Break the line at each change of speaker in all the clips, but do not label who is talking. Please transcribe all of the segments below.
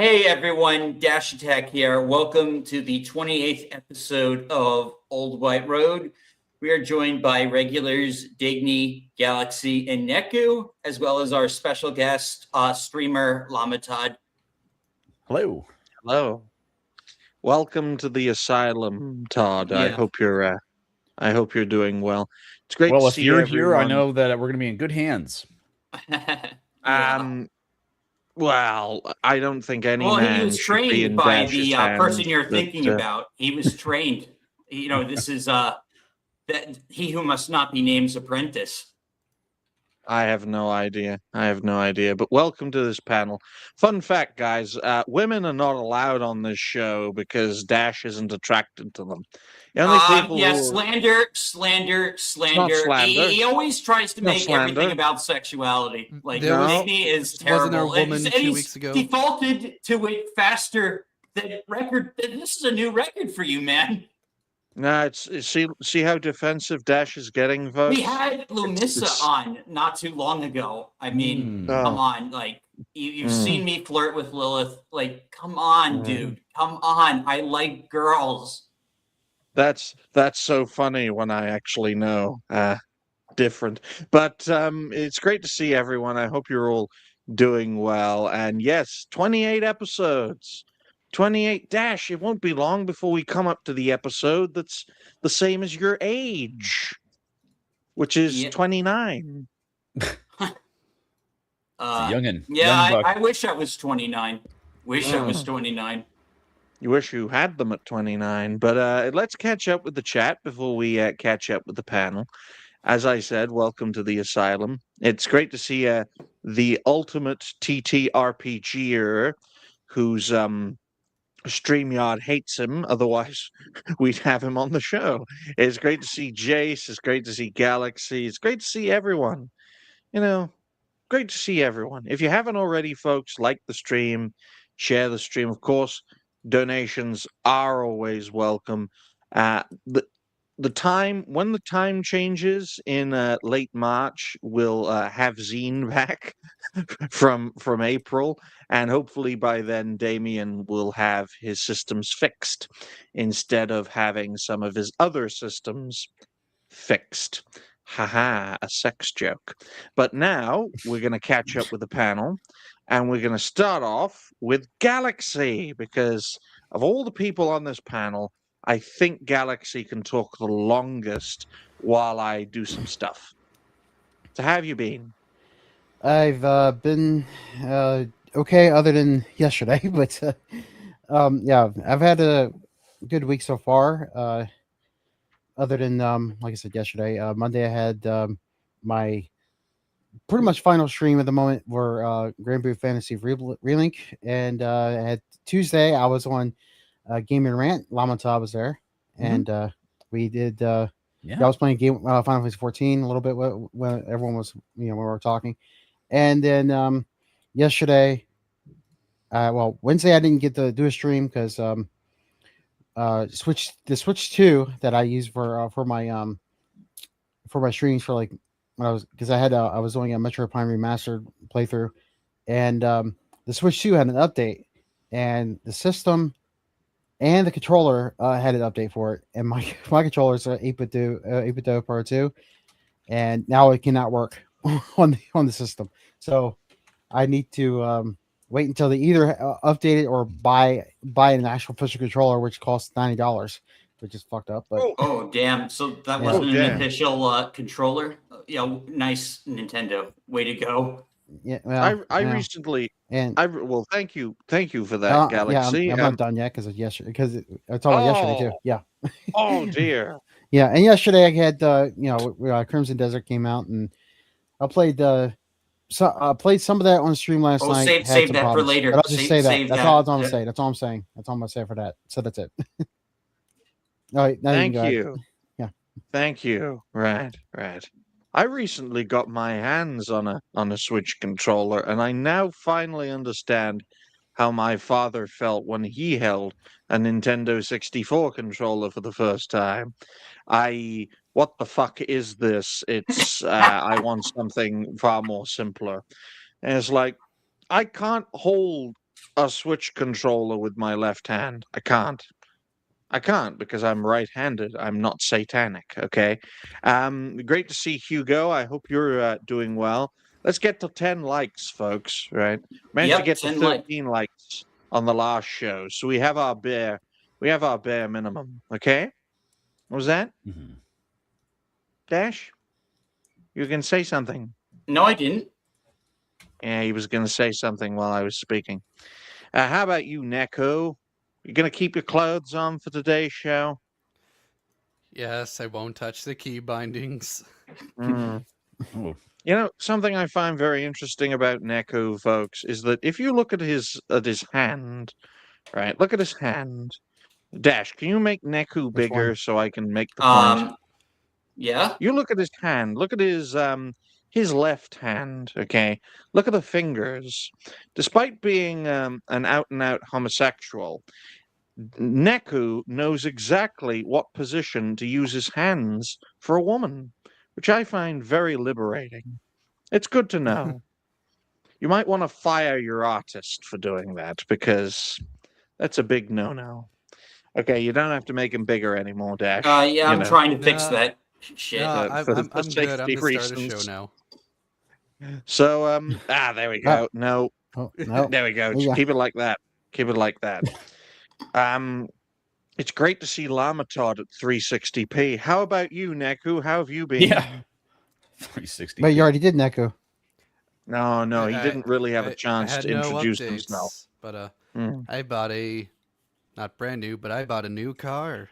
Hey everyone, Dash Attack here. Welcome to the 28th episode of Old White Road. We are joined by regulars Digny, Galaxy, and Neku, as well as our special guest, streamer Llamatodd.
Hello.
Hello. Welcome to the asylum, Todd. I
Yeah.
hope you're doing well. It's great
Well,
to
if
see
you're
everyone.
here, I know that we're going to be in good hands.
Yeah.
Well, I don't think any
Well, he
man
was
should be
trained
in
by
Dash's
the
hands,
person you're
but,
thinking about. He was trained. This is that he who must not be named's apprentice.
I have no idea. But welcome to this panel. Fun fact, guys: women are not allowed on this show because Dash isn't attracted to them. The only people
Yeah,
who
slander.
not slander.
He always tries to
Not
make
slander.
everything about sexuality. Like,
There was-
Digny is
wasn't there a
terrible.
woman
And
2
he's
weeks ago?
defaulted to it faster than record. This is a new record for you, man.
No, it's see how defensive Dash is getting, folks.
We had Lumissa on not too long ago. I mean, come on. Like, you've seen me flirt with Lilith. Like, come on, dude. Come on. I like girls.
That's so funny when I actually know different. But it's great to see everyone. I hope you're all doing well. And yes, 28 episodes. 28 Dash. It won't be long before we come up to the episode that's the same as your age, which is 29.
Youngin.
Yeah,
Young buck.
I wish I was 29. I was 29.
You wish you had them at 29. But let's catch up with the chat before we catch up with the panel. As I said, welcome to the asylum. It's great to see the ultimate TTRPGer who's StreamYard hates him, otherwise we'd have him on the show. It's great to see Jace, it's great to see Galaxy, it's great to see everyone. Great to see everyone. If you haven't already, folks, like the stream, share the stream. Of course, donations are always welcome. The time when the time changes in late March, we'll have Zine back from April, and hopefully by then Damian will have his systems fixed instead of having some of his other systems fixed. Haha, a sex joke. But now we're going to catch up with the panel, and we're going to start off with Galaxy, because of all the people on this panel, I think Galaxy can talk the longest while I do some stuff. So how have you been?
I've been okay, other than yesterday, but yeah, I've had a good week so far. Other than like I said yesterday, Monday I had my pretty much final stream at the moment for Grand Blue Fantasy Relink, and I had Tuesday I was on Game and Rant. Llamatodd was there, and we did. I was playing Final Fantasy 14 a little bit when everyone was, when we were talking, and then yesterday, Wednesday I didn't get to do a stream because Switch 2 that I use for my streams for like when I was doing a Metro Prime Remastered playthrough, and the Switch 2 had an update, and the system and the controller had an update for it, and my controller is 8-bit Pro 2, and now it cannot work on the system. So I need to wait until they either update it or buy an actual physical controller, which costs $90, which is fucked up. But
oh damn! So that wasn't an official controller. Nice Nintendo. Way to go.
Yeah, well,
I recently
and
thank you for that, Galaxy.
Yeah, I'm not done yet because of yesterday. Because I talked about yesterday too. Yeah.
Oh dear.
Yeah, and yesterday I had Crimson Desert came out, and I played played some of that on stream last night.
Save that for later.
But I'll just say that. That's all I'm gonna say. That's all I'm saying. That's all I'm gonna say for that. So that's it. All right.
Thank you.
Yeah.
Thank you. Right. I recently got my hands on a Switch controller, and I now finally understand how my father felt when he held a Nintendo 64 controller for the first time. What the fuck is this? It's I want something far more simpler. And it's like, I can't hold a Switch controller with my left hand. I can't. I can't because I'm right-handed. I'm not satanic. Okay. Great to see Hugo. I hope you're doing well. Let's get to 10 likes, folks. Right. Managed to
Yep,
get to
10 likes.
13 likes on the last show, so we have our bare minimum. Okay. What was that?
Mhm.
Dash? You were gonna say something.
No, I didn't.
Yeah, he was gonna say something while I was speaking. How about you, Neko? You gonna keep your clothes on for today's show?
Yes, I won't touch the key bindings.
Mm.
Oh,
You know, something I find very interesting about Neko, folks, is that if you look at his hand, right? Look at his hand. Dash, can you make Neku
Which
bigger
one?
so I can make the point?
Yeah.
You look at his hand. Look at his left hand. Okay. Look at the fingers. Despite being an out and out homosexual, Neku knows exactly what position to use his hands for a woman, which I find very liberating. It's good to know. You might want to fire your artist for doing that because that's a big no-no. Okay, you don't have to make him bigger anymore, Dash.
Yeah,
you
I'm
know.
trying to fix
No.
that shit.
No,
for
I'm good. I'm
safety
the start of the show
reasons.
now.
So, there we go. No,
Oh no.
there we go.
There you
Just
go.
keep it like that. Keep it like that. It's great to see Llamatodd at 360p. How about you, Neku? How have you been?
yeah. 360.
But you already did, Neko.
No, he didn't really have a
I
chance
had
to introduce himself.
updates, but
Mm.
I bought not brand new, but I bought a new car.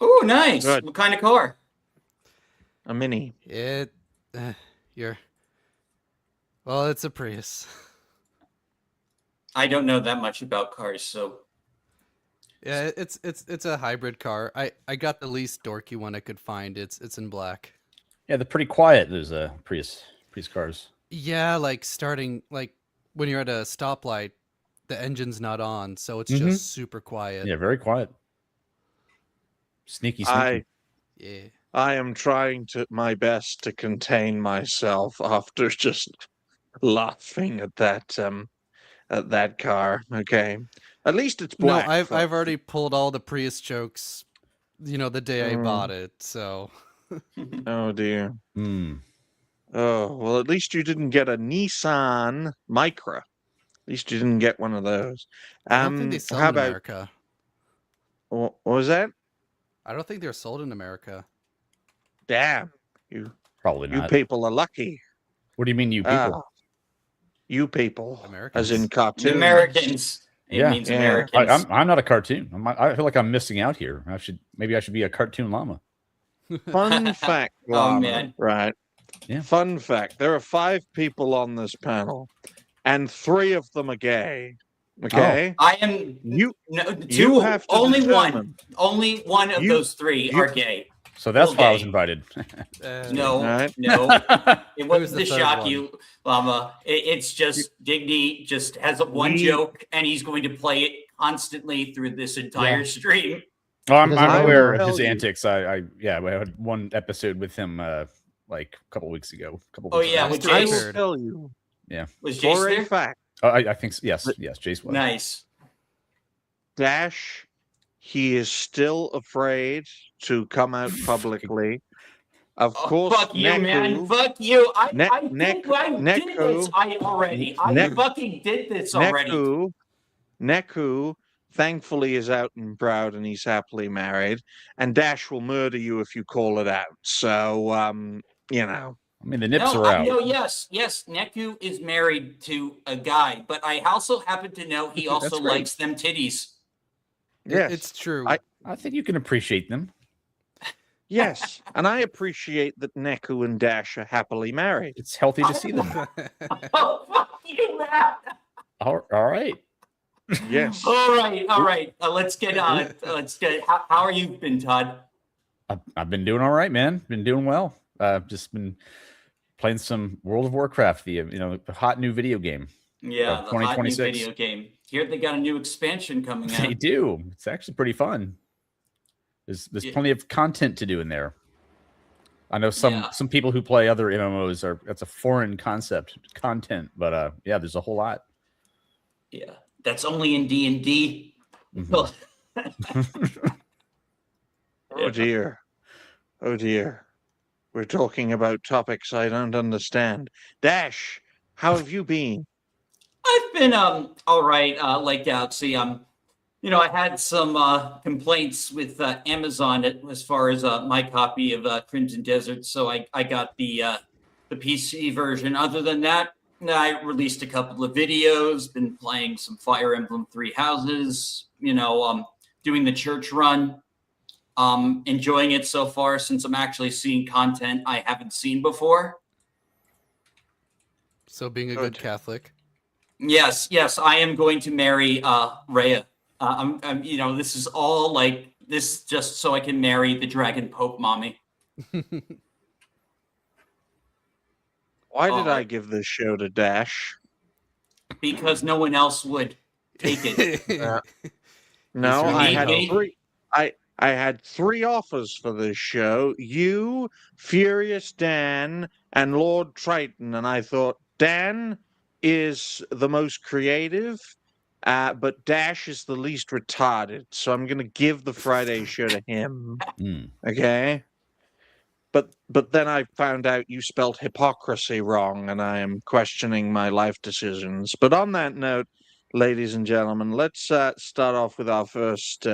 Oh, nice.
Good.
What kind of car?
A mini.
Well, it's a Prius.
I don't know that much about cars, so
Yeah, it's a hybrid car. I got the least dorky one I could find. It's in black.
Yeah, they're pretty quiet. Those Prius cars.
Yeah, like starting like when you're at a stoplight, the engine's not on, so it's
Mhm.
just super quiet.
Yeah, very quiet. Sneaky.
Yeah.
I am trying my best to contain myself after just laughing at that car. Okay, at least it's black.
No, I've
folks.
already pulled all the Prius jokes, the day I
Mm.
bought it. So
Oh dear.
Hmm.
Oh well, at least you didn't get a Nissan Micra. At least you didn't get one of those.
I don't think they sell
how
in
about
America.
what was that?
I don't think they're sold in America.
Damn, you
Probably not.
people are lucky.
What do you mean, you people?
You people, as
Americans.
in
the
cartoons.
Americans. It
Yeah.
means
Yeah.
Americans.
I'm not a cartoon. I feel like I'm missing out here. Maybe I should be a cartoon llama.
Fun fact,
Oh,
Llama,
man.
right?
Yeah.
Fun fact: there are 5 people on this panel, and 3 of them are gay. Okay,
I am
you
no,
you
two.
have to
Only one.
determine.
Only one of
You-
those 3
you-
are gay.
So that's why I was
Okay.
invited.
No,
Right.
no. It
Who's
wasn't
the
to
third
shock
one?
you, Llama. It's just Digny just has one
We-
joke, and he's going to play it constantly through this entire
Yeah.
stream.
Well, I'm
doesn't
aware
know.
of his
Tell you.
antics. I had one episode with him like a couple weeks ago.
Oh, yeah,
with
with
I
Jace.
will
Jace.
tell you
Was
for
Jace
a
there?
fact.
I think yes, Jace was.
Nice.
Dash, he is still afraid to come out publicly. Of
Oh,
course,
fuck you, man.
Neku,
Fuck you. I
Ne-
think I did
Neku-
this already. I
Ne-
fucking did this already.
Neku, thankfully is out and proud and he's happily married. And Dash will murder you if you call it out. So, you know.
I mean, the nips
No,
are
I
out.
know. Yes, Neku is married to a guy, but I also happen to know he also
That's great.
likes them titties.
Yes.
It's true.
I think you can appreciate them.
Yes. And I appreciate that Neku and Dash are happily married.
It's healthy to see them.
Oh, fuck you, man.
All right.
Yes.
All right. Let's get on. How are you been, Todd?
I've been doing all right, man. Been doing well. Just been playing some World of Warcraft, the hot new video game.
Yeah, the hot new
2026.
video game. Here they got a new expansion coming
They
out.
do. It's actually pretty fun. There's
Yeah.
plenty of content to do in there. I know some people who play other MMOs that's a foreign content, but yeah, there's a whole lot.
Yeah. That's only in D&D.
Mhm.
Oh dear. Oh dear. We're talking about topics I don't understand. Dash, how have you been?
I've been all right, like Galaxy. I had some complaints with Amazon as far as my copy of Crimson Desert, so I got the PC version. Other than that, I released a couple of videos. Been playing some Fire Emblem Three Houses. Doing the church run. Enjoying it so far since I'm actually seeing content I haven't seen before.
So being a good Catholic.
Yes, I am going to marry Rhea. This is all like this just so I can marry the Dragon Pope mommy.
Why did I give this show to Dash?
Because no one else would take it.
No,
You
I
need
had
me?
three. I had three offers for this show. You, Furious Dan, and Lord Triton. And I thought Dan is the most creative, but Dash is the least retarded. So I'm gonna give the Friday show to him.
Mm.
Okay. But then I found out you spelled hypocrisy wrong, and I am questioning my life decisions. But on that note, ladies and gentlemen, let's start off with our first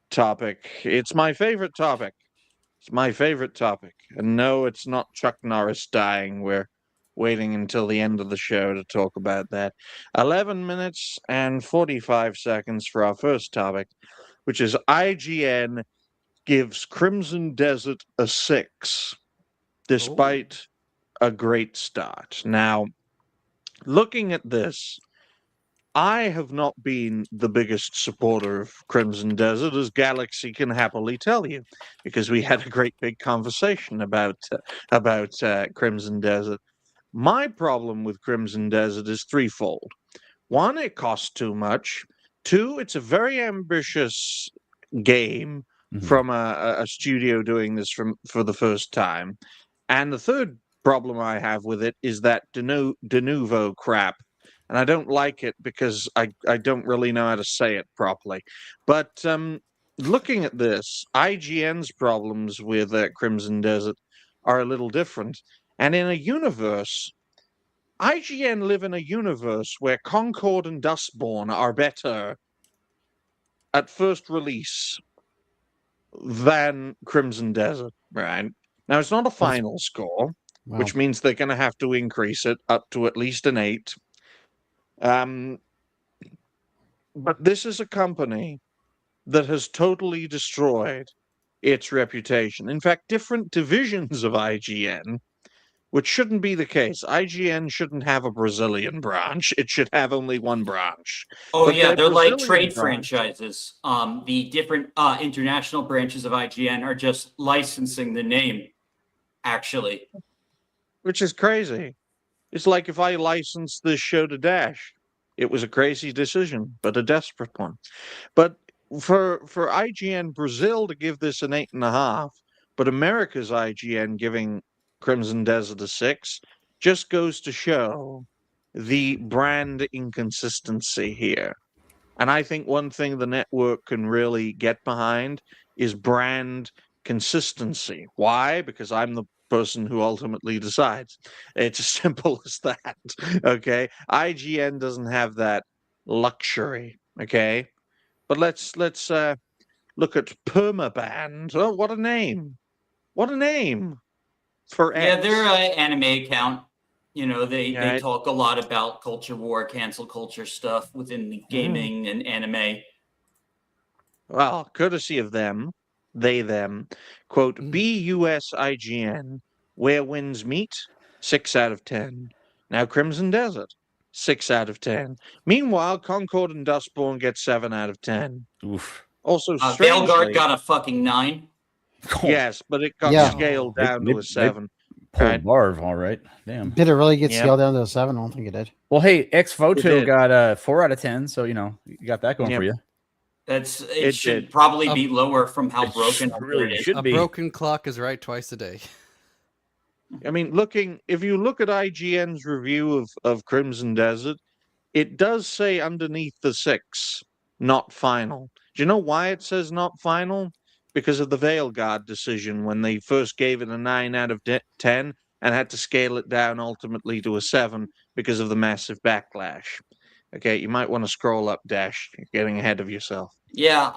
topic. It's my favorite topic. It's my favorite topic. And no, it's not Chuck Norris dying. We're waiting until the end of the show to talk about that. 11 minutes and 45 seconds for our first topic, which is IGN gives Crimson Desert a 6, despite a great start. Now, looking at this, I have not been the biggest supporter of Crimson Desert, as Galaxy can happily tell you, because we had a great big conversation about Crimson Desert. My problem with Crimson Desert is threefold. One, it costs too much. Two, it's a very ambitious game from a studio doing this for the first time. And the third problem I have with it is that de novo crap. And I don't like it because I don't really know how to say it properly. But looking at this, IGN's problems with Crimson Desert are a little different. And in a universe, IGN live in a universe where Concord and Dustborn are better at first release than Crimson Desert, right? Now, it's not a final score,
Wow.
which means they're going to have to increase it up to at least an 8. But this is a company that has totally destroyed its reputation. In fact, different divisions of IGN, which shouldn't be the case. IGN shouldn't have a Brazilian branch. It should have only one branch.
Oh
But
yeah,
their
they're like
Brazilian
trade
branch-
franchises. The different international branches of IGN are just licensing the name, actually.
Which is crazy. It's like if I licensed this show to Dash. It was a crazy decision, but a desperate one. But for IGN Brazil to give this an 8.5, but America's IGN giving Crimson Desert a 6, just goes to show the brand inconsistency here. And I think one thing the network can really get behind is brand consistency. Why? Because I'm the person who ultimately decides. It's as simple as that. Okay. IGN doesn't have that luxury. Okay. But let's look at Permaband. Oh, what a name! What a name for
Yeah,
X.
they're an anime account. They
Right.
talk a lot about culture war, cancel culture stuff within the gaming and anime.
Well, courtesy of them, them, quote, BUSIGN, where winds meet, 6 out of 10. Now Crimson Desert, 6 out of 10. Meanwhile, Concord and Dustborn get 7 out of 10.
Oof.
Also,
Veilguard
strangely,
got a fucking 9.
yes, but it got
Yeah.
scaled
They-
down
they-
to a 7.
Pulled
Right.
Marv, all right. Damn.
Did it really get
Yep.
scaled down to a 7? I don't think it did.
Well, hey, Ex
It
Photo
did.
got 4 out of 10, so you got that going
Yep.
for you.
It
It
should
did.
probably be lower from how
It
broken
really
it is.
should
A
be.
broken clock is right twice a day.
I mean, if you look at IGN's review of Crimson Desert, it does say underneath the 6, not final. Do you know why it says not final? Because of the Veilguard decision when they first gave it a 9 out of 10 and had to scale it down ultimately to a 7 because of the massive backlash. Okay, you might want to scroll up, Dash. You're getting ahead of yourself.
Yeah,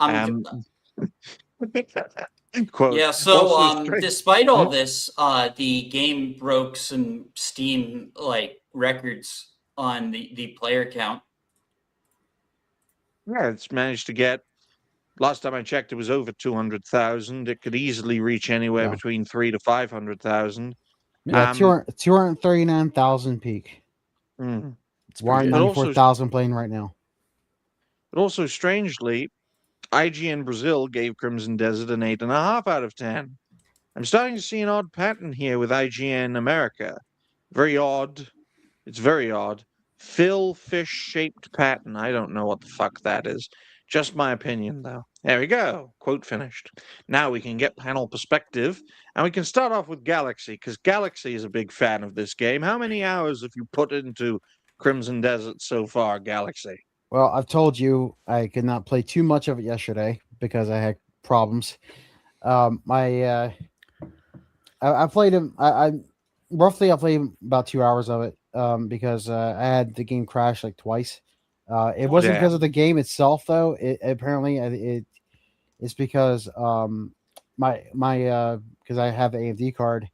Quote.
yeah. So,
Also strange-
despite all
Mhm.
this, the game broke some Steam records on the player count.
Yeah, it's managed to get. Last time I checked, it was over 200,000. It could easily reach anywhere
Yeah.
between 3 to 500,000.
Yeah,
Um,
239,000 peak.
mm.
It's pretty good.
But also-
194,000 playing right now.
But also, strangely, IGN Brazil gave Crimson Desert an 8.5 out of 10. I'm starting to see an odd pattern here with IGN America. Very odd. It's very odd. Fill fish shaped pattern. I don't know what the fuck that is. Just my opinion, though. There we go. Quote finished. Now we can get panel perspective, and we can start off with Galaxy, because Galaxy is a big fan of this game. How many hours have you put into Crimson Desert so far, Galaxy?
Well, I've told you I could not play too much of it yesterday because I had problems. I played him. I roughly I played about 2 hours of it because I had the game crash like twice. It wasn't because of the game itself though. It apparently it's because my because I have the AMD card.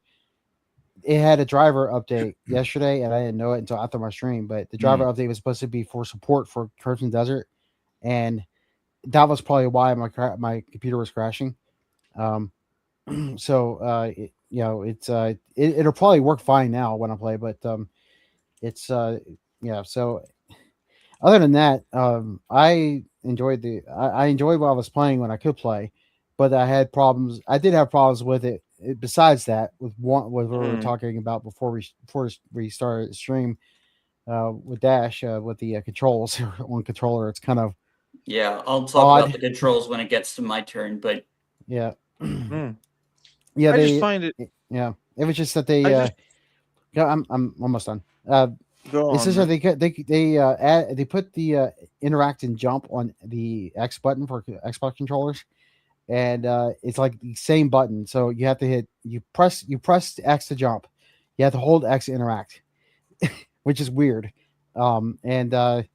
It had a driver update yesterday, and I didn't know it until after my stream. But the driver update was supposed to be for support for Crimson Desert, and that was probably why my computer was crashing. So it'll probably work fine now when I play, but it's yeah. So other than that, I enjoyed what I was playing when I could play, but I had problems. I did have problems with it. Besides that, with what we were talking about before we started the stream with Dash with the controls on controller, it's kind of
Yeah, I'll talk
odd.
about the controls when it gets to my turn. But
Yeah,
Mm.
yeah.
I
They
just find it.
yeah. It was just that they. Yeah, I'm almost done.
Go
It's
on.
just that
man.
they put the interact and jump on the X button for Xbox controllers, and it's like the same button. So you have to press X to jump. You have to hold X to interact, which is weird. And the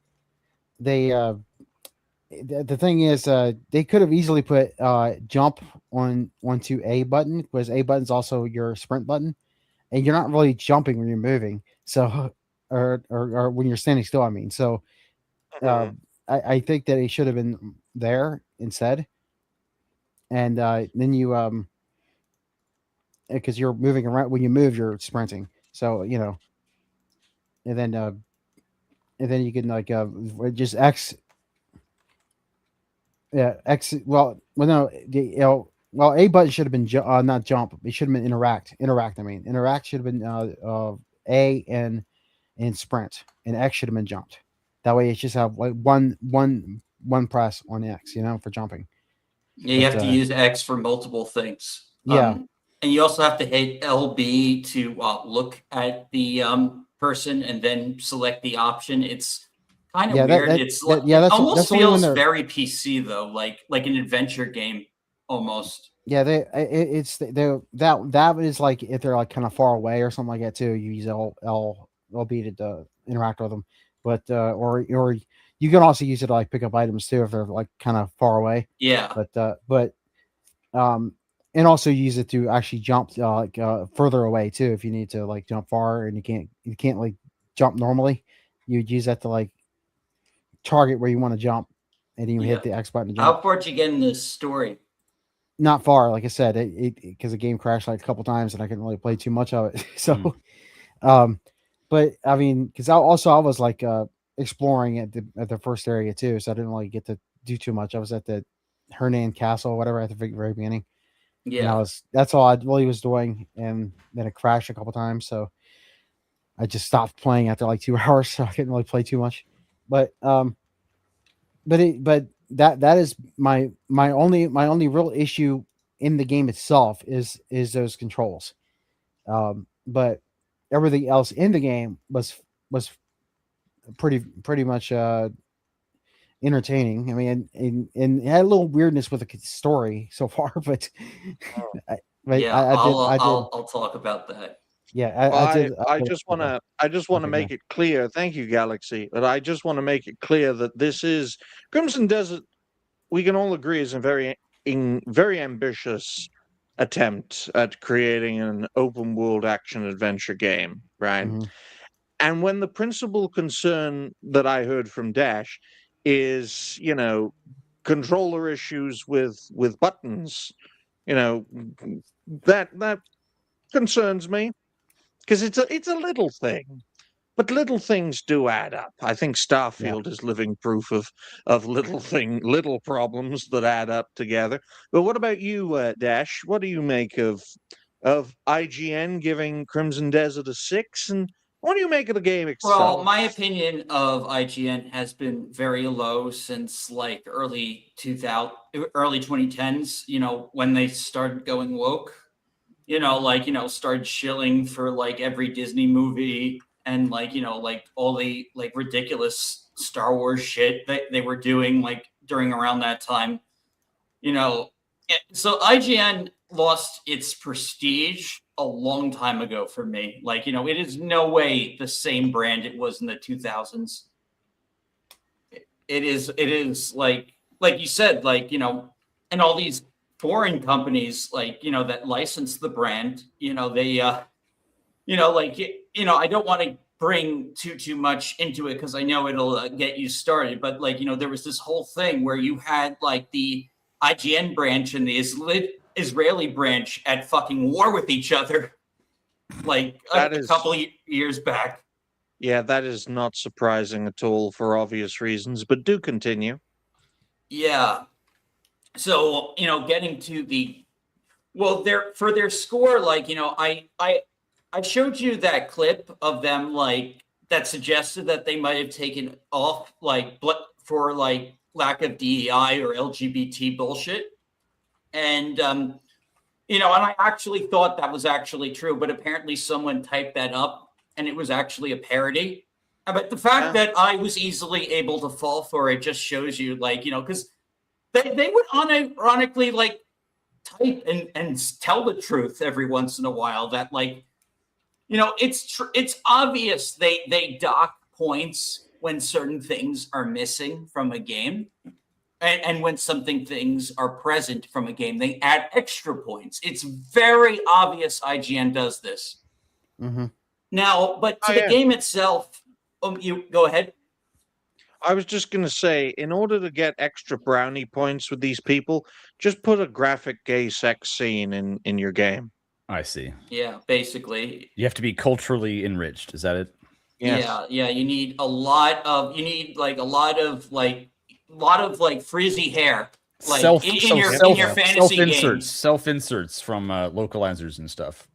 thing is, they could have easily put jump onto A button because A button is also your sprint button, and you're not really jumping when you're moving. So, or when you're standing still. I mean, so I think that it should have been there instead, and then you because you're moving around when you move, you're sprinting. So and then you can just X. Yeah, X. Well, no, well, A button should have been not jump. It should have been interact. Interact. I mean, interact should have been A and sprint, and X should have been jumped. That way, it's just have like one press on X, for jumping.
yeah, you have to use X for multiple things.
Yeah.
And you also have to hit LB to look at the person and then select the option. It's kind of weird. It almost feels very PC though, like an adventure game almost.
Yeah, that is like if they're like kind of far away or something like that too. You use LB to interact with them, but or you can also use it to like pick up items too if they're like kind of far away.
Yeah,
but and also use it to actually jump further away too if you need to like jump far and you can't like jump normally. You'd use that to like target where you want to jump, and then you hit the X button to jump.
How far did you get in this story?
Not far, like I said, because the game crashed like a couple times and I couldn't really play too much of it. So, but I mean, because I was like exploring at the first area too, so I didn't really get to do too much. I was at the Hernan Castle, or whatever, at the very beginning.
Yeah,
and that's all I really was doing, and then it crashed a couple times, so I just stopped playing after like 2 hours, so I couldn't really play too much. But that is my only real issue in the game itself is those controls. But everything else in the game was pretty much entertaining. I mean, and it had a little weirdness with the story so far, but
Yeah,
I did.
I'll talk about that.
Yeah,
Well,
I did.
I just want to
Okay,
make it clear. Thank you, Galaxy. But I just want to make it clear that this is Crimson Desert. We can all agree is a very ambitious attempt at creating an open world action adventure game, right?
Mhm.
And when the principal concern that I heard from Dash is, controller issues with buttons, that concerns me because it's a little thing, but little things do add up. I think Starfield is living proof of little problems that add up together. But what about you, Dash? What do you make of IGN giving Crimson Desert a 6, and what do you make of the game itself?
Well, my opinion of IGN has been very low since like early 2010s, when they started going woke, started shilling for like every Disney movie and like all the like ridiculous Star Wars shit that they were doing like during around that time. So IGN lost its prestige a long time ago for me. Like, it is no way the same brand it was in the 2000s. It is like you said, and all these foreign companies, that license the brand, they, I don't want to bring too much into it because I know it'll get you started. But there was this whole thing where you had like the IGN branch and the Israeli branch at fucking war with each other, like a couple of years back.
Yeah, that is not surprising at all for obvious reasons, but do continue.
Yeah. So, getting to their score, I showed you that clip of them that suggested that they might have taken off for lack of DEI or LGBT bullshit. And and I actually thought that was actually true, but apparently someone typed that up and it was actually a parody. But the fact that I was easily able to fall for it just shows you, because they would unironically type and tell the truth every once in a while that it's obvious they dock points when certain things are missing from a game. And when things are present from a game, they add extra points. It's very obvious IGN does this.
Mm-hmm.
Now, but to the game itself, you go ahead.
I was just going to say, in order to get extra brownie points with these people, just put a graphic gay sex scene in your game.
I see.
Yeah, basically.
You have to be culturally enriched. Is that it?
Yes.
Yeah. You need a lot of frizzy hair, in your fantasy games.
Self-inserts from localizers and stuff.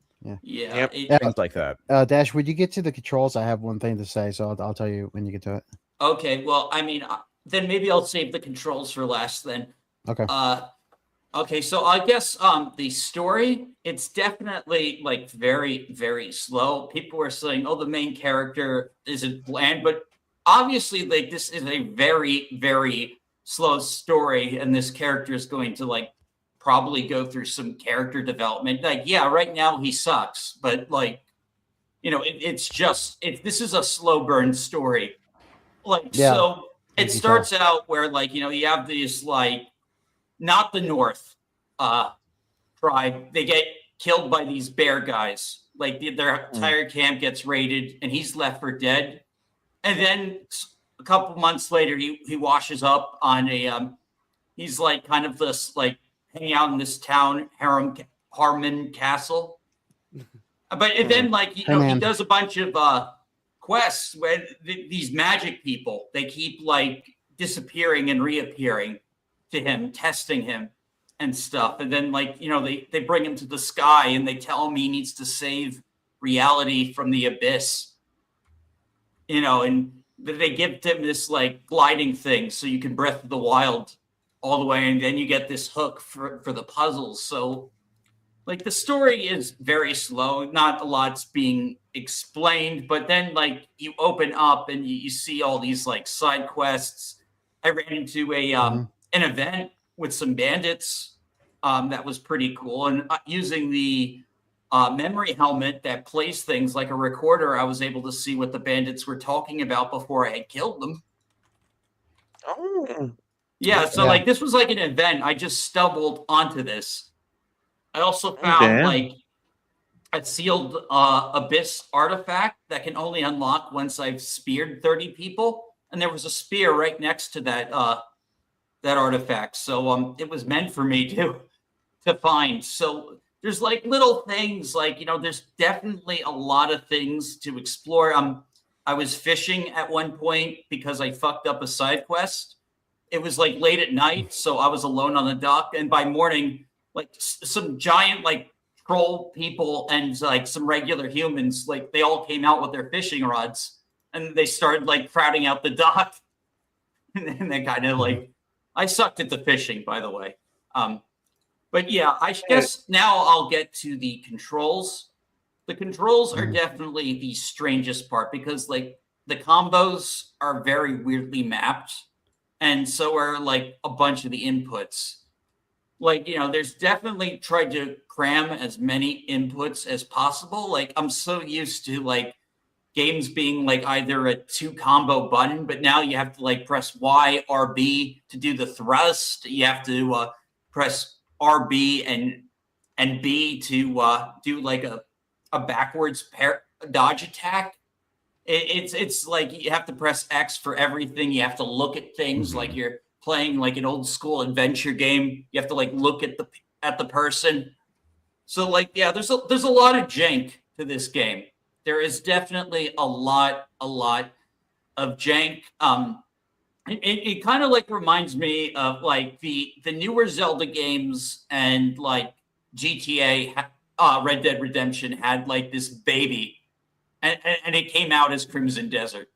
Yeah.
Things like that.
Dash, would you get to the controls? I have one thing to say, so I'll tell you when you get to it.
Okay. Well, I mean, then maybe I'll save the controls for last. Then.
Okay.
Okay. So I guess the story, it's definitely very, very slow. People are saying, "Oh, the main character isn't bland," but obviously, this is a very, very slow story, and this character is going to probably go through some character development. Right now he sucks, but this is a slow burn story. So it starts out where you have these not the North tribe. They get killed by these bear guys. Their entire camp gets raided, and he's left for dead. And then a couple months later, he washes up on he's kind of this hanging out in this town, Harmon Castle. But then he does a bunch of quests where these magic people, they keep disappearing and reappearing to him, testing him and stuff. And then they bring him to the sky and they tell him he needs to save reality from the abyss. And they give him this gliding thing so you can Breath of the Wild all the way, and then you get this hook for the puzzles. So like the story is very slow. Not a lot's being explained, but then like you open up and you see all these like side quests. I ran into a
Mhm.
an event with some bandits that was pretty cool, and using the memory helmet that plays things like a recorder, I was able to see what the bandits were talking about before I had killed them.
Oh,
Yeah, so
Yeah.
like this was like an event. I just stumbled onto this. I also
oh
found
damn.
like a sealed abyss artifact that can only unlock once I've speared 30 people. And there was a spear right next to that artifact. So it was meant for me to find. So there's like little things like, there's definitely a lot of things to explore. I was fishing at one point because I fucked up a side quest. It was like late at night, so I was alone on the dock, and by morning, like some giant like troll people and like some regular humans, like they all came out with their fishing rods and they started like crowding out the dock. And they kind of like, I sucked at the fishing, by the way. But yeah, I guess now I'll get to the controls. The controls are
Mhm.
definitely the strangest part because like the combos are very weirdly mapped, and so are like a bunch of the inputs. Like, there's definitely tried to cram as many inputs as possible. Like, I'm so used to like games being like either a two combo button, but now you have to like press Y or B to do the thrust. You have to press RB and B to do like a backwards dodge attack. It's like you have to press X for everything. You have to look at things like
Mhm.
you're playing like an old school adventure game. You have to like look at the person. So like yeah, there's a lot of jank to this game. There is definitely a lot of jank. It kind of like reminds me of like the newer Zelda games and like GTA, Red Dead Redemption had like this baby, and it came out as Crimson Desert.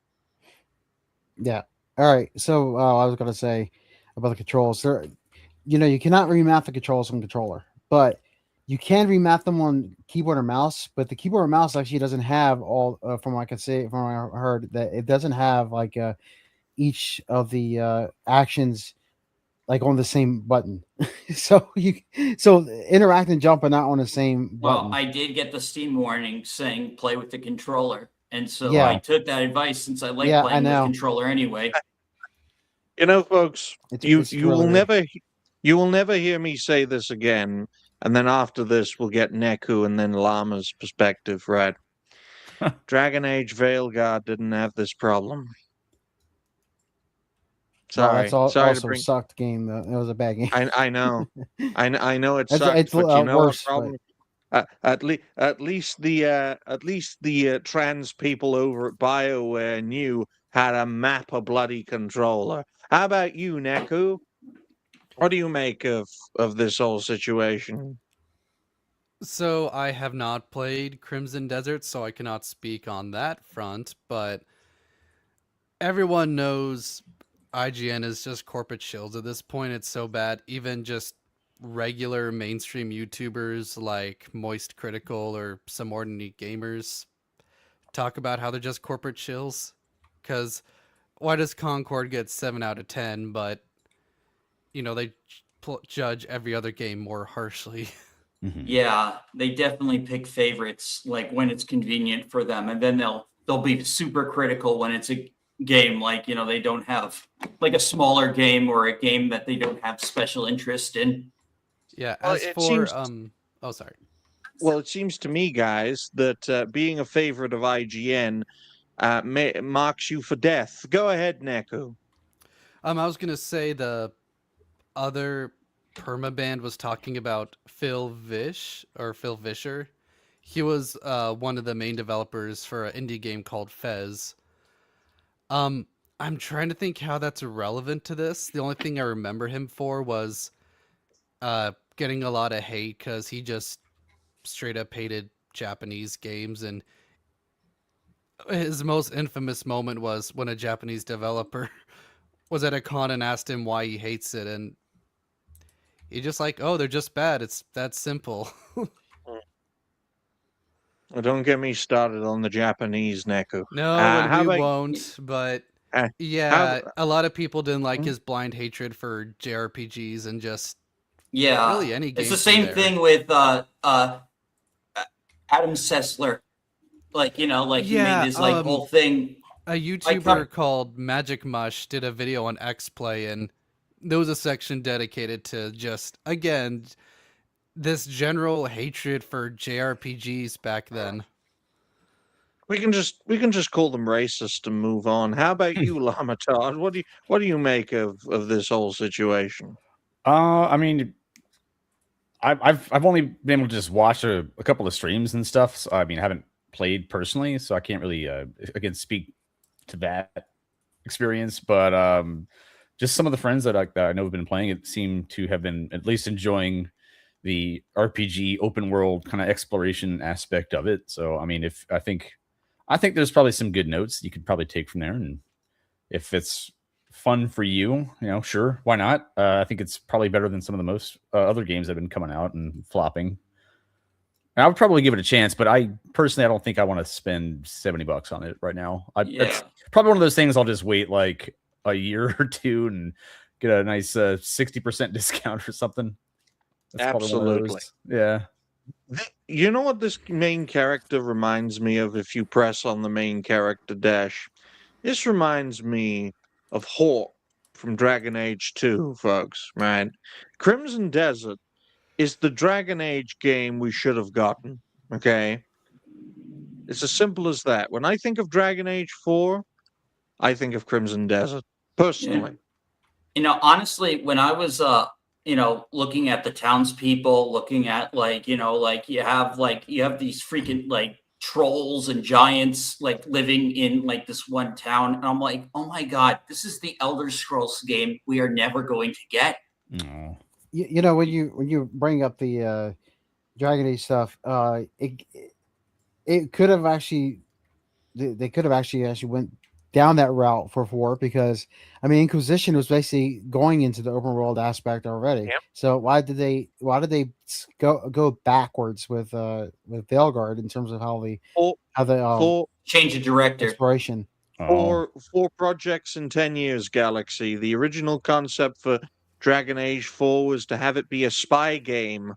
Yeah. All right. So I was gonna say about the controls. You cannot remap the controls on controller, but you can remap them on keyboard or mouse. But the keyboard or mouse actually doesn't have all. From what I can say, from what I heard, that it doesn't have like each of the actions like on the same button. So interact and jump are not on the same
Well,
button.
I did get the Steam warning saying play with the controller, and so I
Yeah.
took that advice since I like
Yeah. I
playing with
know.
controller anyway.
Folks, you
It's
you
really
will
weird.
never hear me say this again. And then after this, we'll get Neku and then Llama's perspective, right? Dragon Age Veilguard didn't have this problem.
Well, that's
Sorry to
also
bring.
sucked game. Though. It was a bad game.
I know, I know it
It's
sucked, but you know what
worse, but
problem? At least the trans people over at BioWare knew how to map a bloody controller. How about you, Neku? What do you make of this whole situation?
So I have not played Crimson Desert, so I cannot speak on that front, but everyone knows IGN is just corporate shills at this point. It's so bad. Even just regular mainstream YouTubers like Moist Critical or Some Ordinary Gamers talk about how they're just corporate shills. Because why does Concord get 7 out of 10, but, they judge every other game more harshly?
Mhm.
Yeah, they definitely pick favorites like when it's convenient for them, and then they'll be super critical when it's a game like they don't have like a smaller game or a game that they don't have special interest in.
Yeah,
Well,
as
it
for,
seems
oh, sorry.
well, it seems to me, guys, that being a favorite of IGN marks you for death. Go ahead, Neku.
I was gonna say the other permaband was talking about Phil Vischer. He was one of the main developers for an indie game called Fez. Um, I'm trying to think how that's relevant to this. The only thing I remember him for was getting a lot of hate because he just straight up hated Japanese games, and his most infamous moment was when a Japanese developer was at a con and asked him why he hates it, and You're just like, oh, they're just bad. It's that simple.
Well, don't get me started on the Japanese, Neku.
No, and
How
we
about
won't. But
uh,
yeah,
how?
a lot of people didn't like
Hmm?
his blind hatred for JRPGs and just
Yeah,
really any
it's
game
the
from
same
there.
thing with Adam Sessler. Like like he made
Yeah,
this like whole thing.
a
I
YouTuber called Magic Mush did a video on X Play, and there was a section dedicated to just again this general hatred for JRPGs back then.
We can just call them racist and move on. How about you, Llamatodd? What do you make of this whole situation?
I mean, I've only been able to just watch a couple of streams and stuff. So I mean, I haven't played personally, so I can't really again speak to that experience. But just some of the friends that I know have been playing it seem to have been at least enjoying the RPG open world kind of exploration aspect of it. So I mean, if I think there's probably some good notes you could probably take from there, and if it's fun for you, sure, why not? I think it's probably better than some of the most other games that have been coming out and flopping. And I would probably give it a chance, but I personally, I don't think I want to spend $70 on it right now. It's probably one of those things I'll just wait like a year or two and get a nice 60% discount or something. That's probably one of
Absolutely.
those. Yeah.
You know what this main character reminds me of if you press on the main character dash? This reminds me of Hawk from Dragon Age 2, folks, right? Crimson Desert is the Dragon Age game we should have gotten, okay? It's as simple as that. When I think of Dragon Age 4, I think of Crimson Desert, personally.
honestly, when I was looking at the townspeople, looking at like you have these freaking like trolls and giants like living in like this one town, and I'm like, oh my god, this is the Elder Scrolls game we are never going to get.
No.
When you bring up the Dragon Age stuff, it could have actually they could have actually went down that route for 4, because I mean Inquisition was basically going into the open world aspect already.
Yep.
So why did they go backwards with Veilguard in terms of how the
Change the director.
exploration?
Four projects in 10 years, Galaxy. The original concept for Dragon Age 4 was to have it be a spy game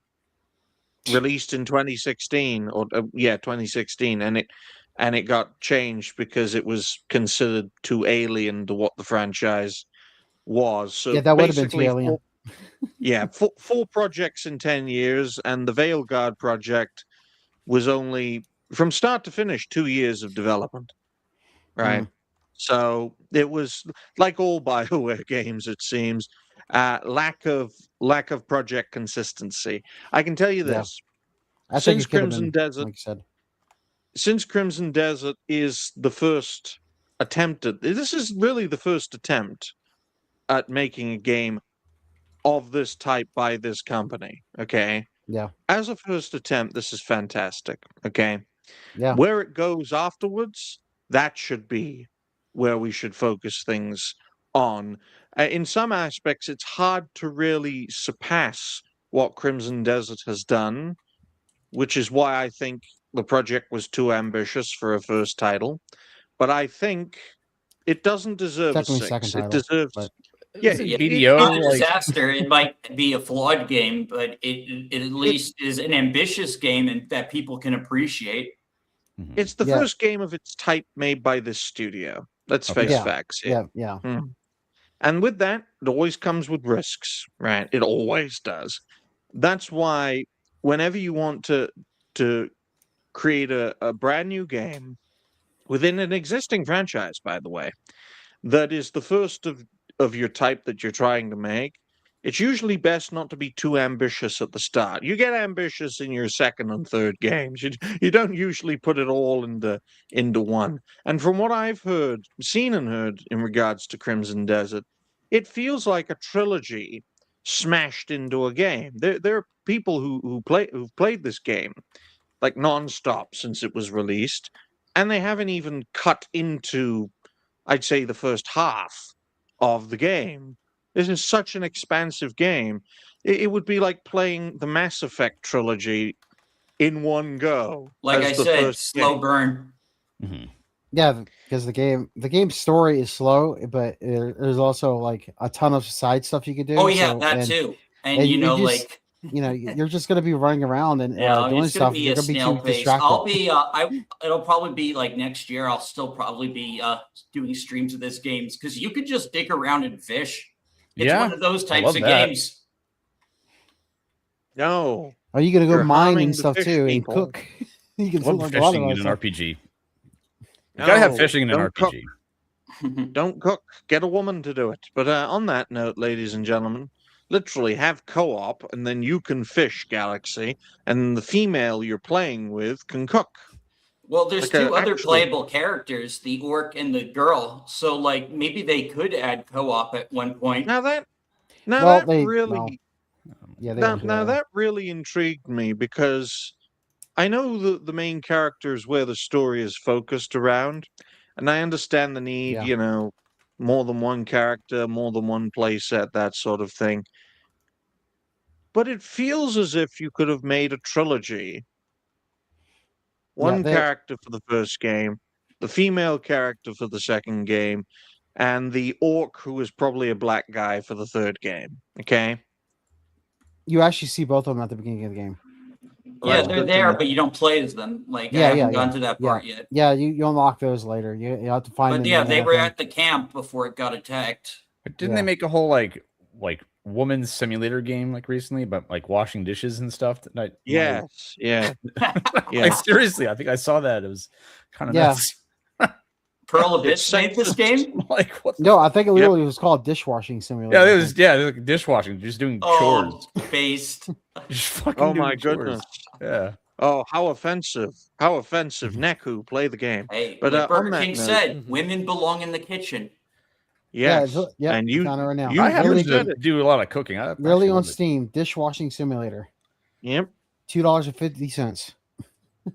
released in 2016 or 2016, and it got changed because it was considered too alien to what the franchise was. So
Yeah, that would have been too
basically
alien.
four projects in 10 years, and the Veilguard project was only from start to finish 2 years of development. Right. So it was like all BioWare games, it seems, lack of project consistency. I can tell you
Yeah.
this:
I think
since
it could have
Crimson
been,
Desert,
like you said.
since Crimson Desert is the first attempt at this is really the first attempt at making a game of this type by this company. Okay.
Yeah.
As a first attempt, this is fantastic. Okay.
Yeah.
Where it goes afterwards, that should be where we should focus things on. In some aspects, it's hard to really surpass what Crimson Desert has done, which is why I think the project was too ambitious for a first title. But I think it doesn't deserve
Technically
a 6.
second title,
It deserves.
but
Yeah,
Is it
it-
BDO?
Not a
like-
disaster. It might be a flawed game, but it at least is an ambitious game and that people can appreciate.
It's the
Yeah.
first game of its type made by this studio. Let's
Okay.
face
Yeah.
facts here.
yeah.
And with that, it always comes with risks, right? It always does. That's why whenever you want to create a brand new game within an existing franchise, by the way, that is the first of your type that you're trying to make, it's usually best not to be too ambitious at the start. You get ambitious in your second and third games. You don't usually put it all into one. And from what I've seen and heard in regards to Crimson Desert, it feels like a trilogy smashed into a game. There are people who've played this game like nonstop since it was released, and they haven't even cut into, I'd say, the first half of the game. This is such an expansive game. It would be like playing the Mass Effect trilogy in one go.
Like
as
I
the
said,
first
slow
game.
burn.
Yeah, because the game's story is slow, but there's also like a ton of side stuff you can do.
Oh yeah,
so,
that
and,
too. And,
and
you know,
just,
like
you're just gonna be running around and
yeah,
doing
it's gonna
stuff.
be
You're
a
gonna be
snail
too
pace.
distracted.
I'll be it'll probably be like next year. I'll still probably be doing streams of this games because you could just dig around and fish. It's one of those types
love
of
that.
games.
No.
Are you gonna go
You're
mine
harming
and
the
stuff
fish
too
people.
and cook? You can
I love
learn a lot
fishing
of
in an
stuff.
RPG. You gotta have fishing in an
don't
RPG.
Cook. Don't cook. Get a woman to do it. But on that note, ladies and gentlemen, literally have co-op, and then you can fish, Galaxy, and the female you're playing with can cook.
Well, there's
Like a
two other
actual-
playable characters, the orc and the girl. So like maybe they could add co-op at one point.
Now that really
Yeah, they won't do that.
that really intrigued me because I know the main character is where the story is focused around, and I understand the need,
Yeah.
more than one character, more than one playset, that sort of thing. But it feels as if you could have made a trilogy. One character for the first game, the female character for the second game, and the orc who is probably a black guy for the third game. Okay?
You actually see both of them at the beginning of the game.
Well,
Yeah,
that's
they're
good to
there,
know.
but you don't play as them. Like I
Yeah,
haven't
yeah,
gone to that part yet.
Yeah, you unlock those later. You have to find
But
them.
yeah,
and
they
then
were
everything.
at the camp before it got attacked.
Didn't they make a whole like woman's simulator game like recently, but like washing dishes and stuff?
Yes, yeah.
Like seriously, I think I saw that. It was kind of nuts.
Pearl Abyss made this game?
Like what?
No, I think it literally was called dishwashing simulator.
Yeah, it was like dishwashing, just doing chores.
Based.
Just fucking
Oh my
doing chores.
goodness.
Yeah.
Oh, how offensive. How offensive. Neku, play the game.
Hey,
But
like
on
Burger
that
King
note-
said, women belong in the kitchen.
Yes.
Yeah,
and you,
found it right now.
you
I happen
really
to
did it.
do a lot of cooking. I
Really
actually
on
love it.
Steam, dishwashing simulator.
Yep.
$2.50.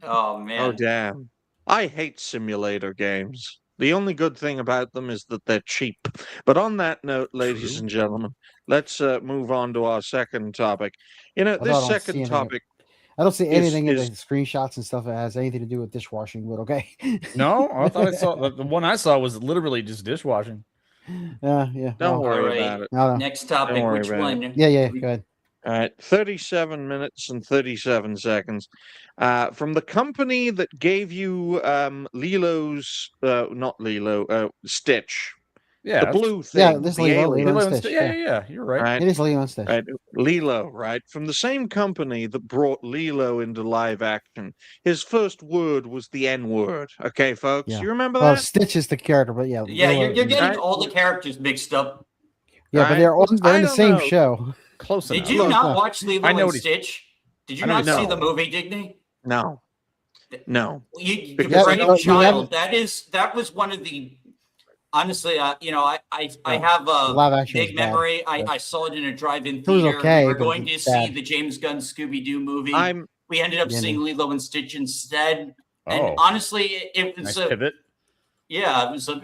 Oh man.
Oh, damn. I hate simulator games. The only good thing about them is that they're cheap. But on that note, ladies and gentlemen, let's move on to our second topic. You know,
Although I
this
don't see
second
anything-
topic.
I don't see anything in
is-
the screenshots and stuff that has anything to do with dishwashing, but okay.
No, I thought I saw the one I saw was literally just dishwashing.
Yeah.
Don't
well,
worry
Alright.
about it.
no.
Next topic,
worry
which
about
one?
Yeah, go ahead.
All right, 37 minutes and 37 seconds. From the company that gave you Lilo's, not Lilo, Stitch.
Yeah,
The blue thing.
Yeah, this
the
Lilo,
alien,
Lilo and Stitch.
Yeah, you're right.
right?
It is Lilo and Stitch.
Right, Lilo, right? From the same company that brought Lilo into live action. His first word was the N word. Okay, folks,
Yeah.
you remember
Well,
that?
Stitch is the character, but yeah.
Yeah,
Lilo-
you're getting
Right.
all the characters mixed up.
Yeah, but
right?
they're
I
in the
don't
same
know.
show.
Close
Did
enough.
you
Close
not
enough.
watch Lilo
I know
and
what he-
Stitch? Did you
I know
not
what
see
he-
the movie, Digny?
No. No.
You
Because-
perennial
you
child. That was one of the. Honestly, I have a
Live action was
big
bad,
memory.
but-
I saw it in a drive-in
It was
theater.
okay,
We were
but it
going
was
to see
bad.
the James Gunn Scooby-Doo movie.
I'm
We ended up
Yeah,
seeing Lilo and Stitch instead. And
Oh,
honestly, it was
nice pivot.
yeah, it was a.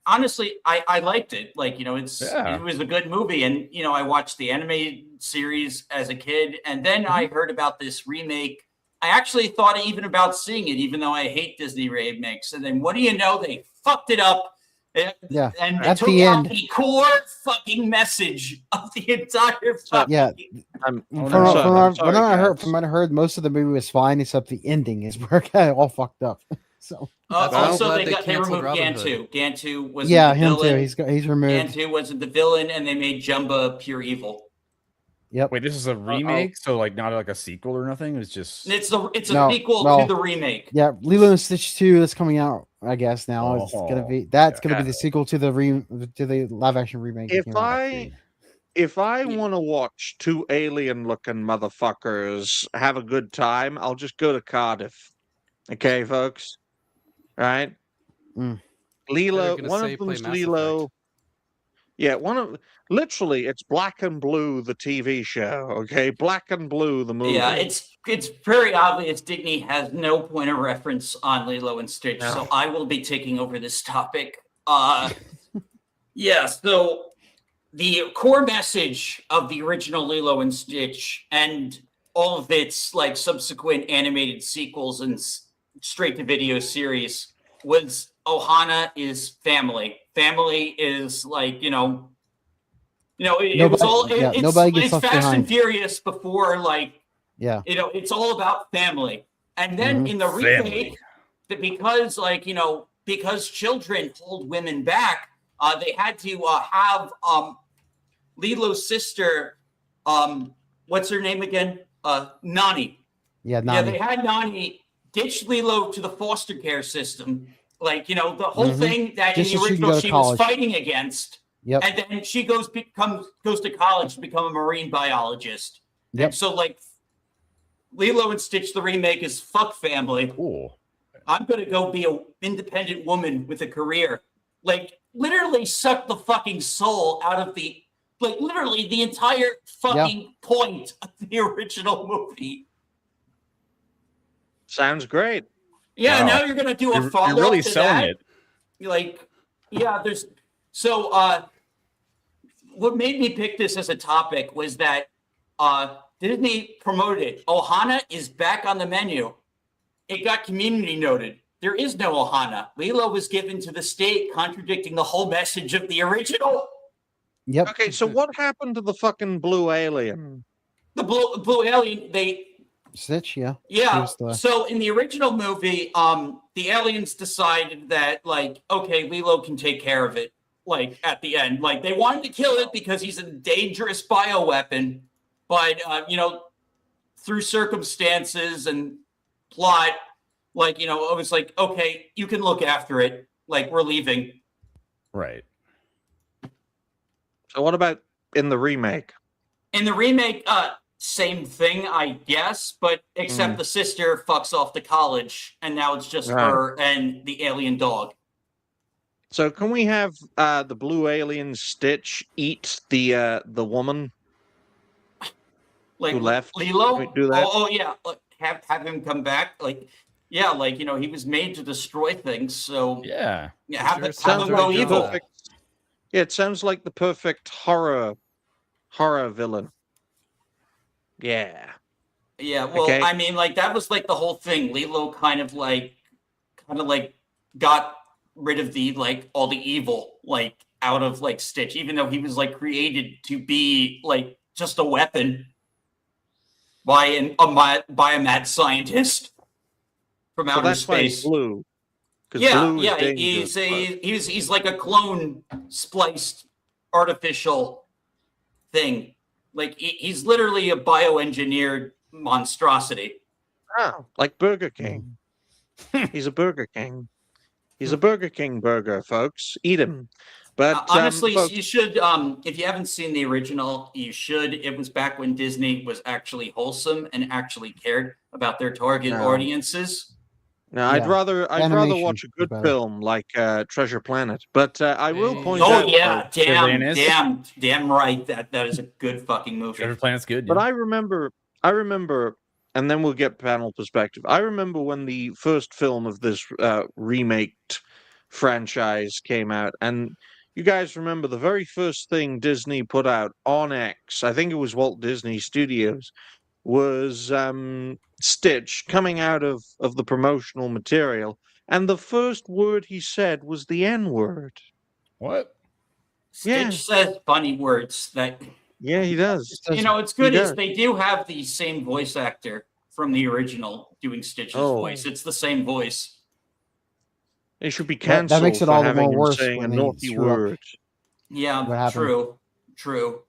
Honestly, I liked it. Like, it
Yeah.
was a good movie, and I watched the anime series as a kid, and then I heard about this remake. I actually thought even about seeing it, even though I hate Disney remakes. And then what do you know? They fucked it up.
Yeah,
And
at
took
the
out
end-
the core fucking message of the entire fucking.
Yeah.
I'm
From
sorry,
what
guys.
I heard, most of the movie was fine, except the ending is where it got all fucked up. So
That's why I'm
Also,
glad
they
they canceled
removed
Robin
Gantu. Gantu was
yeah,
the
him
villain.
too. He's removed.
Gantu wasn't the villain, and they made Jumba pure evil.
Yep.
Wait, this is a remake, so like not like a sequel or nothing. It's just
It's a
No,
sequel
no.
to the remake.
Yeah, Lilo and Stitch 2 that's coming out. I guess now it's gonna be
okay.
the sequel to the live action remake. that
If
came out.
if I want to watch two alien looking motherfuckers have a good time, I'll just go to Cardiff. Okay, folks? Right?
Mm.
Lilo,
gonna
one
say
of
play
them's
Mass
Lilo.
Effect.
Yeah, literally it's Black and Blue, the TV show. Okay, Black and Blue, the movie.
Yeah, it's very obvious Digny has no point of reference on Lilo and Stitch,
No.
so I will be taking over this topic. Yeah, so the core message of the original Lilo and Stitch and all of its like subsequent animated sequels and straight to video series was Ohana is family. Family is like, it was all
nobody gets
it's
left
Fast and
behind.
Furious before like
Yeah.
it's all about family. And then in the remake, that because like, because children hold women back, they had to have Lilo's sister, what's her name again? Nani.
Yeah,
Yeah,
Nani.
they had Nani ditch Lilo to the foster care system. Like, the whole thing that
Just
in
so
the
she can
original
go to
she was
college.
fighting against.
Yep.
And then she goes to college to become a marine biologist.
Yep.
And so like Lilo and Stitch the remake is fuck family.
Ooh.
I'm gonna go be an independent woman with a career. Like literally suck the fucking soul out of the literally the entire fucking point of the original movie.
Sounds great.
Yeah,
Wow.
now you're gonna do a
You're
follow-up
really
to
selling
that.
it.
Like, yeah, there's so what made me pick this as a topic was that Disney promoted it. Ohana is back on the menu. It got community noted. There is no Ohana. Lilo was given to the state, contradicting the whole message of the original.
Yep.
Okay, so what happened to the fucking blue alien?
The blue alien,
Stitch, yeah.
yeah.
Here's the-
So in the original movie, the aliens decided that, like, okay, Lilo can take care of it. Like at the end, like they wanted to kill it because he's a dangerous bioweapon, but through circumstances and plot, like it was like, okay, you can look after it. Like we're leaving.
Right.
So what about in the remake?
In the remake, same thing, I guess, but except the sister fucks off to college, and now it's just her and the alien dog.
So can we have the blue alien Stitch eat the woman
Like
who left?
Lilo?
Can we do that?
Oh yeah, like, have him come back. Like yeah, like he was made to destroy things. So
Yeah.
have
Sure
him
sounds
go
like
evil.
that.
Yeah, it sounds like the perfect horror villain. Yeah.
Yeah, well,
Okay.
I mean, like that was like the whole thing. Lilo kind of like got rid of the like all the evil like out of like Stitch, even though he was like created to be like just a weapon by a mad scientist from
So
outer
that's why he's
space.
blue. 'Cause
Yeah,
blue is
yeah,
dangerous,
he's like a clone spliced artificial thing. Like he's literally a bioengineered monstrosity.
Oh, like Burger King. He's a Burger King. He's a Burger King burger, folks. Eat him. But
Honestly,
folks,
you should. If you haven't seen the original, you should. It was back when Disney was actually wholesome and actually cared about their target
No.
audiences.
no, I'd
Yeah.
rather
Animation
watch a
is
good
better.
film like Treasure Planet. But I will point
Oh
out.
yeah,
Sylvanus.
damn right. That is a good fucking movie.
Treasure Planet's good.
But
yeah.
I remember, and then we'll get panel perspective. I remember when the first film of this remaked franchise came out, and you guys remember the very first thing Disney put out on X, I think it was Walt Disney Studios, was Stitch coming out of the promotional material, and the first word he said was the N-word.
What?
Stitch
Yeah.
says funny words that
Yeah, he does.
it's good
He
is
does.
they do have the same voice actor from the original doing Stitch's
Oh.
voice. It's the same voice.
He should be
That
cancelled
makes it
for
all the
having
more
him
worse
saying a
when they
naughty
screw up.
word.
Yeah,
What happened?
true.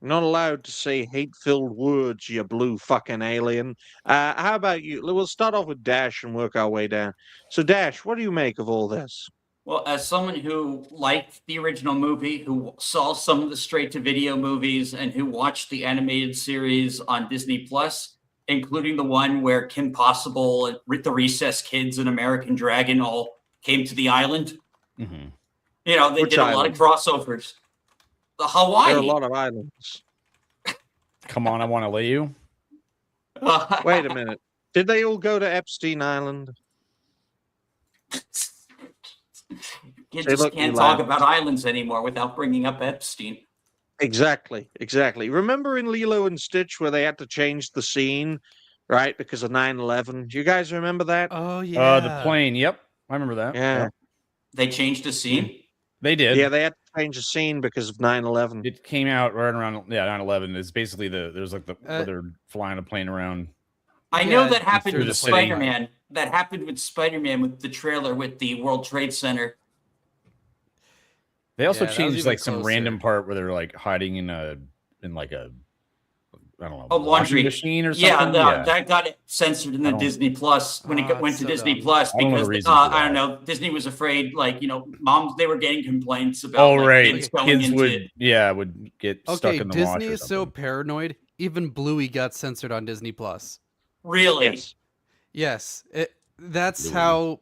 Not allowed to say hate-filled words, you blue fucking alien. How about you? We'll start off with Dash and work our way down. So, Dash, what do you make of all this?
Well, as someone who liked the original movie, who saw some of the straight-to-video movies, and who watched the animated series on Disney Plus, including the one where Kim Possible, the Recess Kids, and American Dragon all came to the island.
Mhm.
They
Which
did a lot of
island?
crossovers. The Hawaii.
There are a lot of islands.
Come on, I want to lay you.
Wait a minute. Did they all go to Epstein Island?
You
Say,
just
look,
can't
you
talk
laughed.
about islands anymore without bringing up Epstein.
Exactly. Remember in Lilo and Stitch where they had to change the scene, right, because of 9/11? Do you guys remember that?
Oh yeah.
The plane. Yep, I remember that.
Yeah.
Yep.
They changed the scene.
They did.
Yeah, they had to change the scene because of 9/11.
It came out right around 9/11. It's basically there's like where they're flying a plane around.
I know
Yeah,
that happened
through
with
the city.
Spider-Man. That happened with Spider-Man with the trailer with the World Trade Center.
They also
Yeah, that was
changed
even
like some
closer.
random part where they're like hiding in like a I don't know,
A laundry
machine or
Yeah,
something.
that got censored in
I
the
don't-
Disney Plus when it went
it's
to
so
Disney
dumb.
Plus
I don't know the
because
reason for
I don't
that.
know, Disney was afraid, like, moms, they were getting complaints about kids going
Kids
into
would get stuck
Okay,
in the wash
Disney
or
is so
something.
paranoid. Even Bluey got censored on Disney Plus.
really.
Yes.
Yes, that's
Bluey.
how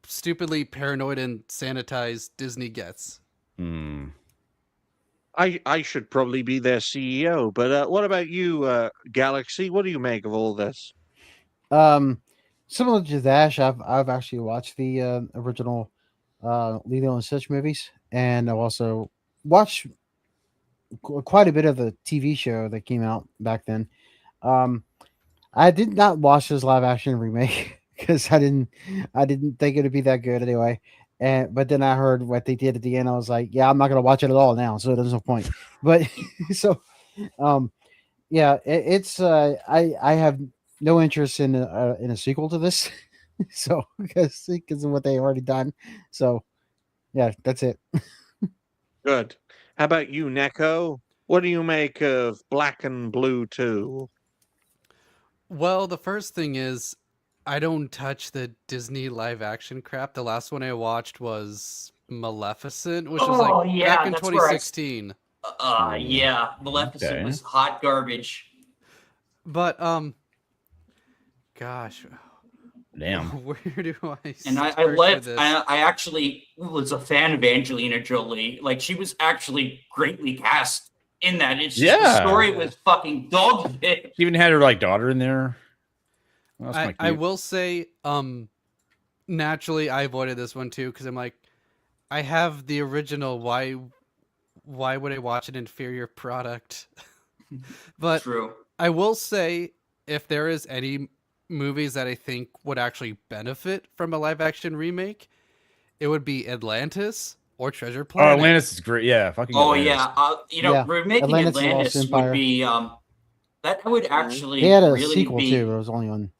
stupidly paranoid and sanitized Disney gets.
Hmm.
I should probably be their CEO, but what about you, Galaxy? What do you make of all this?
Similar to Dash, I've actually watched the original Lilo and Stitch movies, and I've also watched quite a bit of the TV show that came out back then. I did not watch this live action remake because I didn't think it'd be that good anyway. But then I heard what they did at the end. I was like, yeah, I'm not gonna watch it at all now, so there's no point. But so yeah, it's I have no interest in a sequel to this. So because of what they already done. So yeah, that's it.
Good. How about you, Neko? What do you make of Black and Blue 2?
Well, the first thing is, I don't touch the Disney live action crap. The last one I watched was Maleficent, which was
Oh,
like
yeah,
back in
that's where I-
2016.
Yeah, Maleficent
Okay.
was hot garbage.
But gosh,
Damn.
where do I
And I
start
left.
with this?
I actually was a fan of Angelina Jolie. Like, she was actually greatly cast in that. It's just the
Yeah.
story was fucking dog shit.
She even had her like daughter in there. That's
I
kinda cute.
will say, naturally, I avoided this one too because I'm like, I have the original. Why would I watch an inferior product? But
True.
I will say, if there is any movies that I think would actually benefit from a live action remake, it would be Atlantis or Treasure
Oh,
Planet.
Atlantis is great. Yeah, fucking.
Oh
Atlantis.
yeah,
Yeah,
remaking
Atlantis and
Atlantis
Lost
would
Empire.
be that would actually
They had a
really
sequel
be.
too, but it was only on.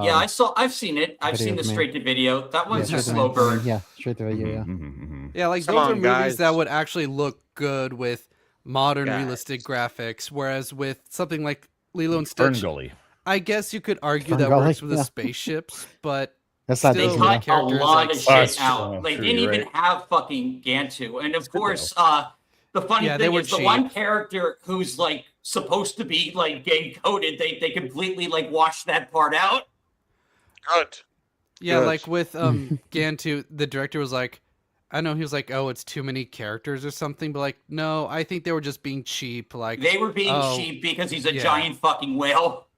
Yeah, I've seen it. I've seen the
Video, man.
straight to video. That
Yeah,
one's
straight
just
to
slow
video.
burn.
Yeah, straight to video. Yeah.
Yeah, like
Come
those are
on,
movies
guys.
that would actually look good with modern
Guys.
realistic graphics, whereas with something like Lilo and
Fern
Stitch,
Gully.
I guess you could argue
Fern
that
Gully,
works with the
yeah.
spaceships, but
That's not
They
Still,
Disney.
like,
cut a
characters
lot
like
of
That's
shit out.
true.
They
True,
didn't
you're
even
right.
have fucking Gantu. And of
good,
course, the funny
Yeah, they
thing
were
is the one
cheap.
character who's like supposed to be like gang coded, they completely like washed that part out.
Good.
yeah,
Good.
like with Gantu, the director was like, I know he was like, oh, it's too many characters or something, but like, no, I think they were just being cheap. Like,
They were being
oh,
cheap because he's a
yeah.
giant fucking whale.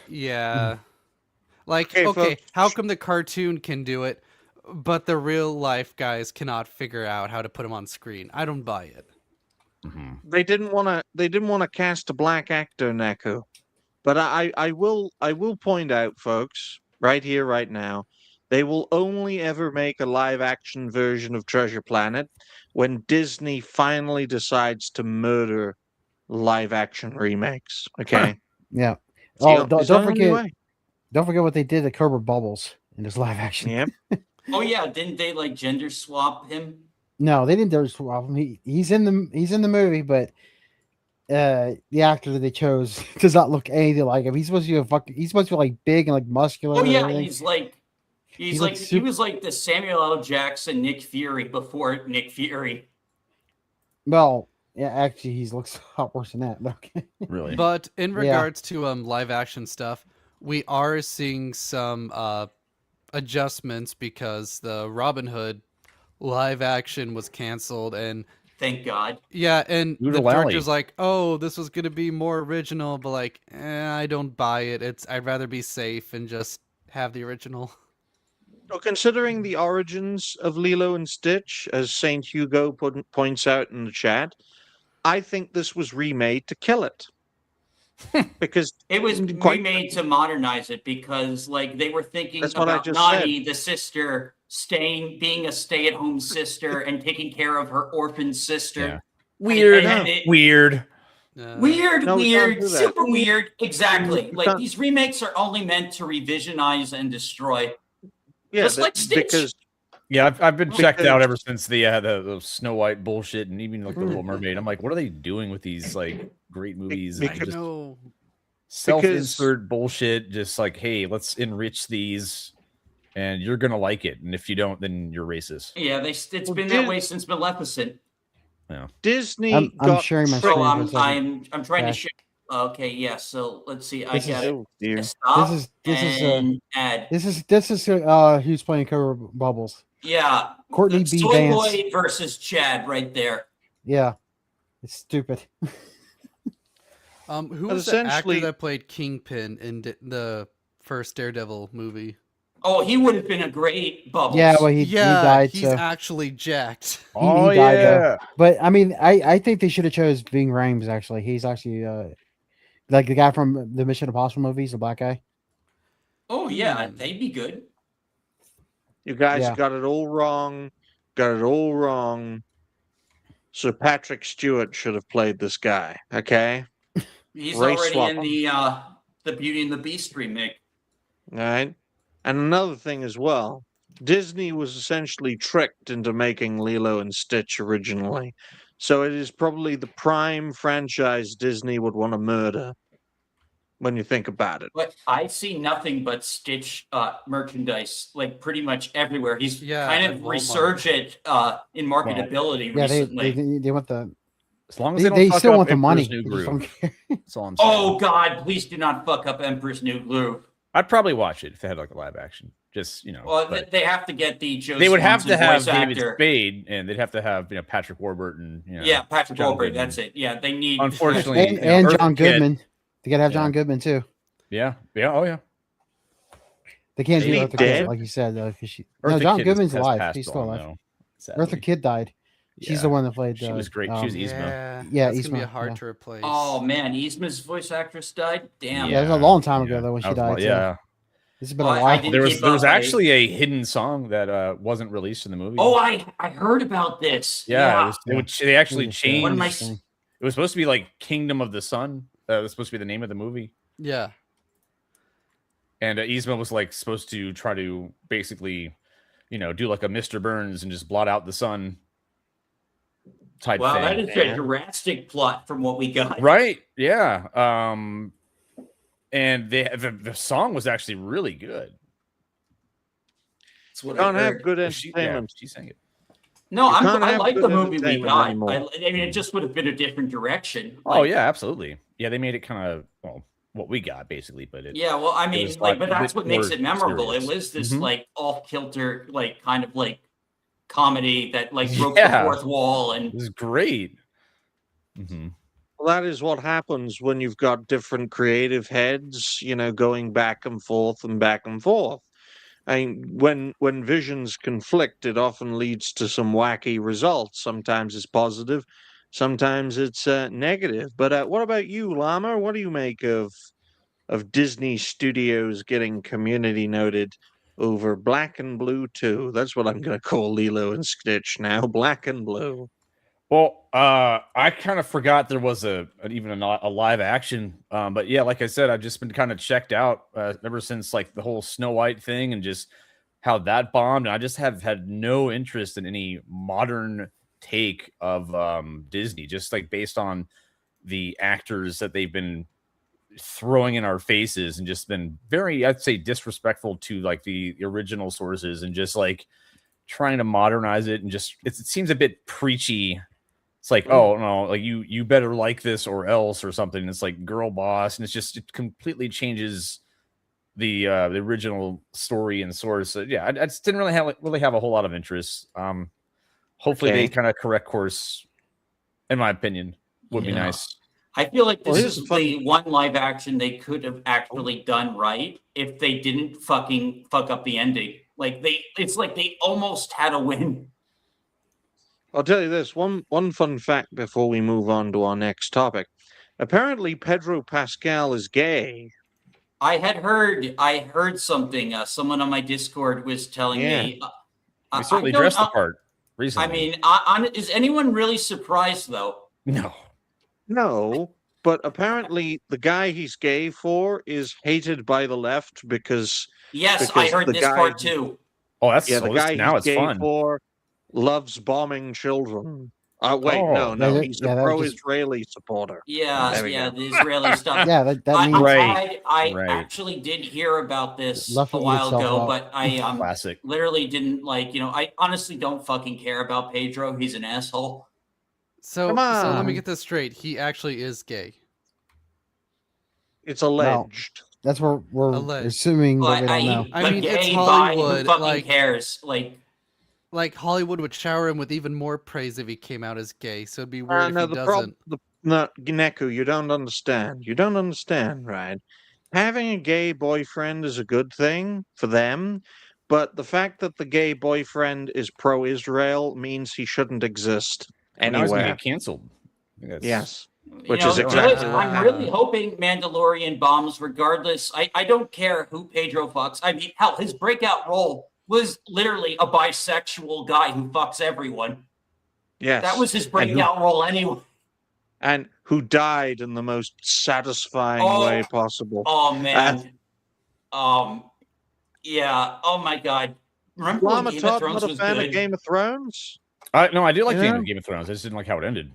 Yeah. Like,
Okay,
okay,
folks.
how come the cartoon can do it, but the real life guys cannot figure out how to put him on screen? I don't buy it.
They didn't want to. They didn't want to cast a black actor, Neko. But I will point out, folks, right here, right now, they will only ever make a live action version of Treasure Planet when Disney finally decides to murder live action remakes. Okay.
Yeah.
It's
Oh,
the- it's the
don't
only
forget.
way.
Don't forget what they did to Kerber Bubbles in this live action.
Yep.
Oh yeah, didn't they like gender swap him?
No, they didn't do swap him. He's in the movie, but the actor that they chose does not look anything like him. He's supposed to be he's supposed to be like big and like muscular.
Oh
and
yeah,
everything.
he's like
He
like
looks
he
super-
was like the Samuel L. Jackson Nick Fury before Nick Fury.
Well, yeah, actually, he looks a lot worse than that. But okay.
Really?
But in
Yeah.
regards to live action stuff, we are seeing some adjustments because the Robin Hood live action was canceled, and
Thank God.
yeah, and the
Noodle Alley.
director's like, oh, this was gonna be more original, but like, I don't buy it. I'd rather be safe and just have the original.
So considering the origins of Lilo and Stitch, as Saint Hugo points out in the chat, I think this was remade to kill it. Because
It was
quite
remade to modernize it because, like, they were thinking
That's what I
about
just
Nani, the sister, being a stay-at-home sister and taking care of her orphan sister.
Yeah.
Weird,
Weird.
weird,
No, we can't do that.
super weird. Exactly.
You
Like,
can't-
these remakes are only meant to revisionize and destroy.
yeah,
Just like Stitch.
because
Yeah, I've been checked out
Because-
ever since the Snow White bullshit and even like the Little Mermaid. I'm like, what are they doing with these like great movies?
Because-
I
Just
know.
self-insert bullshit. Just like, hey, let's enrich these, and you're gonna like it. And if you don't, then you're racist.
Yeah, it's
Well,
been that way since Maleficent.
Disney
I'm
got
sharing my
tricked-
screen.
So
for a second.
I'm trying to
Yeah.
share. Okay, yeah. So let's see. I
This is-
got
Oh, dear.
stop.
This is
and add.
This is who's playing cover Bubbles.
Yeah,
Courtney B.
Soy
Vance.
Boy versus Chad right there.
Yeah, it's stupid.
Who
But
was the actor
essentially-
that played Kingpin in the first Daredevil movie?
Oh, he would have been a great Bubbles.
Yeah, well, he died.
he's
So.
actually jacked.
He died, though. But I mean, I think they should have chose Ving Rhames. Actually, he's actually like the guy from the Mission Impossible movies, the black guy.
Oh yeah, they'd be good.
You guys
Yeah.
got it all wrong. Got it all wrong. Sir Patrick Stewart should have played this guy. Okay,
He's
Race
already
swap
in the Beauty and the Beast remake.
all right. And another thing as well, Disney was essentially tricked into making Lilo and Stitch originally, so it is probably the prime franchise Disney would want to murder. When you think about it,
But I see nothing but Stitch merchandise, like pretty much everywhere. He's kind
at
of
Walmart.
resurgent in marketability
Yeah,
recently.
they want the.
As long as
They,
they,
they
don't fuck
still
up
want the money.
Emperor's New
They just don't
Groove.
care.
That's all I'm saying.
Oh God, please do not fuck up Emperor's New Groove.
I'd probably watch it if they had like a live action. Just
Well,
but
they have to get the Joe
they would have to
Swanson
have
voice
David
actor.
Spade, and they'd have to have Patrick Warburton.
Yeah, Patrick
John
Wahlberg.
Goodman.
That's it. Yeah, they need.
Unfortunately,
and
Eartha
John
Kitt-
Goodman. They gotta have
Yeah.
John Goodman too.
Yeah, oh yeah.
They can't do
Is he
Eartha Kitt,
dead?
like you said, though. No,
Eartha
John
Kitt
Goodman's
has
alive.
passed
He's still
on,
alive.
though, sadly.
Eartha Kitt died. She's
Yeah.
the one that played.
She was great. She was Yzma.
Yeah,
that's gonna be
Yzma,
hard
yeah.
to replace.
Oh man, Yzma's voice actress died. Damn.
Yeah, it was a long time ago, though, when she
That was
died, so-
Yeah,
This has been
Oh,
a
I
while.
didn't
there was
keep
there was
up.
actually a hidden song that wasn't released in the movie.
Oh, I heard about this.
yeah, they actually
One of
changed.
my-
Interesting.
It was supposed to be like Kingdom of the Sun. That was supposed to be the name of the movie.
Yeah.
And Yzma was like supposed to try to basically, do like a Mr. Burns and just blot out the sun type
Wow,
thing.
that is a drastic plot from what we got.
Right? Yeah. And the song was actually really good.
That's what
don't
I
have
heard.
good
She
entertainment.
sang it.
No,
You can't
I
have
like
good
the movie we
entertainment
got.
anymore.
I mean, it just would have been a different direction.
Oh
Like,
yeah, absolutely. Yeah, they made it kind of what we got basically, but it.
Yeah, well, I mean,
was,
like,
like,
but
a
that's
bit
what makes
more
it memorable.
serious.
It was this
Mhm.
like off kilter, like kind of like comedy that like broke
Yeah.
the fourth wall and
It was great. Mm-hmm.
Well, that is what happens when you've got different creative heads, going back and forth and back and forth. I mean, when visions conflict, it often leads to some wacky results. Sometimes it's positive, sometimes it's negative. But what about you, Llama? What do you make of Disney Studios getting community noted over Black and Blue 2? That's what I'm going to call Lilo and Stitch now, Black and Blue.
Well, I kind of forgot there was even a live action. But yeah, like I said, I've just been kind of checked out ever since like the whole Snow White thing and just how that bombed. And I just have had no interest in any modern take of Disney, just like based on the actors that they've been throwing in our faces and just been very, I'd say, disrespectful to like the original sources and just like trying to modernize it and just it seems a bit preachy. It's like, oh no, like you better like this or else or something. It's like girl boss, and it completely changes the original story and source. So, yeah, I just didn't really have a whole lot of interest. Hopefully
Okay.
they kind of correct course, in my opinion, would be
Yeah.
nice.
I feel like
Well,
this
here's
is
the fun-
the one live action they could have actually done right if they didn't fucking fuck up the ending. It's like they almost had a win.
I'll tell you this one fun fact before we move on to our next topic. Apparently, Pedro Pascal is gay.
I heard something. Someone on my Discord was telling
Yeah.
me.
He certainly dressed the part recently.
I mean, is anyone really surprised though?
no.
No, but apparently the guy he's gay for is hated by the left because
Yes, I heard
the
this
guy-
part too.
Oh, that's
the guy
now
he's
it's
gay
fun.
for loves bombing children. Wait,
Oh.
no,
Yeah,
he's
yeah,
a
that
pro-Israeli supporter.
Yeah,
There we go.
the Israeli stuff.
Yeah, that means
Right.
I
Right.
actually did hear about this
Left
a
will eat
while
itself
ago,
up.
but I
Classic.
literally didn't I honestly don't fucking care about Pedro. He's an asshole.
So
Come
let me
on.
get this straight. He actually is gay.
It's alleged.
that's where we're
Alleged.
assuming, but we
But
don't know.
I mean, it's
gay, bi, who
Hollywood,
fucking
like-
cares?
Like Hollywood would shower him with even more praise if he came out as gay. So it'd be weird
No,
if he
the
doesn't.
no, Neku, you don't understand. You don't understand, right? Having a gay boyfriend is a good thing for them, but the fact that the gay boyfriend is pro-Israel means he shouldn't exist
Well, now he's gonna
anywhere.
get canceled. I think that's-
Yes.
You
Which
know,
is exactly
listen,
what
I'm really
happened.
hoping Mandalorian bombs regardless. I don't care who Pedro fucks. I mean, hell, his breakout role was literally a bisexual guy who fucks everyone.
Yes.
That was his
And who-
breakout role anyway.
And who died in the most satisfying
Oh.
way possible.
Oh man. Yeah. Oh my god. Remember when Game of
Llamatodd
Thrones
not a
was
fan
good?
of Game of Thrones?
No, I did like the end
Yeah.
of Game of Thrones. I just didn't like how it ended.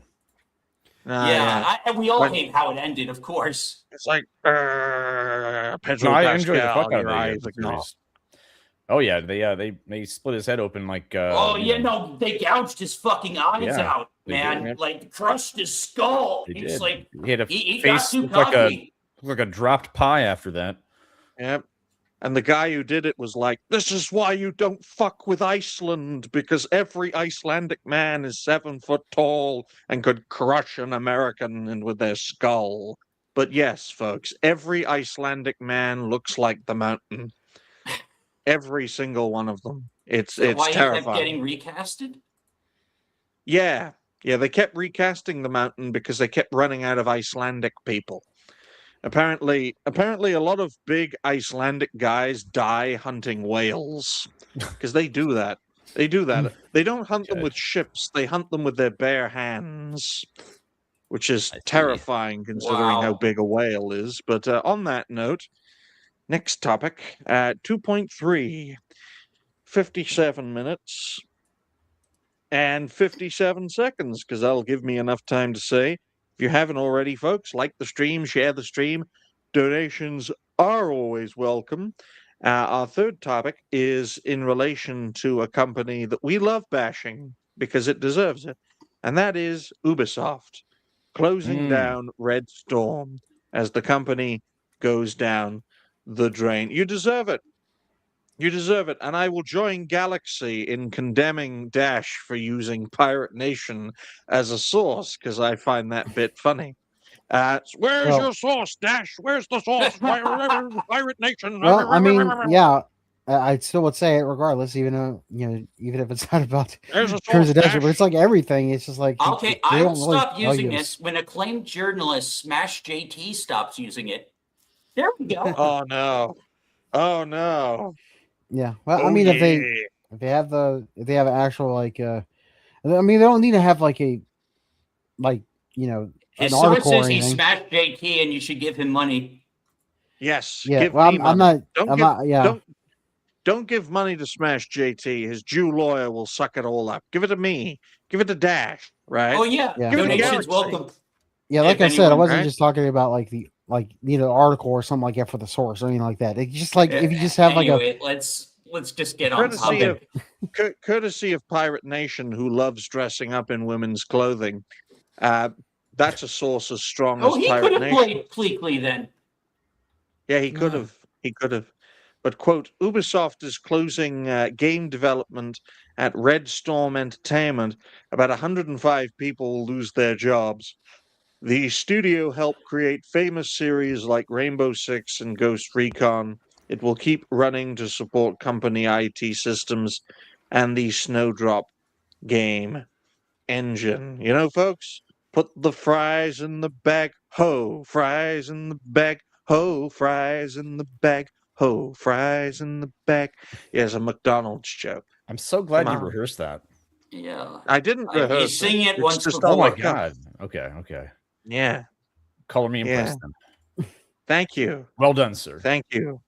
And we all
When-
hate how it ended, of course.
It's like Pedro
No, I
Pascal,
enjoyed the fuck out of
your
the,
eyes
the
are gone.
series. Oh yeah, they split his head open like.
Oh
you
yeah,
know,
no, they gouged his fucking eyes
Yeah,
out,
they
man.
did.
Like crushed his skull.
They
He's
did.
like
He had a
he got
face
too
looked like
cocky.
a dropped pie after that.
Yep. And the guy who did it was like, "This is why you don't fuck with Iceland, because every Icelandic man is 7 foot tall and could crush an American and with their skull." But yes, folks, every Icelandic man looks like the mountain. Every single one of them. It's
Why he kept
terrifying.
getting recasted?
Yeah, they kept recasting the mountain because they kept running out of Icelandic people. Apparently, a lot of big Icelandic guys die hunting whales because they do that. They do that. They don't hunt them with ships. They hunt them with their bare hands, which is
I see.
terrifying considering how
Wow.
big a whale is. But on that note, next topic, 2.3, 57 minutes and 57 seconds, because that'll give me enough time to say, if you haven't already, folks, like the stream, share the stream. Donations are always welcome. Our third topic is in relation to a company that we love bashing because it deserves it, and that is Ubisoft closing down Red Storm as the company goes down the drain. You deserve it. You deserve it. And I will join Galaxy in condemning Dash for using Pirate Nation as a source because I find that bit funny. Where's
Well-
your source, Dash? Where's the source? Pirate Nation.
Well, I mean, yeah, I still would say it regardless, even though even if it's not about
There's a source,
Crimson Desert, but
Dash.
it's like everything. It's just like
Okay,
they
I will
don't really
stop
tell
using
you.
this when acclaimed journalist Smash JT stops using it. There we go.
Oh, no. Oh, no.
Yeah, well, I
Oh,
mean, if
yeah.
they have an actual I mean, they don't need to have an
His
article
source
or
says he
anything.
smashed JT and you should give him money.
Yes.
Yeah,
give
well,
me
I'm
money.
not. I'm not. Yeah,
Don't give money to Smash JT. His Jew lawyer will suck it all up. Give it to me. Give it to Dash, right?
Oh yeah,
Yeah.
Give it to
donations
Galaxy.
welcome.
yeah. Like
if
I said, I
anyone,
wasn't
right?
just talking about the article or something like that for the source or anything like that. It's just like if you just have
anyway, let's just get on
Courtesy
topic.
Courtesy of Pirate Nation, who loves dressing up in women's clothing. That's a source as strong
Oh,
as
he
Pirate
could have
Nation.
played Pleakley then.
Yeah, he could have. He could have. But, quote, Ubisoft is closing game development at Red Storm Entertainment. About 105 people will lose their jobs. The studio helped create famous series like Rainbow Six and Ghost Recon. It will keep running to support company IT systems and the Snowdrop game engine. You know, folks, put the fries in the bag, ho, fries in the bag, ho, fries in the bag, ho, fries in the bag. Yeah, it's a McDonald's joke.
I'm so glad
Come
you
on.
rehearsed that.
Yeah.
I didn't
You
rehearse
sing it
It's
once
just
before.
Oh my
work up.
god. Okay.
Yeah,
Color me
Yeah.
impressed then.
thank you.
Well done, sir.
Thank you.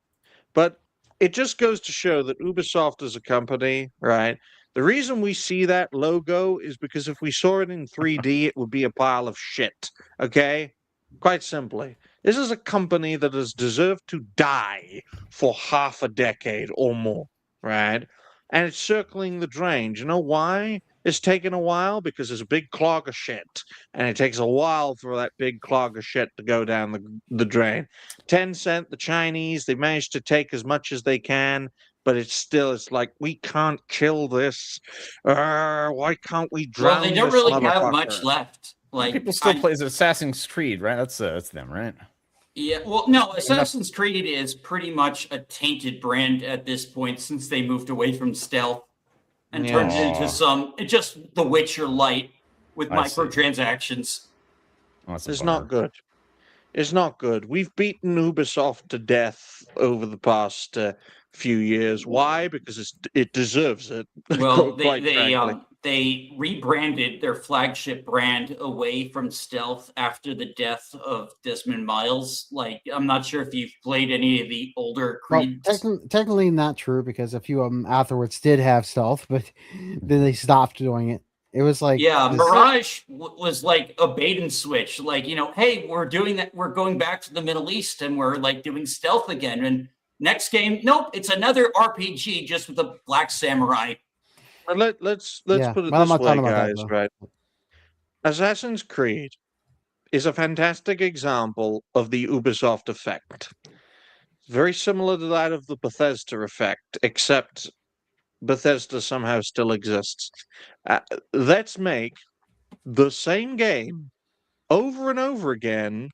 But it just goes to show that Ubisoft as a company, right? The reason we see that logo is because if we saw it in 3D, it would be a pile of shit. Okay? Quite simply. This is a company that has deserved to die for half a decade or more, right? And it's circling the drain. Do you know why? It's taken a while because there's a big clog of shit. And it takes a while for that big clog of shit to go down the drain. Tencent, the Chinese, they managed to take as much as they can, but it's like, we can't kill this. Why can't we drown
Well, they don't
this
really have much
motherfucker?
left. Like
People still play as Assassin's Creed, right? That's them, right?
Yeah, well, no, Assassin's Creed is pretty much a tainted brand at this point since they moved away from stealth and turned it into just The Witcher Light with
I see.
microtransactions.
Oh, that's a
It's
bummer.
not good. It's not good. We've beaten Ubisoft to death over the past few years. Why? Because it deserves it.
Well,
quite frankly.
they rebranded their flagship brand away from stealth after the death of Desmond Miles. Like, I'm not sure if you've played any of the older
Well,
Creed.
technically not true because a few of them afterwards did have stealth, but then they stopped doing it. It was like
Yeah,
this-
Mirage was like a bait and switch. Like, hey, we're doing that. We're going back to the Middle East and we're like doing stealth again. And next game, nope, it's another RPG just with a black samurai.
But let's
Yeah,
put it
but I'm
this
not
way,
talking about that,
guys,
though.
right? Assassin's Creed is a fantastic example of the Ubisoft effect. Very similar to that of the Bethesda effect, except Bethesda somehow still exists. Let's make the same game over and over again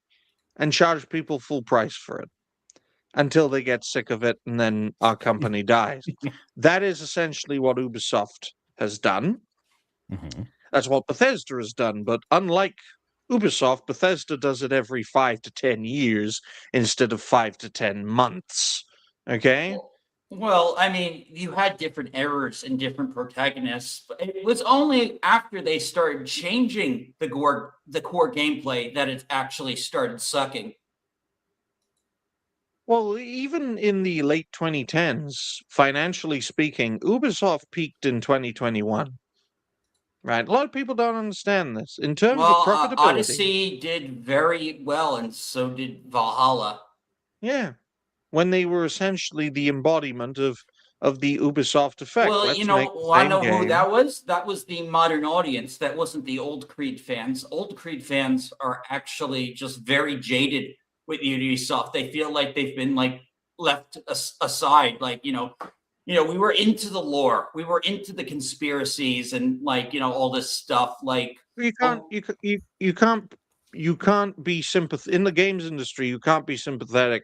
and charge people full price for it until they get sick of it and then our company dies. That is essentially what Ubisoft has done.
Mhm.
That's what Bethesda has done. But unlike Ubisoft, Bethesda does it every 5 to 10 years instead of 5 to 10 months. Okay?
Well, I mean, you had different errors and different protagonists. But it was only after they started changing the core gameplay that it actually started sucking.
Well, even in the late 2010s, financially speaking, Ubisoft peaked in 2021. Right? A lot of people don't understand this. In terms of profitability.
Odyssey did very well, and so did Valhalla.
Yeah. When they were essentially the embodiment of the Ubisoft effect.
Well,
Let's
you
make
know,
the
want
same
to know who
game.
that was? That was the modern audience. That wasn't the old Creed fans. Old Creed fans are actually just very jaded with Ubisoft. They feel like they've been like left aside. Like, we were into the lore, we were into the conspiracies, and like, all this stuff. Like,
You can't you can't be in the games industry, you can't be sympathetic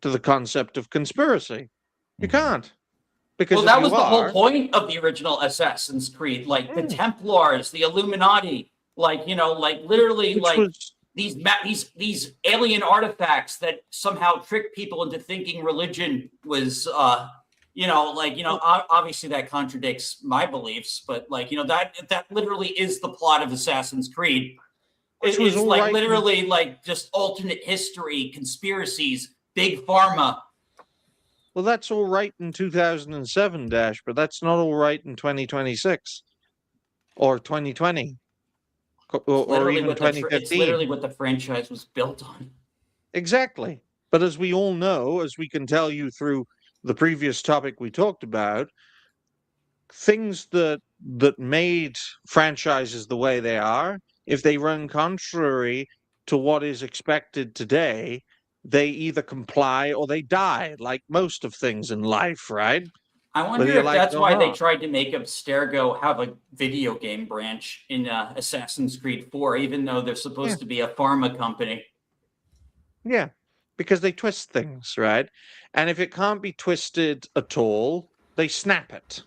to the concept of conspiracy. You
Mhm.
can't. Because
well,
if
that
you
was the whole
are,
point of the original Assassin's Creed. Like the
Mm.
Templars, the Illuminati, like, like literally
which
like
was
these alien artifacts that somehow trick people into thinking religion was obviously that contradicts my beliefs, but like, that literally is the plot of Assassin's Creed.
Which
It
was
is
all
like
right in-
literally like just alternate history, conspiracies, big pharma.
well, that's all right in 2007, Dash, but that's not all right in 2026 or 2020 or even
It's
2015.
literally what the franchise was built on.
Exactly. But as we all know, as we can tell you through the previous topic we talked about, things that made franchises the way they are, if they run contrary to what is expected today, they either comply or they die, like most of things in life, right?
I wonder
Whether you
if
like
that's
it or
why they
not.
tried to make Abstergo have a video game branch in Assassin's Creed 4, even though they're supposed to be a pharma company.
Yeah, because they twist things, right? And if it can't be twisted at all, they snap it,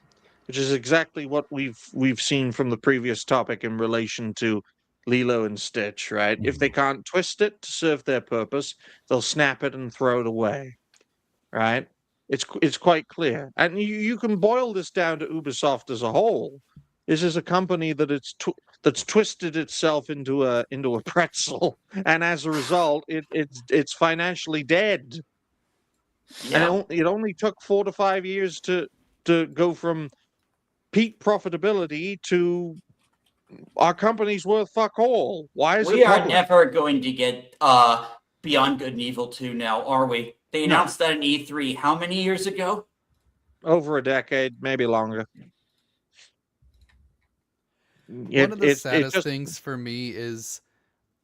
which is exactly what we've seen from the previous topic in relation to Lilo and Stitch, right? If they can't twist it to serve their purpose, they'll snap it and throw it away, right? It's quite clear, and you can boil this down to Ubisoft as a whole. This is a company that that's twisted itself into a pretzel, and as a result, it's financially dead.
Yeah.
And it only took 4 to 5 years to go from peak profitability to our company's worth fuck all. Why is
We
it
are
public?
never going to get Beyond Good and Evil 2 now, are we? They
No.
announced that in E3 how many years ago?
Over a decade, maybe longer.
One of the
It
saddest
just
things for me is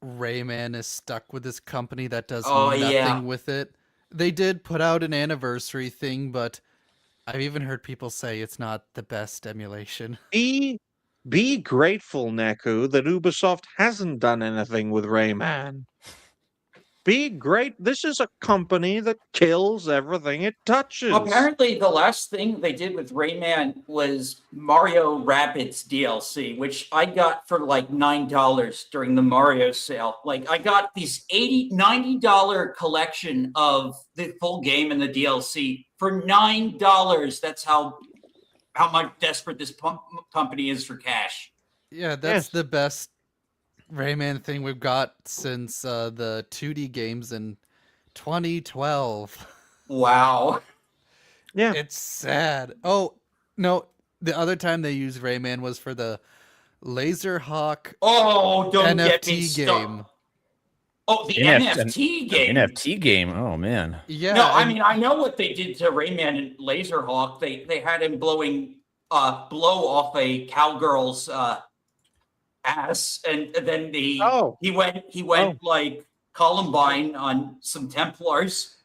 Rayman is stuck with this company that does
Oh,
nothing
yeah.
with it. They did put out an anniversary thing, but I've even heard people say it's not the best emulation.
be grateful, Neku, that Ubisoft hasn't done anything with Rayman. Be great. This is a company that kills everything it touches.
Apparently, the last thing they did with Rayman was Mario Rabbids DLC, which I got for like $9 during the Mario sale. Like, I got these $90 collection of the full game and the DLC for $9. That's how much desperate this company is for cash.
Yeah, that's
Yes.
the best Rayman thing we've got since the 2D games in 2012.
Wow.
Yeah.
It's sad. Oh, no, the other time they used Rayman was for the Laserhawk
Oh, don't get me
NFT
stuck.
game.
Oh, the NFT game.
NFT game. Oh man.
Yeah,
No, I
and-
mean, I know what they did to Rayman and Laserhawk. They had him blow off a cowgirl's ass, and then he went like Columbine on some Templars.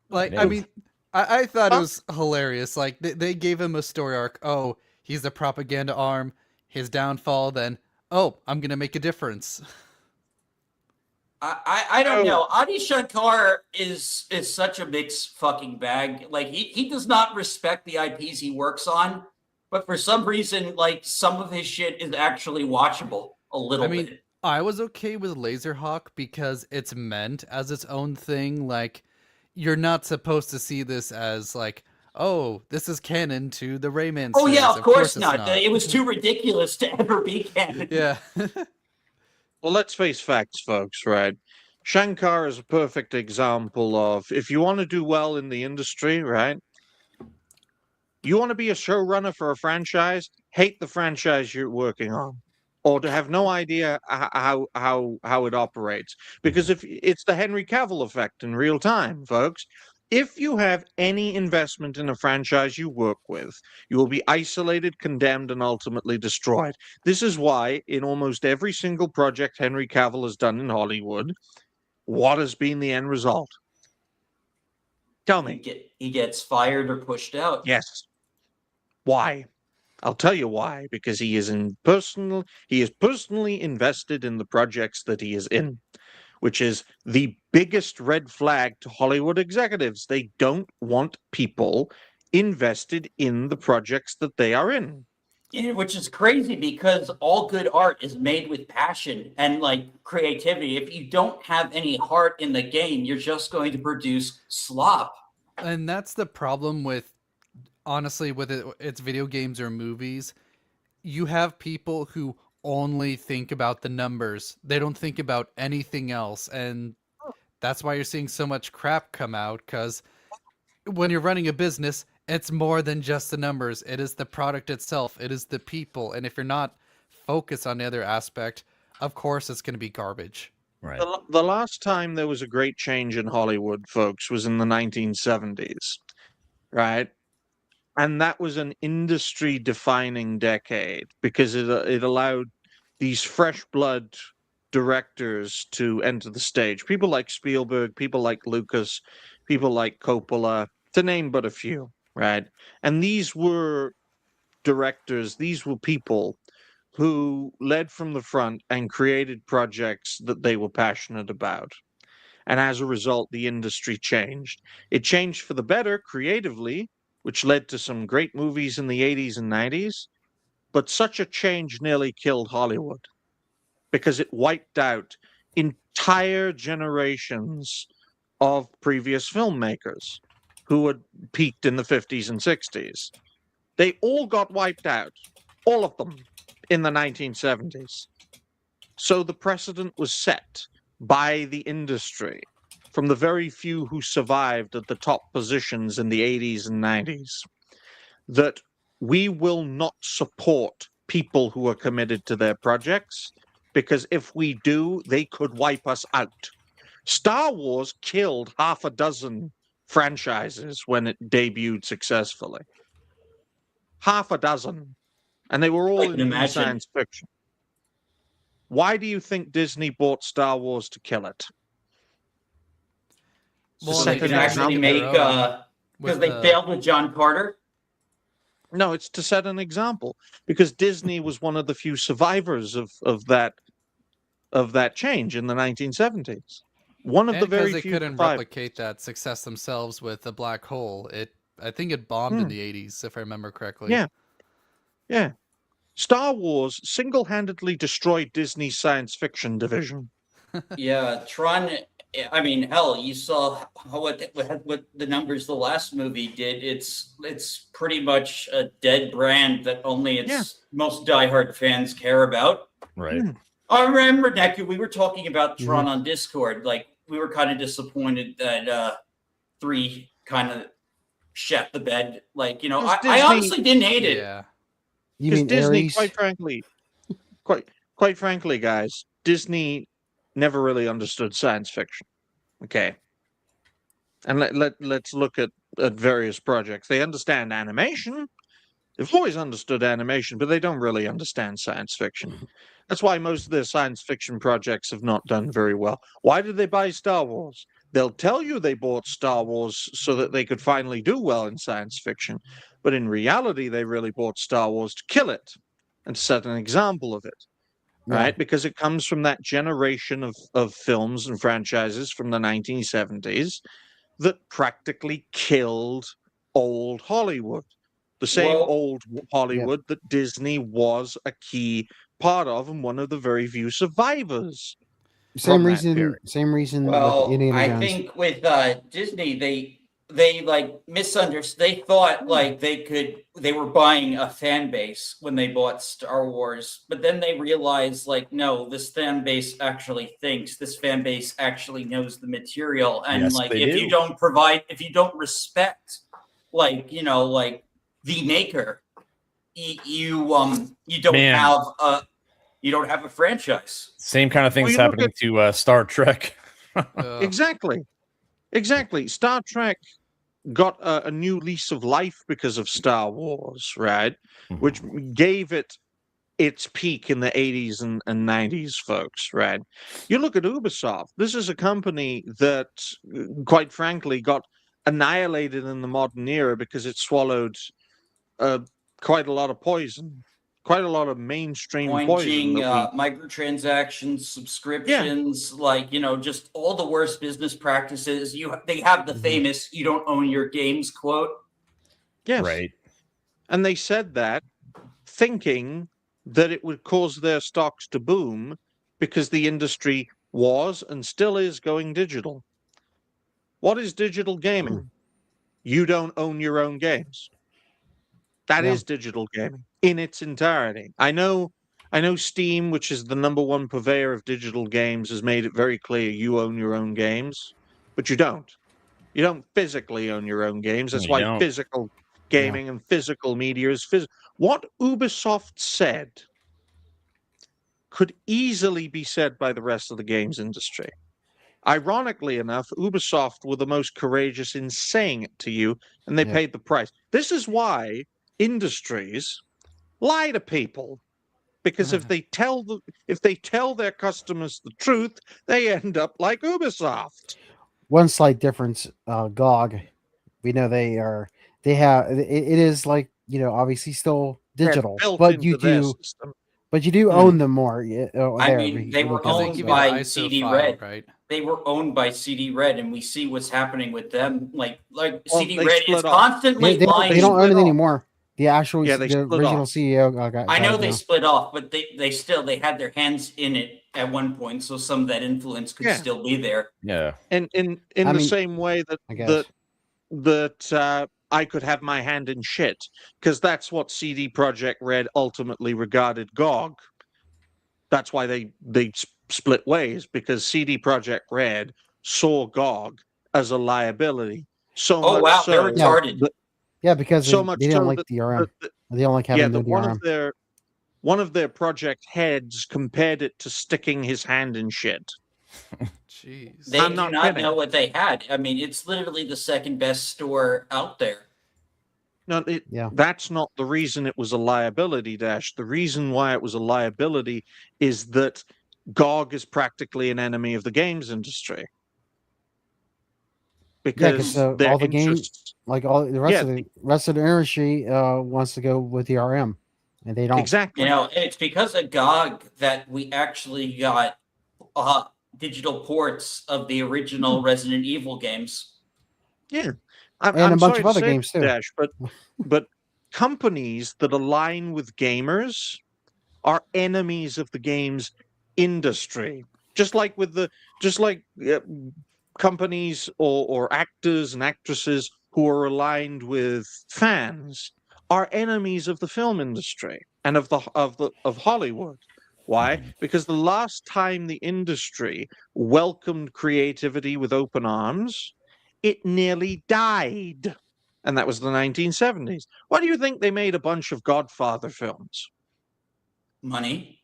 like, I mean, I thought it was hilarious. Like, they gave him a story arc. Oh, he's the propaganda arm. His downfall. Then, oh, I'm gonna make a difference.
I don't know. Adi Shankar is such a mixed fucking bag. Like, he does not respect the IPs he works on, but for some reason, like, some of his shit is actually watchable a little bit.
I was okay with Laserhawk because it's meant as its own thing. Like, you're not supposed to see this as like, oh, this is canon to the Rayman
Oh
series.
yeah, of course
it's
not. It was too ridiculous to ever be canon.
Yeah.
Well, let's face facts, folks, right? Shankar is a perfect example of if you want to do well in the industry, right? You want to be a showrunner for a franchise, hate the franchise you're working on, or to have no idea how it operates. Because if it's the Henry Cavill effect in real time, folks. If you have any investment in a franchise you work with, you will be isolated, condemned, and ultimately destroyed. This is why, in almost every single project Henry Cavill has done in Hollywood, what has been the end result? Tell me.
He gets fired or pushed out.
Yes. Why? I'll tell you why. Because he is personally invested in the projects that he is in, which is the biggest red flag to Hollywood executives. They don't want people invested in the projects that they are in.
Yeah, which is crazy because all good art is made with passion and like creativity. If you don't have any heart in the game, you're just going to produce slop.
And that's the problem with, honestly, with it's video games or movies. You have people who only think about the numbers. They don't think about anything else. And that's why you're seeing so much crap come out, because when you're running a business, it's more than just the numbers. It is the product itself. It is the people. And if you're not focused on the other aspect, of course it's going to be garbage.
Right.
The last time there was a great change in Hollywood, folks, was in the 1970s, right? And that was an industry-defining decade because it allowed these fresh blood directors to enter the stage. People like Spielberg, people like Lucas, people like Coppola, to name but a few, right? And these were directors, these were people who led from the front and created projects that they were passionate about. And as a result, the industry changed. It changed for the better creatively, which led to some great movies in the 80s and 90s. But such a change nearly killed Hollywood because it wiped out entire generations of previous filmmakers who had peaked in the 50s and 60s. They all got wiped out, all of them, in the 1970s. So the precedent was set by the industry from the very few who survived at the top positions in the 80s and 90s that we will not support people who are committed to their projects, because if we do, they could wipe us out. Star Wars killed half a dozen franchises when it debuted successfully. Half a dozen. And they were
I
all
can
in
imagine.
science fiction. Why do you think Disney bought Star Wars to kill it?
Well,
So
Set
they could
an
actually
example.
make because they failed with John Carter.
No, it's to set an example, because Disney was one of the few survivors of that change in the 1970s. One of
And
the
because
very
they
few
couldn't
survivors.
replicate that success themselves with the black hole. I think it bombed in the 80s, if I remember correctly.
Yeah. Yeah. Star Wars single-handedly destroyed Disney's science fiction division.
Yeah, Tron. I mean, hell, you saw what the numbers the last movie did. It's pretty much a dead brand that only its most diehard fans care about.
Right.
I remember, Neku, we were talking about Tron on Discord. Like, we were kind of disappointed that 3 kind of shat the bed. Like, I
Disney-
honestly didn't hate it.
Yeah.
You
Because
mean
Disney,
Ares?
quite frankly, guys, Disney never really understood science fiction. Okay. And let's look at various projects. They understand animation. They've always understood animation, but they don't really understand science fiction. That's why most of their science fiction projects have not done very well. Why did they buy Star Wars? They'll tell you they bought Star Wars so that they could finally do well in science fiction. But in reality, they really bought Star Wars to kill it and set an example of it. Right? Because it comes from that generation of films and franchises from the 1970s that practically killed old Hollywood. The same old Hollywood that Disney was a key part of and one of the very few survivors.
Same reason.
Well,
with Indiana
I
Jones.
think with Disney, they like misunderstood. They thought like they were buying a fan base when they bought Star Wars, but then they realized like, no, this fan base actually thinks. This fan base actually knows the material, and
Yes,
like
they
if
do.
if you don't respect, like like the maker, you don't
Man.
have a franchise.
Same kind of things
you look
happening to Star Trek.
Exactly. Star Trek got a new lease of life because of Star Wars, right? Which gave it its peak in the 80s and 90s, folks, right? You look at Ubisoft. This is a company that, quite frankly, got annihilated in the modern era because it swallowed quite a lot of poison, quite a lot of mainstream poison.
Microtransactions, subscriptions, just all the worst business practices. They have the famous "you don't own your games" quote.
Yes.
Right.
And they said that thinking that it would cause their stocks to boom because the industry was and still is going digital. What is digital gaming? You don't own your own games. That is digital gaming in its entirety. I know Steam, which is the #1 purveyor of digital games, has made it very clear you own your own games, but you don't. You don't physically own your own games. That's
You
why
don't.
physical gaming and physical media is physical. What Ubisoft said could easily be said by the rest of the games industry. Ironically enough, Ubisoft were the most courageous in saying it to you, and they paid the price. This is why industries lie to people, because if they tell their customers the truth, they end up like Ubisoft.
One slight difference, GOG. We know they have it is like, obviously still digital,
Built
but
into
you
their
do
system.
Own them more.
I mean, they were
Because they
owned
give you the
by
ISO
CD
file,
Red.
right?
they were owned by CD Red, and we see what's happening with them. Like
Well,
CD
they
Red is
split off.
constantly
They
lying.
don't own
split
it
off.
anymore. The actual,
Yeah, they
the
split
original
off.
CEO got.
I know
died
they
now.
split off, but they had their hands in it at one point, so some of that influence could
Yeah.
still be there.
Yeah.
And in
I
the
mean,
same way that
I guess.
I could have my hand in shit, because that's what CD Projekt Red ultimately regarded GOG. That's why they split ways, because CD Projekt Red saw GOG as a liability. So
Oh
much
wow,
so
they're retarded.
that-
Yeah, because
so
they
much
didn't
so
like
that-
the DRM.
that-
They don't like
yeah,
having
that
no DRM.
one of their project heads compared it to sticking his hand in shit.
Jeez.
They
I'm
do
not
not
kidding.
know what they had. I mean, it's literally the second best store out there.
No,
Yeah.
that's not the reason it was a liability, Dash. The reason why it was a liability is that GOG is practically an enemy of the games industry. Because their
all the game,
interests.
like all the rest
Yeah.
of the industry, wants to go with the RM, and they don't.
Exactly.
You know, it's because of GOG that we actually got digital ports of the original Resident Evil games.
Yeah.
And
I'm
a bunch
sorry
of
to
other
say
games,
this,
too.
Dash, but companies that align with gamers are enemies of the games industry. Just like companies or actors and actresses who are aligned with fans are enemies of the film industry and of Hollywood. Why? Because the last time the industry welcomed creativity with open arms, it nearly died. And that was the 1970s. Why do you think they made a bunch of Godfather films?
Money.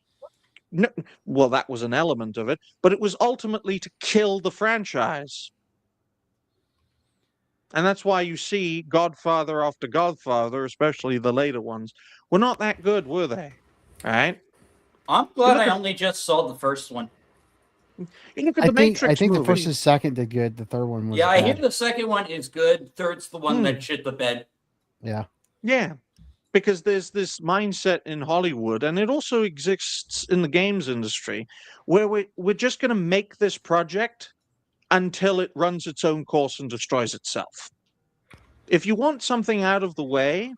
No, well, that was an element of it, but it was ultimately to kill the franchise. And that's why you see Godfather after Godfather, especially the later ones, were not that good, were they? All right?
I'm glad
look
I
at-
only just saw the first one.
You look at
I
the
think
Matrix
the
movies.
first and second did good. The third one was
Yeah, I hear
bad.
the second one is good. Third's the one that shit the bed.
Yeah.
Yeah, because there's this mindset in Hollywood, and it also exists in the games industry, where we're just going to make this project until it runs its own course and destroys itself. If you want something out of the way,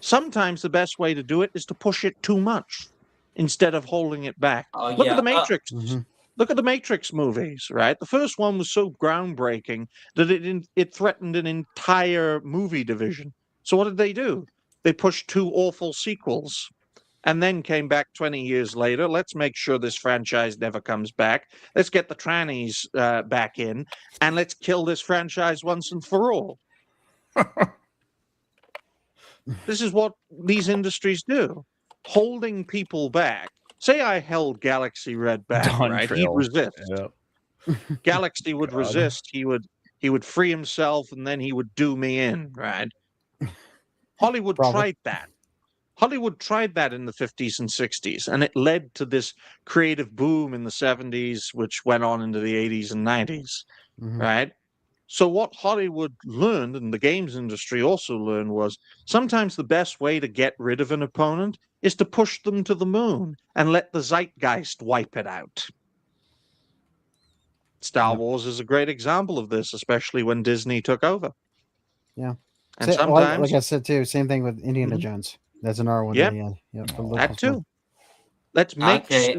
sometimes the best way to do it is to push it too much instead of holding it back.
Oh
Look
yeah.
at the Matrix.
Mhm.
Look at the Matrix movies, right? The first one was so groundbreaking that it threatened an entire movie division. So what did they do? They pushed 2 awful sequels and then came back 20 years later. Let's make sure this franchise never comes back. Let's get the trannies back in, and let's kill this franchise once and for all. This is what these industries do, holding people back. Say I held Galaxy Red back,
Dawn
right? He'd
Trail.
resist.
Yep.
Galaxy would
God.
resist. He would free himself, and then he would do me in, right? Hollywood
Probably.
tried that. Hollywood tried that in the 50s and 60s, and it led to this creative boom in the 70s, which went on into the 80s and 90s,
Mhm.
right? So what Hollywood learned, and the games industry also learned, was sometimes the best way to get rid of an opponent is to push them to the moon and let the zeitgeist wipe it out. Star
Yep.
Wars is a great example of this, especially when Disney took over.
Yeah.
And
Well,
sometimes
like I said too, same thing with Indiana
Mhm.
Jones. That's another one.
Yep.
That, yeah. For
Oh,
that
Lucasfilm.
too. Let's make
Okay.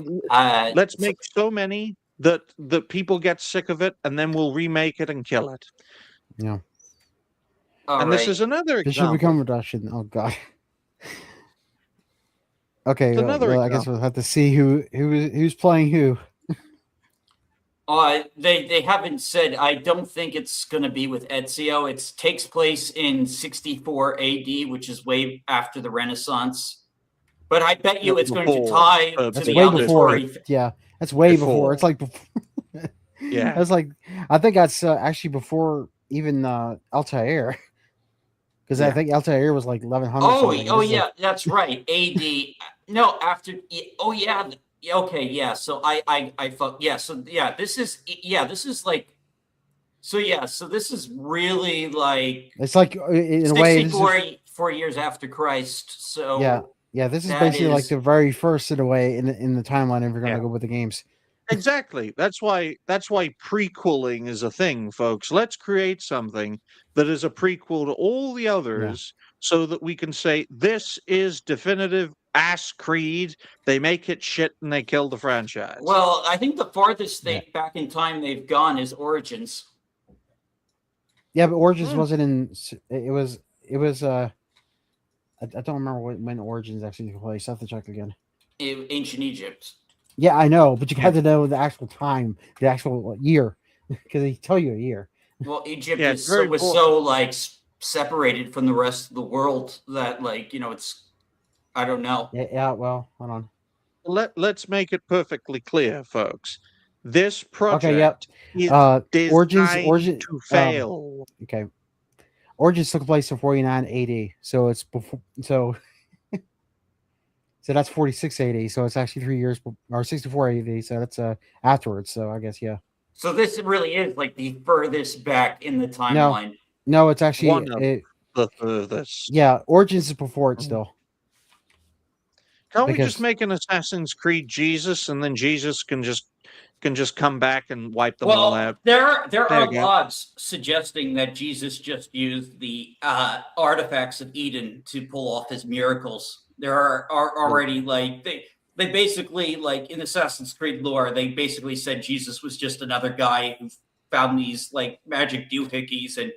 let's make so many that people get sick of it, and then we'll remake it and kill it.
Yeah.
All
And
right.
this is another
This should
example.
become reduction. Oh god. Okay.
It's another
I guess we'll have to see who's playing who.
They haven't said. I don't think it's going to be with Ezio. It takes place in 64 AD, which is way after the Renaissance. But I bet you it's going to
Before,
tie to
That's
the
way
other
before.
story.
Yeah. That's way before.
Before.
It's like before.
Yeah.
That's like I think that's actually before even Altair. Because I
Yeah.
think Altair was like 1100.
Oh,
something.
oh
This is
yeah,
like-
that's right. AD. No, after. Oh yeah. Okay, yeah. So I thought. Yeah. So yeah, this is. Yeah, this is like. So yeah. So this is really like.
it's like in a way. This is,
4 years after Christ. So
yeah. Yeah. This is
that
basically like
is-
the very first in a way in the timeline if you're going to
Yeah.
go with the games.
Exactly. That's why prequeling is a thing, folks. Let's create something that is a prequel to all the others so that we can say this is definitive ass Creed. They make it shit and they kill the franchise.
Well, I think the farthest
Yeah.
back in time they've gone is Origins.
Yeah, but Origins
Hmm.
wasn't in. It was. I don't remember when Origins actually took place. I have to check again.
In ancient Egypt.
Yeah, I know, but you had to know the actual time, the actual year, because they tell you a year.
Well, Egypt
Yeah,
was
it's very
so like separated from the rest of the world that like it's I don't know.
Yeah. Well, hold on.
Let's make it perfectly clear, folks. This
Okay. Yep.
project is
Origins.
designed to fail.
Okay. Origins took place in 49 AD, so it's before. So that's 46 AD. So it's actually 3 years or 64 AD. So that's afterwards. So I guess yeah.
So this really is like the furthest back in the timeline.
No, it's actually
One of the furthest.
Yeah, Origins is before it still.
Can't we
because-
just make an Assassin's Creed Jesus, and then Jesus can just come back and wipe them all out?
There are
you go.
logs suggesting that Jesus just used the artifacts of Eden to pull off his miracles. There are already like they basically like in Assassin's Creed lore, they basically said Jesus was just another guy who found these like magic doohickeys and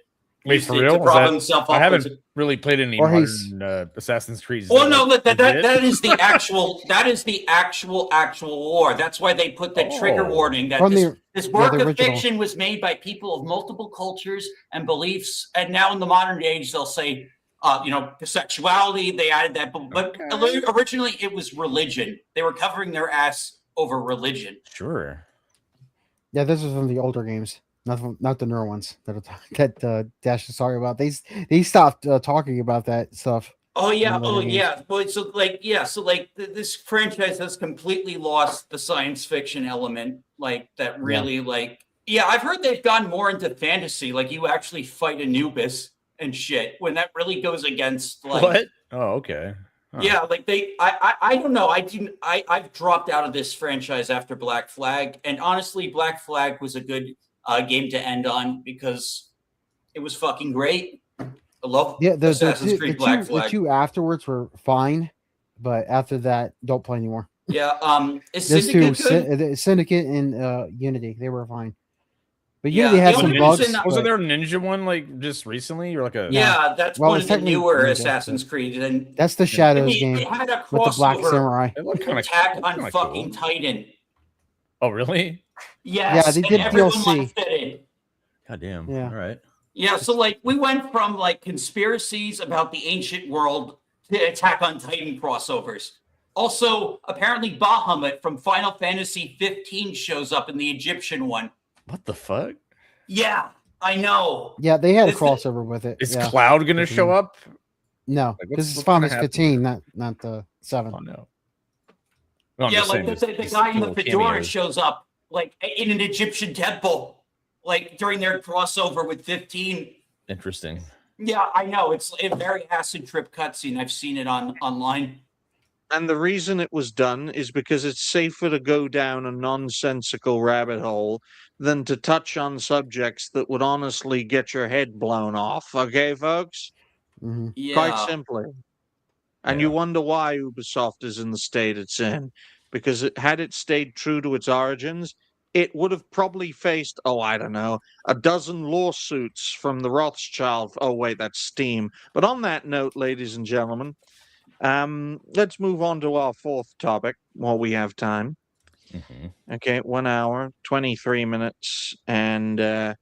Wait,
used
for
it
real?
to
Is
prop
that-
himself up.
I
as
haven't really played any
Or he's-
modern Assassin's Creed.
Well, no,
legit?
that is the actual actual lore. That's why they put that trigger
Oh.
warning that
From
this work
the
of
original.
fiction was made by people of multiple cultures and beliefs, and now in the modern age they'll say, sexuality. They added that, but originally it was religion. They were covering their ass over religion.
Sure.
Yeah, this was from the older games, not the newer ones that Dash is talking about. They stopped talking about that stuff.
Oh yeah,
in later games.
But this franchise has completely lost the science fiction element. Like that really I've heard they've gone more into fantasy. Like you actually fight Anubis and shit when that really goes against like
What? Oh, okay. Huh.
Yeah, like I don't know. I've dropped out of this franchise after Black Flag, and honestly, Black Flag was a good game to end on because it was fucking great. I love Assassin's Creed Black Flag.
The two afterwards were fine, but after that, don't play anymore.
Yeah, is
Those
Syndicate
two,
good?
Syndicate and Unity, they were fine. But
Yeah,
Unity had
the
some
only
bugs.
reason-
Wasn't
but-
there a ninja one like just recently, or like a?
Yeah, that's
Well,
one
it's
of the
technically
newer
Ninja,
Assassin's Creed, and
That's the Shadows
it
game
had a
with the Black
crossover
Samurai.
It looked kind of
Attack on fucking Titan.
Oh, really?
Yes,
Yeah, they
and
did
everyone
DLC.
liked it.
God damn.
Yeah.
All right.
Yeah, so like we went from like conspiracies about the ancient world to Attack on Titan crossovers. Also, apparently Bahamut from Final Fantasy 15 shows up in the Egyptian one.
What the fuck?
Yeah, I know.
Yeah, they had a
Is it-
crossover with it.
Is
yeah.
Cloud gonna show up?
No,
Like,
because it's
what's
Final
gonna
Fantasy 15, not the 7.
Oh no. No, I'm
Yeah,
just
like
saying,
the
just
guy in the
little
fedora
cameos.
shows up like in an Egyptian temple, like during their crossover with 15.
Interesting.
Yeah, I know. It's a very acid trip cutscene. I've seen it online.
And the reason it was done is because it's safer to go down a nonsensical rabbit hole than to touch on subjects that would honestly get your head blown off. Okay, folks?
Hmm.
Yeah.
Quite simply. And
Yeah.
you wonder why Ubisoft is in the state it's in. Because had it stayed true to its origins, it would have probably faced, I don't know, a dozen lawsuits from the Rothschild. Oh, wait, that's Steam. But on that note, ladies and gentlemen, let's move on to our fourth topic while we have time.
Mhm.
Okay, 1 hour, 23 minutes, and
Yeah,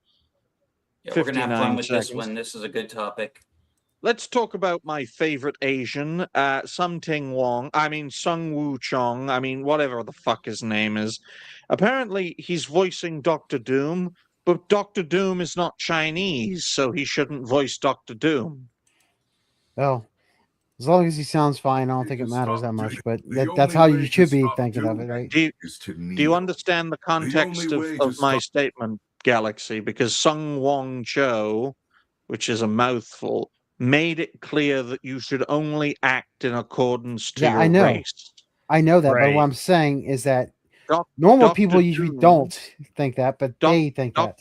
we're gonna have
59
fun with this
seconds.
one. This is a good topic.
Let's talk about my favorite Asian, Sung Woo Chong, whatever the fuck his name is. Apparently, he's voicing Doctor Doom, but Doctor Doom is not Chinese, so he shouldn't voice Doctor Doom.
Well, as long as he sounds fine, I don't think it matters that much. But that's how you should be thinking of it, right?
Do you understand the context of my statement, Galaxy? Because Sung Wong Cho, which is a mouthful, made it clear that you should only act in accordance to
Yeah,
your
I know.
race.
I know that, but
Right.
what I'm saying is that Normal
Dr.
people usually
Doom-
don't think that, but
Doc-
they think that.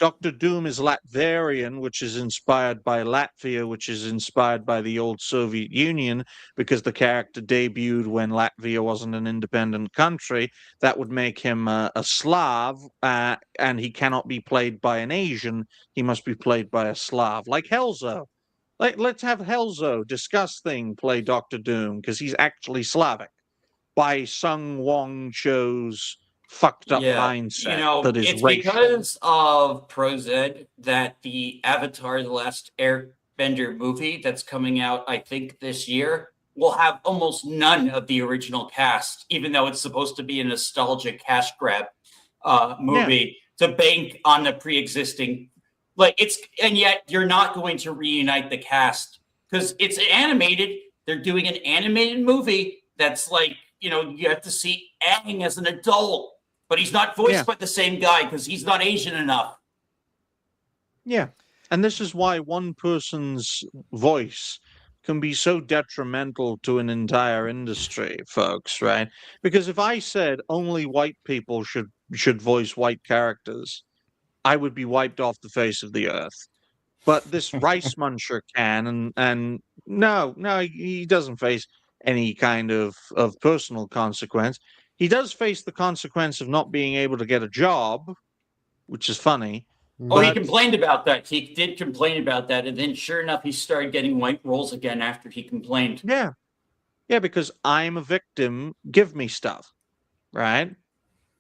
Dr. Doom is Latvian, which is inspired by Latvia, which is inspired by the old Soviet Union, because the character debuted when Latvia wasn't an independent country. That would make him a Slav, and he cannot be played by an Asian. He must be played by a Slav, like Helzo. Let's have Helzo, Disgusting, play Dr. Doom, because he's actually Slavic, by Sung Wong Cho's fucked up mindset that is
it's
racial.
because of ProZD that the Avatar: The Last Airbender movie that's coming out, I think, this year will have almost none of the original cast, even though it's supposed to be a nostalgic cash grab movie to bank on the pre-existing. And yet you're not going to reunite the cast because it's animated. They're doing an animated movie that's you have to see Aang as an adult. But he's not voiced by the same guy because he's not Asian enough.
Yeah. And this is why one person's voice can be so detrimental to an entire industry, folks, right? Because if I said only white people should voice white characters, I would be wiped off the face of the earth. But this rice muncher can, and no, he doesn't face any kind of personal consequence. He does face the consequence of not being able to get a job, which is funny.
Oh, he complained about that. He did complain about that. And then sure enough, he started getting white roles again after he complained.
Yeah. Yeah, because I'm a victim. Give me stuff, right?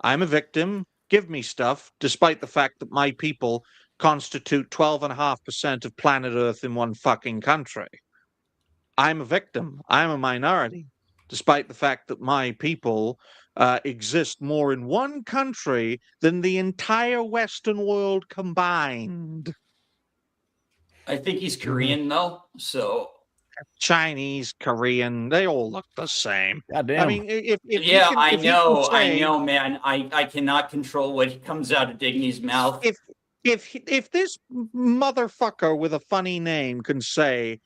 I'm a victim. Give me stuff, despite the fact that my people constitute 12.5% of planet Earth in one fucking country. I'm a victim. I'm a minority, despite the fact that my people exist more in one country than the entire Western world combined.
I think he's Korean, though, so...
Chinese, Korean, they all look the same.
Goddamn.
I mean, if
I know, man. I cannot control what comes out of Digny's mouth.
If this motherfucker with a funny name can say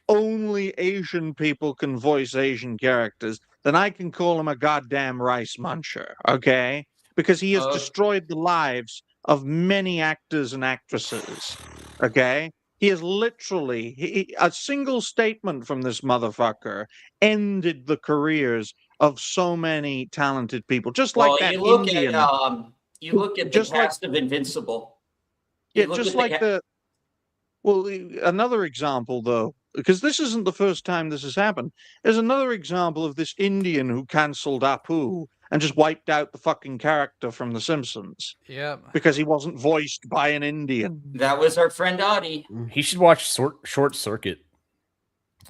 only Asian people can voice Asian characters, then I can call him a goddamn rice muncher, okay? Because he has destroyed the lives of many actors and actresses, okay? He has literally, a single statement from this motherfucker ended the careers of so many talented people. Just like that Indian.
You look at the cast of Invincible.
Another example, though, because this isn't the first time this has happened. There's another example of this Indian who cancelled Apu and just wiped out the fucking character from The Simpsons.
Yeah.
Because he wasn't voiced by an Indian.
That was our friend Audie.
He should watch Short Circuit.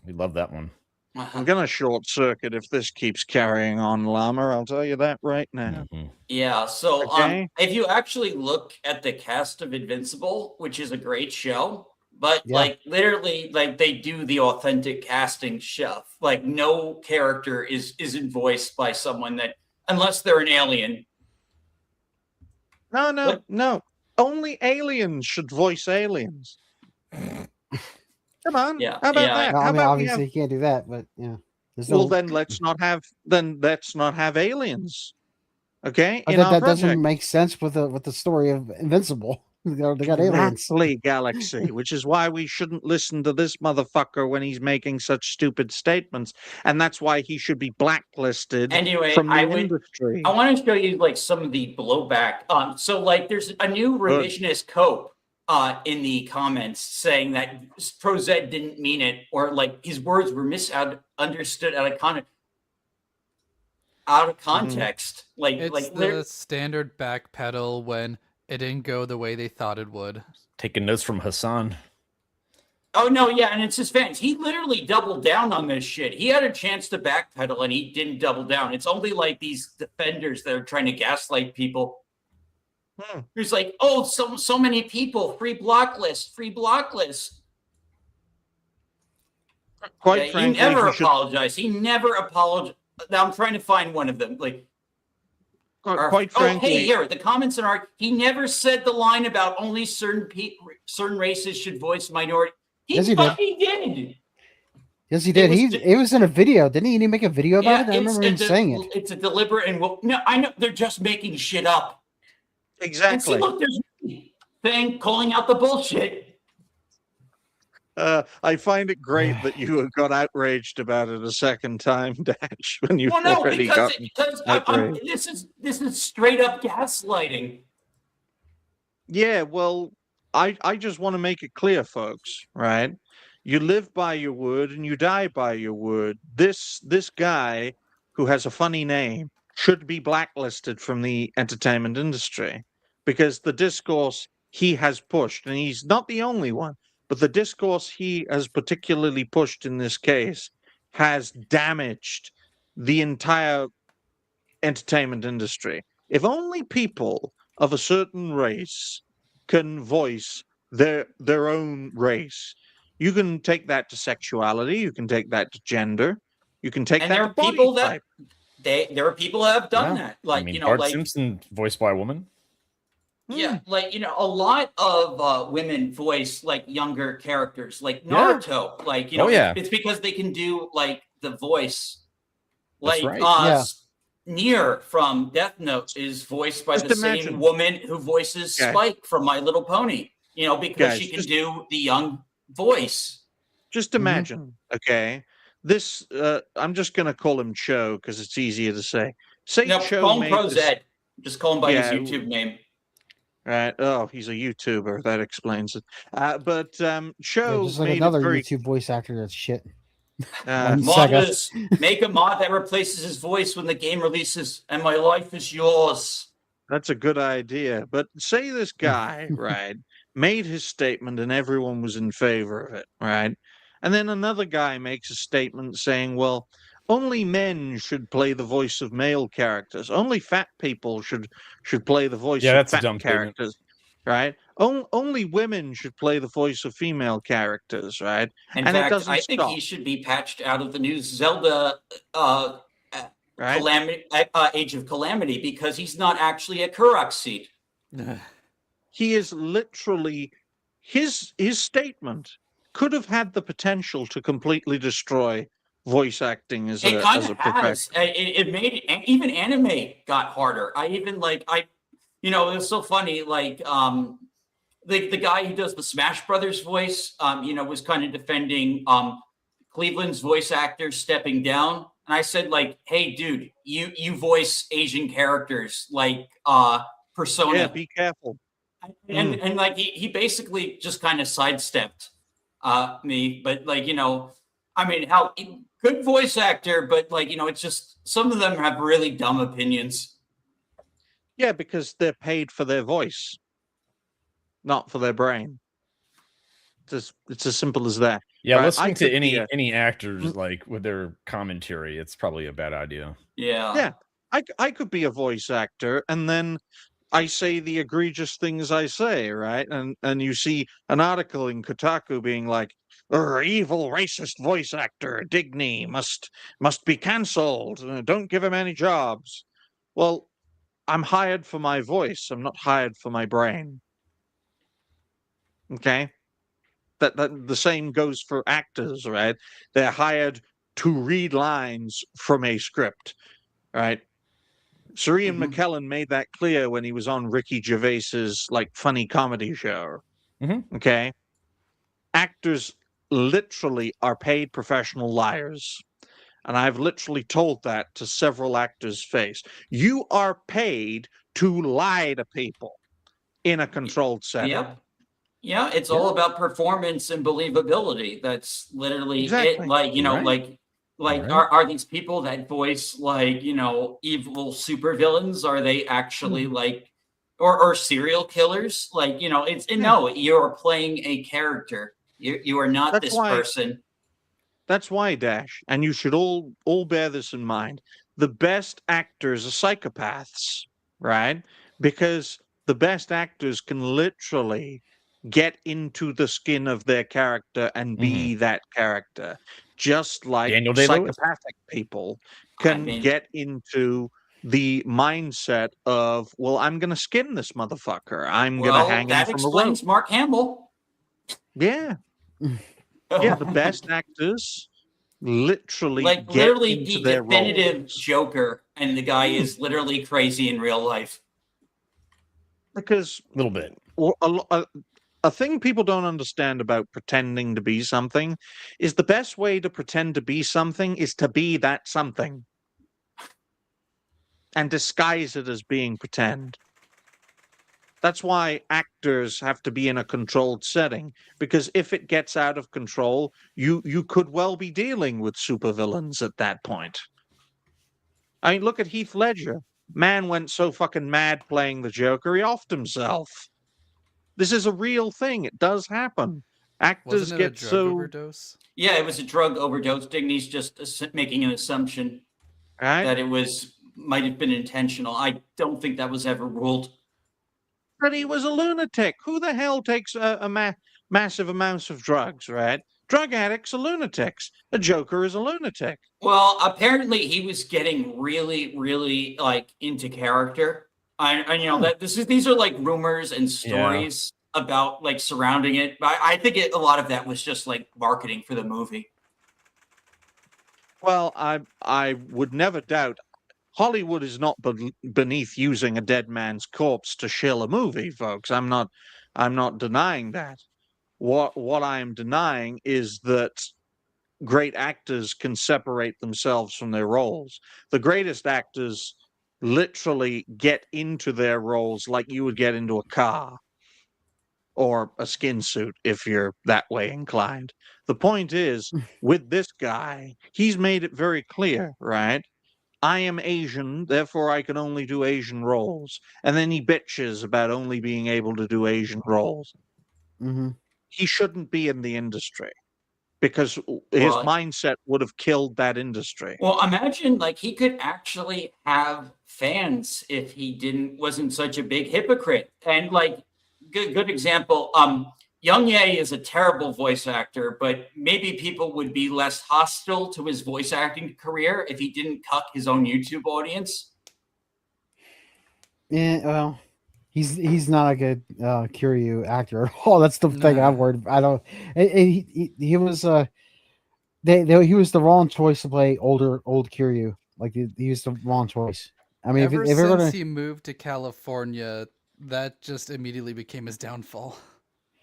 We love that one.
I'm going to short circuit if this keeps carrying on, Llama. I'll tell you that right now.
Mm-hmm.
Yeah, so
Okay.
If you actually look at the cast of Invincible, which is a great show, but literally, they do the authentic casting stuff. Like no character isn't voiced by someone that, unless they're an alien.
No. Only aliens should voice aliens. Come on.
Yeah.
How about that?
Well,
How about
obviously you can't do that, but yeah.
Then let's not have aliens. Okay?
That doesn't make sense with the story of Invincible. They got aliens.
Exactly, Galaxy, which is why we shouldn't listen to this motherfucker when he's making such stupid statements, and that's why he should be blacklisted from the industry.
I want to show you some of the blowback. So there's a new revisionist cope in the comments saying that ProZD didn't mean it, or his words were misunderstood out of context.
It's the standard backpedal when it didn't go the way they thought it would.
Taking notes from Hassan.
Oh, no, yeah, and it's his fans. He literally doubled down on this shit. He had a chance to backpedal, and he didn't double down. It's only these defenders that are trying to gaslight people. He's like, oh, so many people, free block list.
Quite frankly,
he never apologized. He never apologized. Now I'm trying to find one of them.
Quite frankly,
hey, here the comments are. He never said the line about only certain races should voice minority. He fucking did.
Yes, he did.
was
It was in a video, didn't he? Didn't he make a video about it? I remember him saying it.
It's a deliberate and no, I know they're just making shit up. And see,
Exactly.
look, there's me saying calling out the bullshit.
I find it great that you got outraged about it a second time, Dash, when you've
Well, no,
already
because
gotten
this is straight up gaslighting.
Yeah, well, I just want to make it clear, folks, right? You live by your word and you die by your word. This guy who has a funny name should be blacklisted from the entertainment industry because the discourse he has pushed, and he's not the only one, but the discourse he has particularly pushed in this case has damaged the entire entertainment industry. If only people of a certain race can voice their own race, you can take that to sexuality, you can take that to gender, you can take
And
that
there
to
are
body
people that
type.
there are people that have done that. Like,
I mean,
you know,
Bart
like
Simpson voiced by a woman.
yeah, like, you know, a lot of women voice like younger characters, like
Yeah.
Naruto. Like, you know,
Oh, yeah.
it's because they can do like the voice.
That's
Like
right.
Yeah.
Nier from Death Note is voiced by
Just
the
imagine.
same woman who voices
Okay.
Spike from My Little Pony. You know, because
Guys,
she can
just-
do the young voice.
Just
Mhm.
imagine, okay? This I'm just gonna call him Cho because it's easier to say. Say
No,
Cho
call him
made this,
ProZed. Just call him by
Yeah.
his YouTube name.
right? Oh, he's a YouTuber. That explains it. But
Yeah,
Cho
just like
made
another
it very.
YouTube voice actor that's shit.
Uh,
One Sega.
Modders, make a mod that replaces his voice when the game releases, and my life is yours.
That's a good idea. But say this guy, right, made his statement and everyone was in favor of it, right? And then another guy makes a statement saying, well, only men should play the voice of male characters. Only fat people should play the voice
Yeah,
of
that's a
fat
dumb statement.
characters, right? Only women should play the voice of female characters, right?
In
And it
fact,
doesn't
I think
stop.
he should be patched out of the new Zelda
Right?
Calamity, Age of Calamity, because he's not actually a Korok seed.
He is literally his statement could have had the potential to completely destroy voice acting as
It kind
a
of
profession.
has. It made even anime got harder. You know, it was so funny. Like, the guy who does the Smash Brothers voice, you know, was kind of defending Cleveland's voice actor stepping down. And I said, like, hey, dude, you voice Asian characters like Persona.
Yeah, be careful.
And like he basically just kind of sidestepped me, but like, you know, I mean, how good voice actor, but like, you know, it's just some of them have really dumb opinions.
Yeah, because they're paid for their voice, not for their brain. It's as simple as that.
Yeah,
Right, I
listening to
could be a-
any actors like with their commentary, it's probably a bad idea.
Yeah.
I could be a voice actor, and then I say the egregious things I say, right? And you see an article in Kotaku being like, evil racist voice actor Digny must be cancelled. Don't give him any jobs. Well, I'm hired for my voice. I'm not hired for my brain. Okay? That the same goes for actors, right? They're hired to read lines from a script, right? Sir Ian McKellen made that clear when he was on Ricky Gervais's like funny comedy show. Okay, actors literally are paid professional liars, and I've literally told that to several actors' face. You are paid to lie to people in a controlled setting.
Yep. Yeah, it's all about performance and believability. That's literally
Exactly.
it. Like, you know,
Right.
like
Right.
are these people that voice like, you know, evil supervillains? Are they actually like or serial killers? Like, you know, it's no, you're playing a character. You are not
That's
this
why-
person.
That's why, Dash, and you should all bear this in mind. The best actors are psychopaths, right? Because the best actors can literally get into the skin of their character and be that character, just like
Daniel Day-Lewis.
psychopathic people can
mean-
get into the mindset of, well, I'm going to skin this motherfucker. I'm going
Well,
to hang him
that
from a rope.
explains Mark Hamill.
Yeah. Yeah, the best actors literally
Like
get
literally
into
the
their
definitive
roles.
Joker, and the guy is literally crazy in real life.
Because
A little bit.
a thing people don't understand about pretending to be something is the best way to pretend to be something is to be that something and disguise it as being pretend. That's why actors have to be in a controlled setting, because if it gets out of control, you could well be dealing with supervillains at that point. I mean, look at Heath Ledger. Man went so fucking mad playing the Joker, he offed himself. This is a real thing. It does happen. Actors
Wasn't it a
get
drug
so
overdose?
Yeah, it was a drug overdose. Digny's just making an assumption
right.
that it might have been intentional. I don't think that was ever ruled.
But he was a lunatic. Who the hell takes massive amounts of drugs, right? Drug addicts are lunatics. A Joker is a lunatic.
Well, apparently he was getting really, really like into character. I you know that these are like rumors and stories about like surrounding it. But I think a lot of that was just like marketing for the movie.
Well, I would never doubt Hollywood is not beneath using a dead man's corpse to shill a movie, folks. I'm not denying that. What I am denying is that great actors can separate themselves from their roles. The greatest actors literally get into their roles like you would get into a car or a skin suit if you're that way inclined. The point is, with this guy, he's made it very clear, right? I am Asian, therefore I can only do Asian roles. And then he bitches about only being able to do Asian roles.
Mm-hmm.
He shouldn't be in the industry because his
Well,
mindset would have killed that industry.
Well, imagine like he could actually have fans if he wasn't such a big hypocrite. And like good example, Young Ye is a terrible voice actor, but maybe people would be less hostile to his voice acting career if he didn't cuck his own YouTube audience.
Yeah, well, he's not a good Kiryu actor at all. That's the thing
Nah.
I'm worried. I don't. He was he was the wrong choice to play old Kiryu. Like he was the wrong choice. I mean,
Ever
if you're
since
gonna,
he moved to California, that just immediately became his downfall.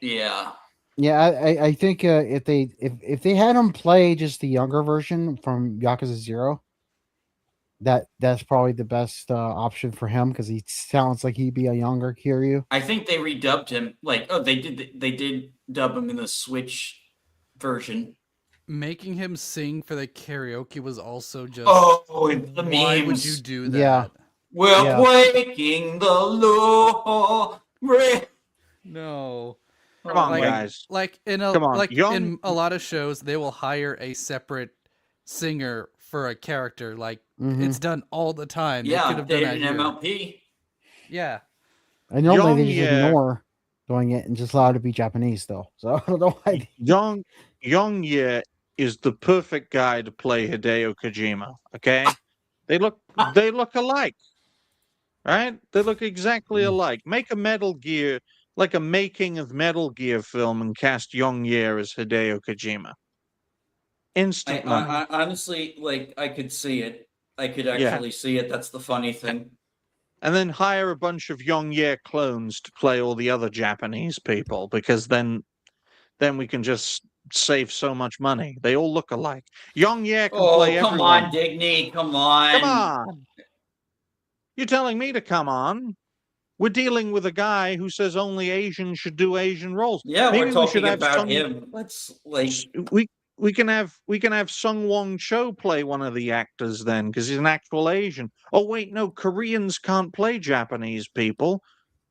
Yeah.
yeah, I think if they had him play just the younger version from Yakuza 0, that's probably the best option for him because he sounds like he'd be a younger Kiryu.
I think they redubbed him. Like, oh, they did dub him in the Switch version.
Making him sing for the karaoke was also just.
Oh, and the
why would
memes.
you do that?
Yeah.
We're
Yeah.
breaking the law.
No.
Come on,
Like-
guys.
Like in
Come on,
in a lot of shows, they will hire a separate singer for a character. Like
Mhm.
it's done all the time. They could
Yeah,
have
they
done
did
that
an
here.
MLP.
Yeah.
And normally they
Young,
just ignore doing it and just allow it to be Japanese though. So I don't know why.
Young Ye is the perfect guy to play Hideo Kojima. Okay, they look alike, right? They look exactly alike. Make a Metal Gear, like a making of Metal Gear film, and cast Young Ye as Hideo Kojima. Instant money.
I honestly, like, I could see it. I could
Yeah.
actually see it. That's the funny thing.
And then hire a bunch of Young Ye clones to play all the other Japanese people, because then we can just save so much money. They all look alike. Young Ye can play
come
everyone.
on, Digny. Come on.
Come on. You're telling me to come on? We're dealing with a guy who says only Asians should do Asian roles.
Yeah,
Maybe
we're
we
talking
should have
about
Sung-
him. Let's like.
We can have Sung Wong Cho play one of the actors then, because he's an actual Asian. Oh wait, no, Koreans can't play Japanese people.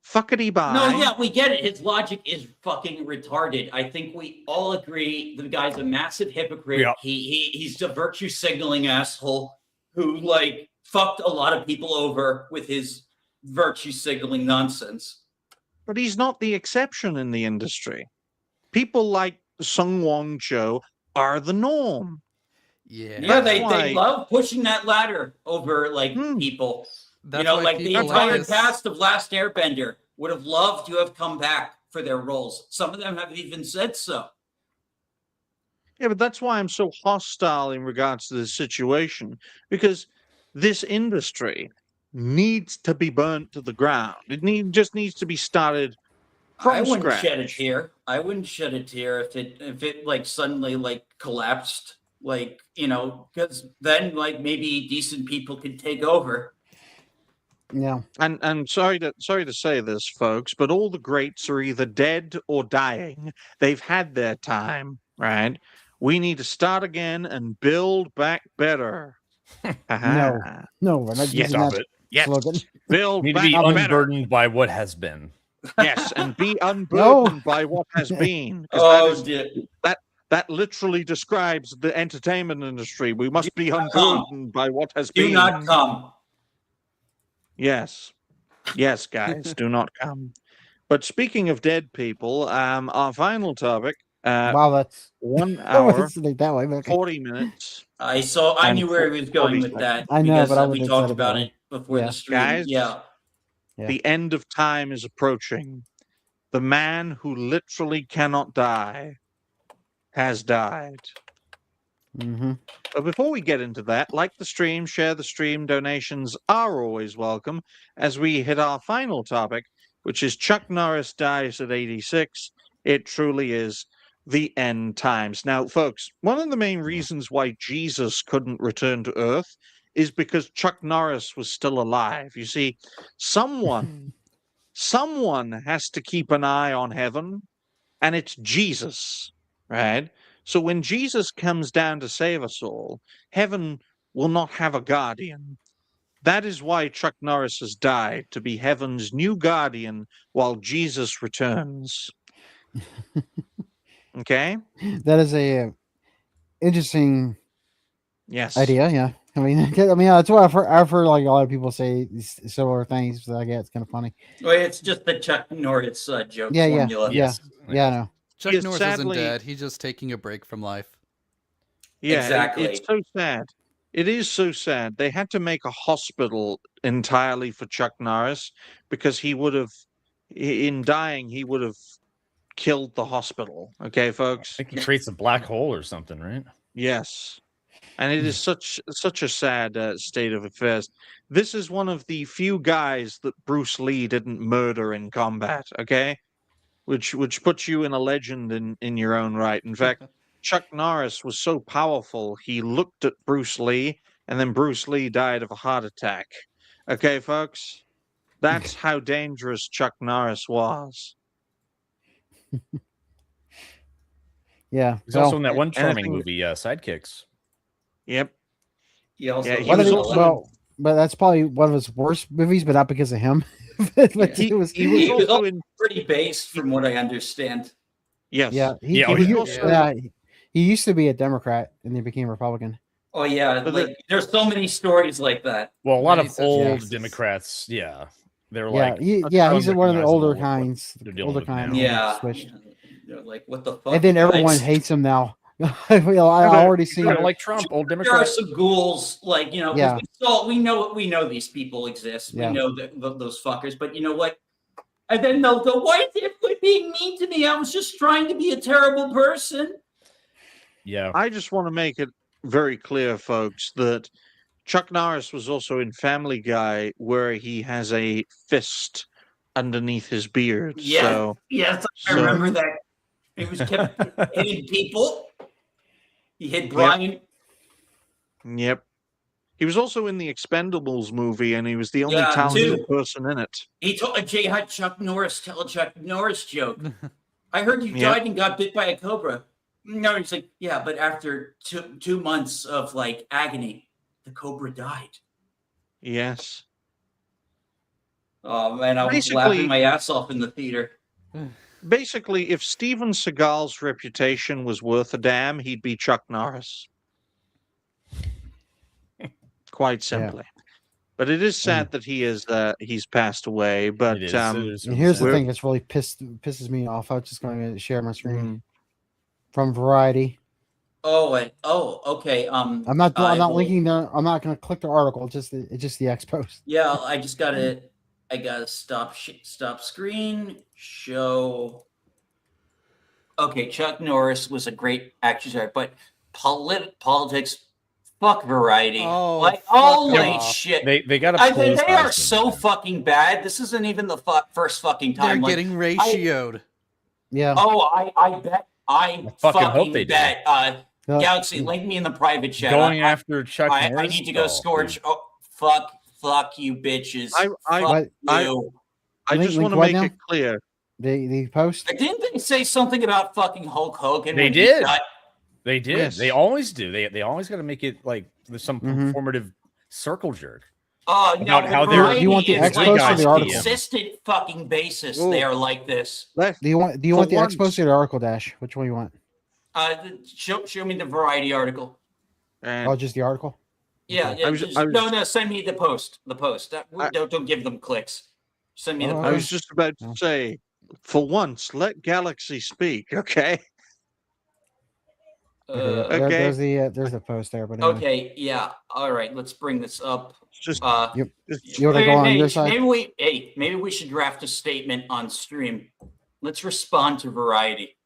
Fuckity bye.
No, yeah, we get it. His logic is fucking retarded. I think we all agree the guy's a massive hypocrite.
Yeah.
He's a virtue signaling asshole who like fucked a lot of people over with his virtue signaling nonsense.
But he's not the exception in the industry. People like Sung Wong Cho are the norm.
Yeah.
Yeah,
That's
they
why-
love pushing that ladder over like people.
That's
you know,
why
like the
people
entire
this.
cast of Last Airbender would have loved to have come back for their roles. Some of them have even said so.
Yeah, but that's why I'm so hostile in regards to this situation, because this industry needs to be burnt to the ground. Just needs to be started
I
from
wouldn't shed a
scratch.
tear. I wouldn't shed a tear if it like suddenly like collapsed, like because then like maybe decent people could take over.
Yeah.
And sorry to say this, folks, but all the greats are either dead or dying. They've had their time, right? We need to start again and build back better.
No.
Aha.
No, we're not
Yes.
using
Stop
that
it.
Yes.
slogan.
Build
Need to
back
be
better.
unburdened by what has been.
Yes, and be unburdened by what has been. Because
Oh, dear.
that literally describes the entertainment industry. We must be
not come.
unburdened by what has
Do
been.
not come.
Yes. Yes, guys, do not come. But speaking of dead people, our final topic,
Wow, that's
1
I wouldn't
hour,
say it that way, but okay.
40 minutes.
I
And
knew where he was going
40
with that
I know,
because
but I
we
wouldn't have
talked
said it that
about
way.
it before
Yeah.
the stream.
Guys?
Yeah.
Yeah.
The end of time is approaching. The man who literally cannot die has died.
Mm-hmm.
But before we get into that, like the stream, share the stream, donations are always welcome as we hit our final topic, which is Chuck Norris dies at 86. It truly is the end times. Now, folks, one of the main reasons why Jesus couldn't return to Earth is because Chuck Norris was still alive. You see, someone has to keep an eye on heaven, and it's Jesus, right? So when Jesus comes down to save us all, heaven will not have a guardian. That is why Chuck Norris has died, to be heaven's new guardian while Jesus returns. Okay?
That is a interesting
Yes.
idea. Yeah. I mean, yeah, that's what I've heard like a lot of people say these similar things. So I guess it's kind of funny.
Well, it's just the Chuck Norris joke
Yeah,
formula.
yeah. Yeah, I know.
Chuck
Yes,
Norris
sadly-
isn't dead. He's just taking a break from life.
Yeah,
Exactly.
it's so sad. It is so sad. They had to make a hospital entirely for Chuck Norris because he would have, in dying, he would have killed the hospital. Okay,
I
folks?
think he creates a black hole or something, right?
Yes. And it is such a sad state of affairs. This is one of the few guys that Bruce Lee didn't murder in combat, okay? Which puts you in a legend in your own right. In fact, Chuck Norris was so powerful, he looked at Bruce Lee, and then Bruce Lee died of a heart attack. Okay, folks? That's how dangerous Chuck Norris was.
Yeah.
He's also in
Well,
that one charming
anything-
movie, Sidekicks.
Yep.
He also
Yeah, he
one of
was
the,
also-
well, but that's probably one of his worst movies, but not because of him. But
Yeah.
it was,
He was
He was
also in...
pretty based from what I understand.
Yes.
yeah,
Yeah, oh,
he
he,
was also-
yeah, he used to be a Democrat and then became Republican.
Oh yeah,
But
like there's so many stories like that.
Well, a lot
Many
of
such
old
cases.
Democrats, yeah, they're
Yeah,
like,
he's
unrecognizable
one of the older
what
kinds.
they're dealing
Older
with
kind.
now.
Yeah.
Switched.
They're like, what the fuck?
And then everyone
guys?
hates him now. I already see.
kind of like Trump, old
There are
Democrats.
some ghouls, like 'cause
Yeah.
we know these people exist.
Yeah.
We know those fuckers. But you know what? And then they'll go, "Why is everybody being mean to me? I was just trying to be a terrible person."
Yeah,
I just want to make it very clear, folks, that Chuck Norris was also in Family Guy, where he has a fist underneath his beard.
Yeah.
So
Yes, I
So-
remember that. He was kept hitting people. He hit Brian.
yep. He was also in the Expendables movie, and he was the only
Yeah,
talented
too.
person in it.
He told Jay had Chuck Norris tell a Chuck Norris joke. I heard you
Yeah.
died and got bit by a cobra. No, he's like, yeah, but after 2 months of like agony, the cobra died.
Yes.
Oh man, I was
Basically-
laughing my ass off in the theater.
Basically, if Steven Seagal's reputation was worth a damn, he'd be Chuck Norris. Quite simply. But it is sad that he's passed away. But
it is.
um,
It is
And here's the
We're-
thing that's really pisses me off. I'm just going to share my screen
mm,
from Variety.
Okay.
I'm
I
not
will-
linking the. I'm not going to click the article. It's just the expos.
Yeah, I gotta stop screen, show. okay, Chuck Norris was a great action star, but politics, fuck Variety.
Oh,
like,
fuck
holy
off.
shit.
They got
I
to
mean, they are
politicize
so
them.
fucking bad. This isn't even the first fucking
They're
time. Like,
getting ratioed.
Yeah.
oh, I bet. I
fucking hope they do.
bet.
Uh,
Galaxy, link me in the private chat.
Going after Chuck
I
Norris.
need to go scorch.
dude.
Oh, fuck you, bitches. Fuck
I
you.
just
Link
want to
what
make
now?
it clear.
The post.
Didn't they say something about fucking Hulk Hogan?
They
when he
did.
got-
They did.
Yes.
They always do. They always got to make it like there's some
Mhm.
performative circle jerk.
Oh, no,
About how
the
they're-
variety
Do you want the
is
ex
like
post
on
or the
a
article?
consistent fucking basis.
Ooh.
They are like this.
Let-
Do you want
For
the ex
once.
post or the article, Dash? Which one you want?
Show me the variety article.
and
Oh, just the article.
Yeah,
Okay.
yeah,
I was-
just-
I was-
no, send me the post. The post.
I-
Don't give them clicks. Send me the
Oh,
I
post.
was just about to
No.
say, for once, let Galaxy speak, okay?
There's the post there. But anyway.
Okay, yeah. All right, let's bring this up.
Just,
Yep.
just
You want to go on your side?
Maybe we should draft a statement on stream. Let's respond to Variety.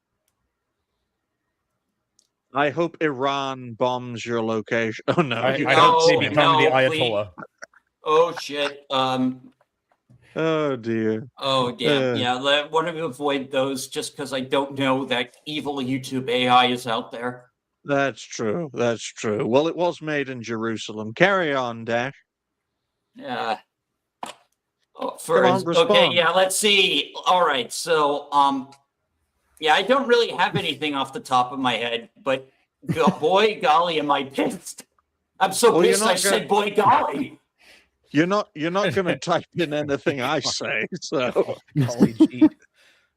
I hope Iran bombs your location. Oh no!
I
you
hope
can't
they
see.
become the
no, please.
Ayatollah.
Oh shit.
Oh dear.
Oh damn. Yeah. Want to avoid those just because I don't know that evil YouTube AI is out there.
That's true. That's true. Well, it was made in Jerusalem. Carry on, Dash.
Yeah. Oh,
Come on,
okay.
respond.
Yeah. Let's see. All right. So, yeah, I don't really have anything off the top of my head, but boy, golly, am I pissed! I'm so
Well, you're
pissed.
not
I said, "Boy, golly."
You're not going to type in anything I say. So
Golly gee.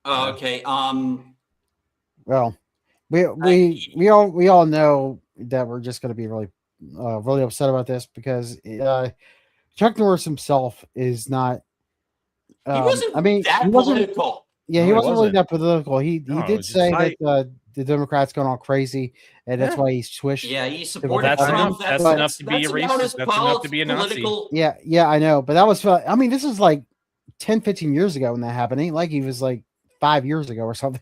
Oh, okay.
Well, we all know that we're just going to be really upset about this because Chuck Norris himself is not.
He wasn't that
he wasn't.
political.
Yeah,
No,
he
he
wasn't really
wasn't.
that political. He
No, it
did
was just-
say that the Democrats going all crazy, and that's
Yeah.
why he switched.
Yeah, he supported
that's
Trump.
enough- that's enough to be a
about
racist.
as
That's enough to be a Nazi.
political-
Yeah, I know, but that was. I mean, this is like 10, 15 years ago when that happened. It ain't like he was like 5 years ago or something.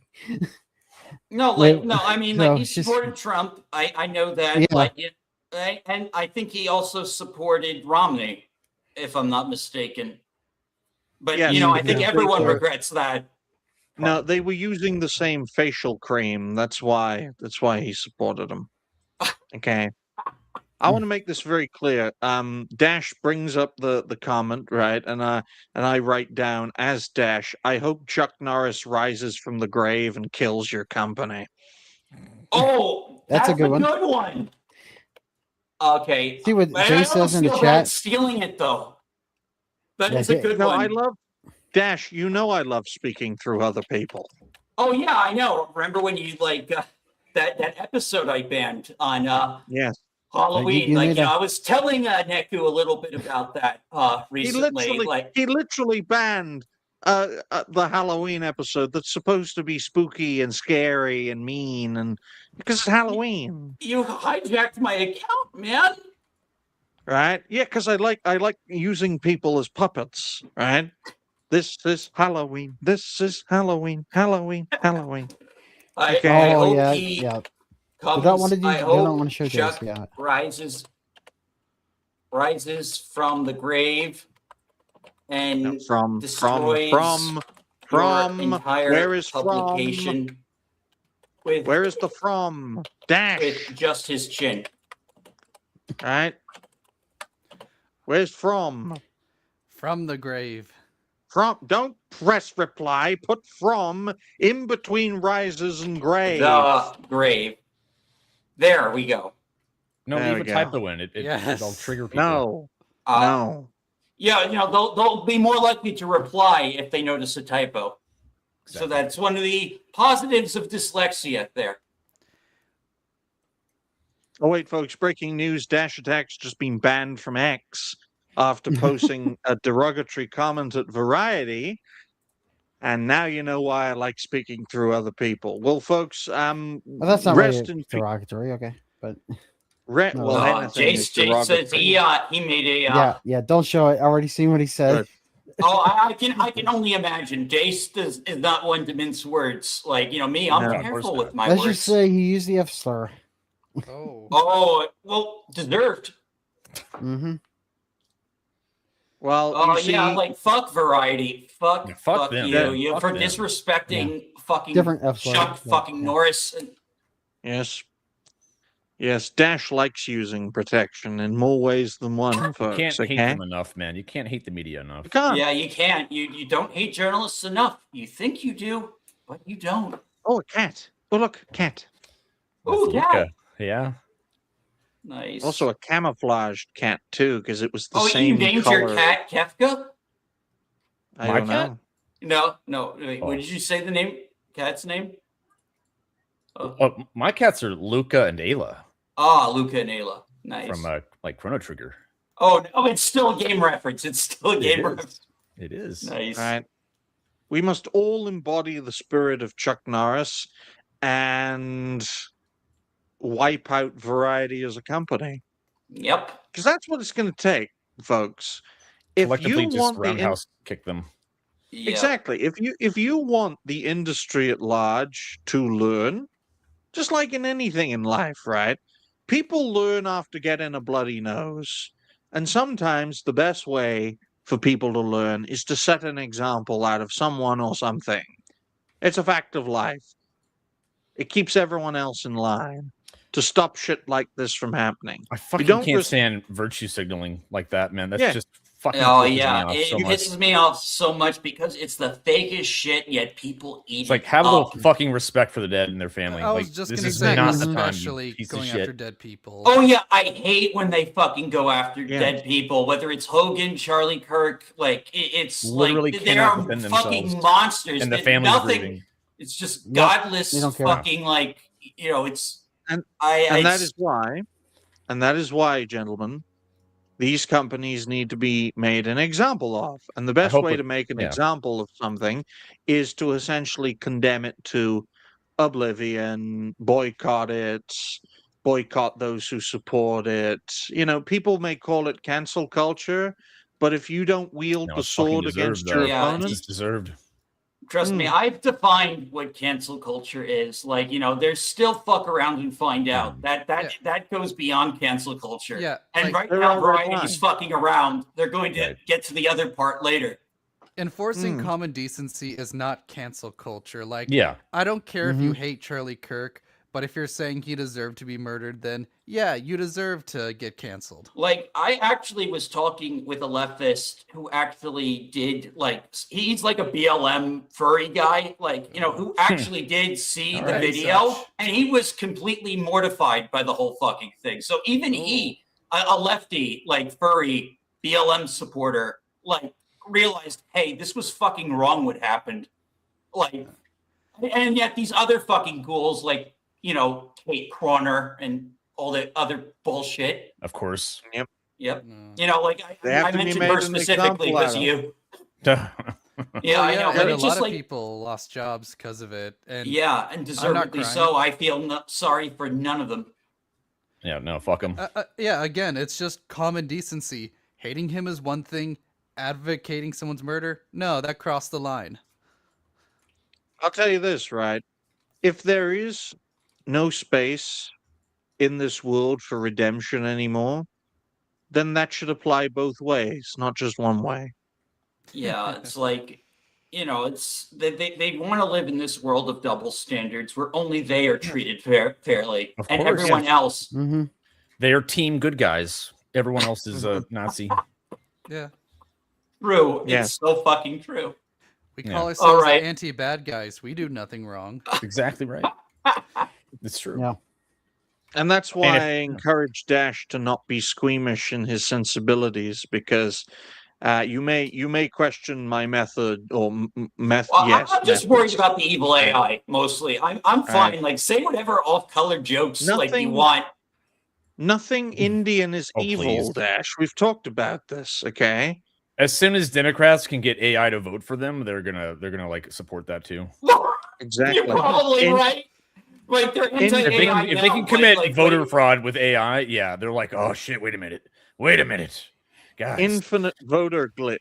No,
Well,
no. I mean,
no,
like he
it's just-
supported Trump. I know that.
Yeah.
But and I think he also supported Romney, if I'm not mistaken. But
Yes,
I think
yeah.
everyone
Or-
regrets that.
no, they were using the same facial cream. That's why he supported them. Okay. I want to make this very clear. Dash brings up the comment, right? And I write down as Dash, I hope Chuck Norris rises from the grave and kills your company.
Oh,
That's a good one.
Okay.
See what
But
Jay
I
says in the
almost feel bad
chat.
stealing it though. That
Yeah,
is a
Jay-
good
No,
one.
I love Dash. You know I love speaking through other people.
Oh yeah, I know. Remember when you that episode I banned on
Yes.
Halloween?
you made
I was telling Neku a little bit about that recently.
He literally banned the Halloween episode that's supposed to be spooky and scary and mean, and because it's Halloween,
You hijacked my account, man.
right? Yeah, because I like using people as puppets, right? This is Halloween. This is Halloween. Halloween. Halloween. Okay.
I
Oh
hope
yeah,
he
yeah.
comes.
They don't want to do.
I
They
hope
don't want to show
Chuck
this. Yeah.
rises from the grave and
From
destroys
your
entire
where is
publication with
where is the from Dash?
with just his chin.
Right? Where's from?
From the grave.
From, don't press reply. Put from in between rises and graves.
The grave. There we go.
No,
There
leave
we
a
go.
typo in it. It'll
Yes.
trigger people.
No,
Uh,
no.
Yeah, they'll be more likely to reply if they notice a typo. So
Exactly.
that's one of the positives of dyslexia there.
Oh wait, folks! Breaking news: Dash Attack's just been banned from X after posting a derogatory comment at Variety. And now you know why I like speaking through other people. Well, folks,
Well, that's not
rest
really
in peace.
derogatory. Okay, but no.
Well, anything
Jay
is
says
derogatory.
he made a
yeah. Don't show it. I already seen what he said.
Oh, I can only imagine. Jace is not one to mince words. Like, me, I'm
No,
of course
careful
not.
with my
Let's
words.
just say he used the F slur.
Oh.
Oh, well, deserved.
Mm-hmm.
Well,
Oh,
you see,
yeah, like, fuck Variety. Fuck,
Yeah, fuck
fuck
them.
you.
Yeah, fuck
for
them.
disrespecting fucking
Different F slur,
Chuck
but,
fucking
yeah.
Norris.
yes, yes, Dash likes using protection in more ways than one,
You
folks.
can't hate
Okay,
them enough, man. You can't hate the media enough.
you can't.
Yeah, you can't. You don't hate journalists enough. You think you do, but you don't.
Oh, a cat. Oh, look, cat.
That's
Ooh,
Luca.
cat.
Yeah.
Nice.
Also a camouflaged cat too, because it was the
you
same
named
color.
your cat Kefka?
I
My
don't
cat?
know.
No. Wait,
Oh.
what did you say the name? Cat's name? Oh,
My cats are Luca and Ayla
Luca and Ayla. Nice.
from like Chrono Trigger.
Oh, no, it's still a game reference. It's still a game reference.
It is.
Nice.
All right. We must all embody the spirit of Chuck Norris and wipe out Variety as a company,
Yep.
because that's what it's going to take, folks. If
Collectively,
you
just
want
roundhouse kick them.
Yep.
exactly, if you want the industry at large to learn, just like in anything in life, right? People learn after getting a bloody nose, and sometimes the best way for people to learn is to set an example out of someone or something. It's a fact of life. It keeps everyone else in line to stop shit like this from happening.
I fucking
don't
can't
res-
stand virtue signaling like that, man. That's
Yeah.
just fucking
Oh,
pisses me
yeah.
off
It
so much.
pisses me off so much because it's the fakest shit, yet people eat
It's like
it
have a
up.
little fucking respect for the dead and their family.
I
like
was just
this
gonna
is
say,
not the time, you
especially
piece of
going
shit.
after dead people.
Oh yeah, I hate when they fucking go after
Yeah.
dead people. Whether it's Hogan, Charlie Kirk, like it's
Literally
like
cannot
they're
defend
fucking
themselves,
monsters.
and the
It-
family's
nothing.
grieving.
It's just
Yep,
godless
they don't care.
fucking like It's
And-
I
and that
it's-
is why, gentlemen, these companies need to be made an example of. And the best
hope
way
it-
to make an
yeah.
example of something is to essentially condemn it to oblivion, boycott it, boycott those who support it. People may call it cancel culture, but if you don't wield
No,
the
it's fucking
sword
deserved,
against
though.
your
Yeah,
opponent,
It's deserved.
Trust me, I've defined what cancel culture is. Like, there's still fuck around and find out. That goes beyond cancel culture.
Yeah,
And
like,
right
There
now,
are red
Variety's
lines.
fucking around. They're going to
Right.
get to the other part later.
enforcing
Mm.
common decency is not cancel culture. Like,
Yeah.
I don't care if you
Mhm.
hate Charlie Kirk, but if you're saying he deserved to be murdered, then yeah, you deserve to get canceled.
Like, I actually was talking with a leftist who actually did, like, he's like a BLM furry guy, like, who actually did see the
Alright,
video,
such.
and he was completely mortified by the whole fucking thing. So even he, a lefty, like, furry BLM supporter, like, realized, hey, this was fucking wrong what happened. Like, and yet these other fucking ghouls, like, Kate Croner and all the other bullshit.
Of course.
Yep.
No.
Like
They have
I
to be
mentioned
made
her
an
specifically
example
because
out
of
of.
you.
yeah.
Yeah, I know,
and
but
a
it's
lot
just
of
like,
people lost jobs because of it. And
yeah, and deservedly
crying.
so. I feel sorry for none of them.
No, fuck them.
yeah, again, it's just common decency. Hating him is one thing. Advocating someone's murder, no, that crossed the line.
I'll tell you this, right? If there is no space in this world for redemption anymore, then that should apply both ways, not just one way.
Yeah, it's like, it's they want to live in this world of double standards where only they are treated fairly,
Of
and
course.
everyone else.
Mm-hmm.
They are team good guys. Everyone else is a Nazi.
Yeah,
True.
Yes.
It's so fucking true.
we
Yeah.
call ourselves
right.
the anti-bad guys. We do nothing wrong.
Exactly right. It's true.
Yeah.
And that's why
if-
I encourage Dash to not be squeamish in his sensibilities, because you may question my method or method.
Well,
Yes,
I'm just worried
methods.
about the evil AI mostly. I'm fine. Like, say whatever off-color jokes like you
Nothing-
want.
Nothing Indian is
Oh,
evil,
please.
Dash. We've talked about this, okay?
As soon as Democrats can get AI to vote for them, they're gonna like support that too.
Exactly.
You're probably
In-
right. Like, they're
in-
anti-AI
If they
now,
can
but,
commit
like,
voter
wait-
fraud with AI, yeah, they're like, oh shit, wait a minute. Guys.
Infinite voter glitch.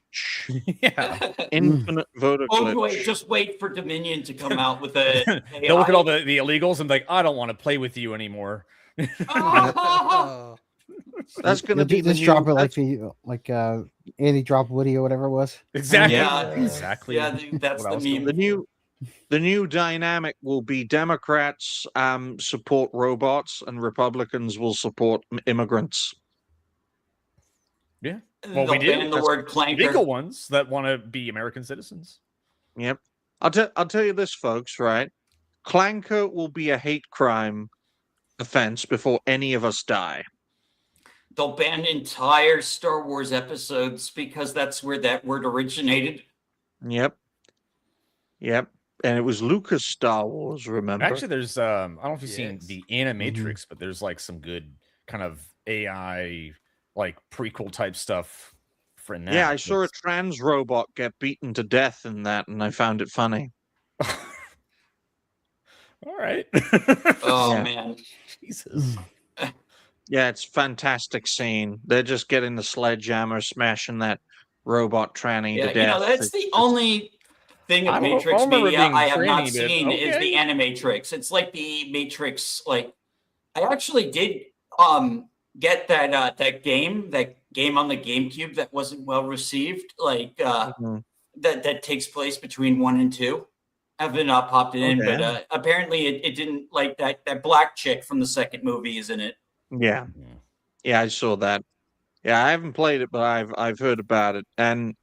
Yeah.
Infinite voter
Oh,
glitch.
wait, just wait for Dominion to come out with a.
They'll look at all the illegals and be like, I don't want to play with you anymore.
Oh,
That's going to be the
just
new.
drop it like Andy dropped Woody or whatever it was.
Exactly.
Yeah.
Exactly.
Yeah, that's
what I
the
was
meme.
The new dynamic will be Democrats support robots and Republicans will support immigrants.
Yeah.
They'll
Well, we do.
ban the
That's
word clanker.
Legal ones that want to be American citizens.
Yep. I'll tell you this, folks. Right, clanker will be a hate crime offense before any of us die.
They'll ban entire Star Wars episodes because that's where that word originated.
Yep. Yep. And it was Lucas Star Wars. Remember?
Actually, there's I don't know if you've seen
Yes.
the Animatrix, but there's like some good kind of AI like prequel type stuff for that.
Yeah, I saw a trans robot get beaten to death in that, and I found it funny.
All right.
Oh,
Yeah.
man.
Jesus.
Yeah, it's a fantastic scene. They're just getting the sledgehammer, smashing that robot tranny
Yeah,
to death.
that's the only thing of
I don't
Matrix
remember
media
being
I have not
tranny, but
seen is the
okay.
Animatrix. It's like the Matrix. Like, I actually did get that game on the GameCube that wasn't well received. Like
Mhm.
that takes place between 1 and 2. I haven't popped it in,
Okay.
but apparently it didn't like that black chick from the second movie is in it.
Yeah, yeah, I saw that. Yeah, I haven't played it, but I've heard about it, and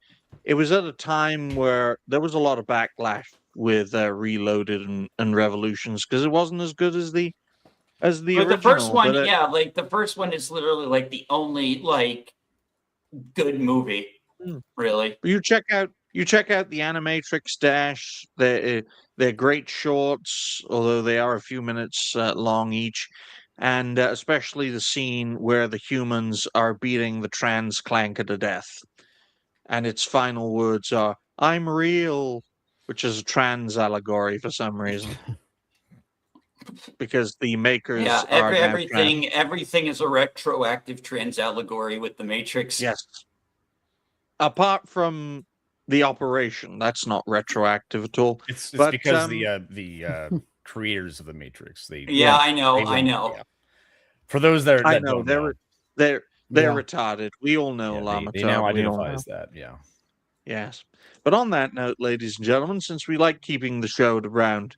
it was at a time where there was a lot of backlash with Reloaded and Revolutions because it wasn't as good as the
But
original.
the first one,
but,
yeah, like the first one is literally like the only like good movie,
Hmm.
really.
You check out the Animatrix Dash. They're great shorts, although they are a few minutes long each, and especially the scene where the humans are beating the trans clanker to death, and its final words are "I'm real," which is a trans allegory for some reason, because the makers
Yeah,
are now
everything is a retroactive trans allegory with the Matrix.
Yes. Apart from the operation, that's not retroactive at all.
It's
But,
because the creators of the Matrix. They
Yeah, I know,
they
I know.
yeah. For those that
I
that
know
don't know,
they're
Yeah.
retarded. We all know Llamatodd.
they now
we all
identify
know.
as that. Yeah.
Yes. But on that note, ladies and gentlemen, since we like keeping the show to around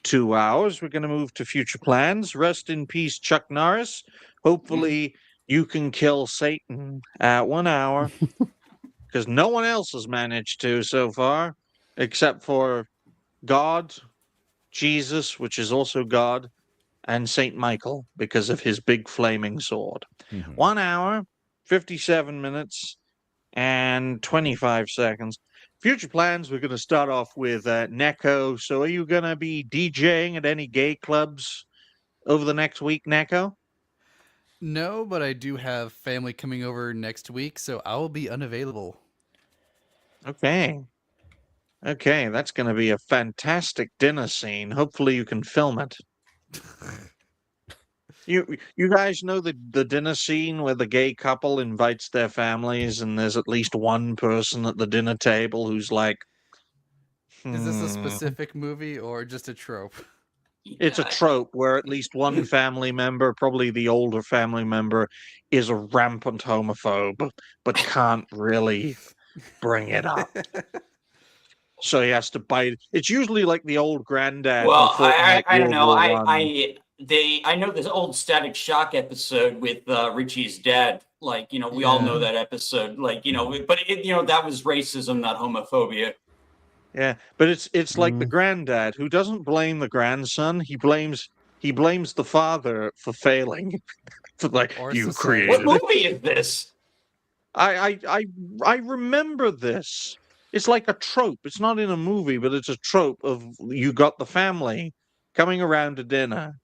2 hours, we're going to move to future plans. Rest in peace, Chuck Norris. Hopefully, you can kill Satan at 1 hour, because no one else has managed to so far, except for God, Jesus, which is also God, and Saint Michael because of his big flaming sword.
Mhm.
1 hour, 57 minutes, and 25 seconds. Future plans, we're going to start off with Neko. So are you going to be DJing at any gay clubs over the next week, Neko?
no, but I do have family coming over next week, so I will be unavailable.
Okay. Okay, that's going to be a fantastic dinner scene. Hopefully you can film it. You guys know the dinner scene where the gay couple invites their families and there's at least one person at the dinner table who's like,
Is this a
"Hmm."
specific movie or just a trope?
It's a trope where at least one family member, probably the older family member, is a rampant homophobe, but can't really bring it up. So he has to bite. It's usually like the old granddad.
Well,
who fought in, like,
I don't
World
know.
War
I know this old Static Shock episode with Richie's dad. Like, we all know that episode. Like, but that was racism, not homophobia.
Yeah, but it's like the granddad who doesn't blame the grandson. He blames the father for failing. For like,
Or
you
society.
created
What
it.
movie is this?
I remember this. It's like a trope. It's not in a movie, but it's a trope of you got the family coming around to dinner,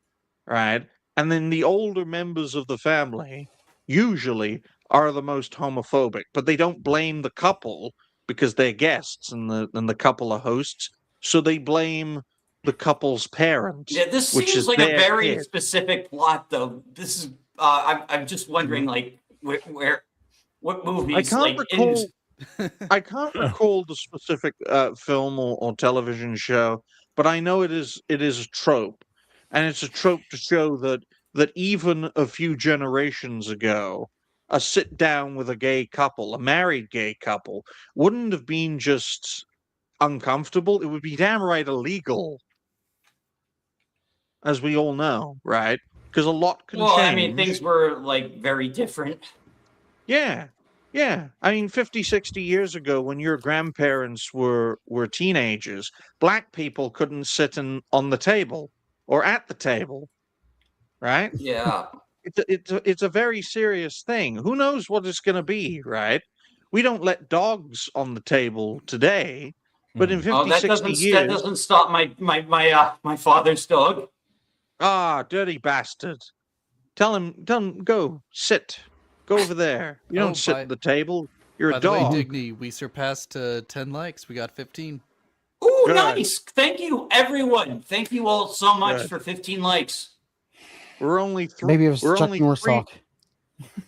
right? And then the older members of the family usually are the most homophobic, but they don't blame the couple because they're guests and the couple are hosts. So they blame the couple's parents.
Yeah, this
which
seems
is
like a
their
very
kid.
specific plot, though. This is. I'm just wondering, like, where What
I
movies?
can't
Like,
recall. I can't recall the specific film or television show, but I know it is a trope, and it's a trope to show that even a few generations ago, a sit down with a gay couple, a married gay couple, wouldn't have been just uncomfortable; it would be downright illegal, as we all know, right? Because a lot can
well, I
change.
mean, things were like very different.
Yeah. Yeah. I mean, 50, 60 years ago, when your grandparents were teenagers, black people couldn't sit on the table or at the table, right?
Yeah.
It's a very serious thing. Who knows what it's going to be, right? We don't let dogs on the table today, but in
Hmm.
50, 60
That
years,
doesn't stop my father's dog.
dirty bastard. Tell him, go, sit. Go over there. You don't
Oh,
sit at the table. You're a
By the way,
dog.
Digny, we surpassed 10 likes. We got 15.
Ooh,
Good.
nice. Thank you, everyone. Thank you all so much
Good.
for 15 likes.
We're only
Maybe it was
we're
Chuck
only
Norris
three.
talk.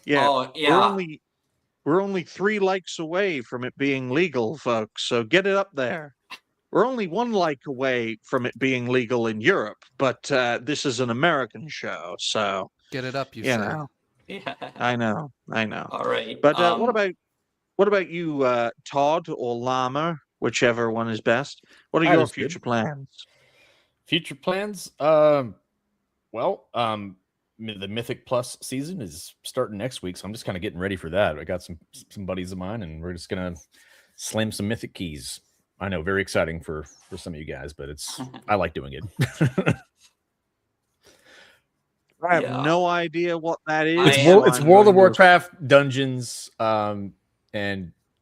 Yeah,
Oh, yeah.
we're only 3 likes away from it being legal, folks. So get it up there. We're only 1 like away from it being legal in Europe, but this is an American show, so
Get it up, you
you
say.
know.
Yeah.
I know.
All right.
But what about you, Todd or Llama, whichever one is best? What are
That
your
is good.
future plans?
Future plans? Well, the Mythic Plus season is starting next week, so I'm just kind of getting ready for that. I got some buddies of mine, and we're just gonna slam some Mythic keys. I know, very exciting for some of you guys, but I like doing it.
I have
Yeah.
no idea what that is.
I
It's
am
it's
I'm
World of
going to-
Warcraft dungeons, and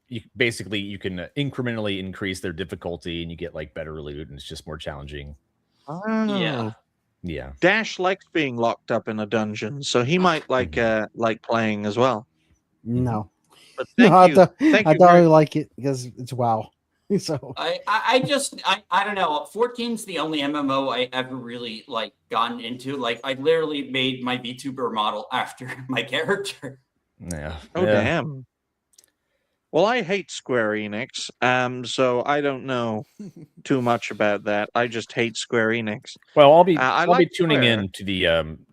you can incrementally increase their difficulty, and you get like better loot, and it's just more challenging.
Oh.
Yeah.
Yeah.
Dash likes being locked up in a dungeon, so he might like playing as well.
No,
But
no,
thank you. Thank
I
you
don't
very-
really like it because it's WoW. So
I don't know. 14's the only MMO I ever really like gotten into. Like, I literally made my VTuber model after my character.
Yeah.
Oh
yeah.
damn. Well, I hate Square Enix, so I don't know too much about that. I just hate Square Enix.
Well, I'll be
I
I'll be
like
tuning
Square.
in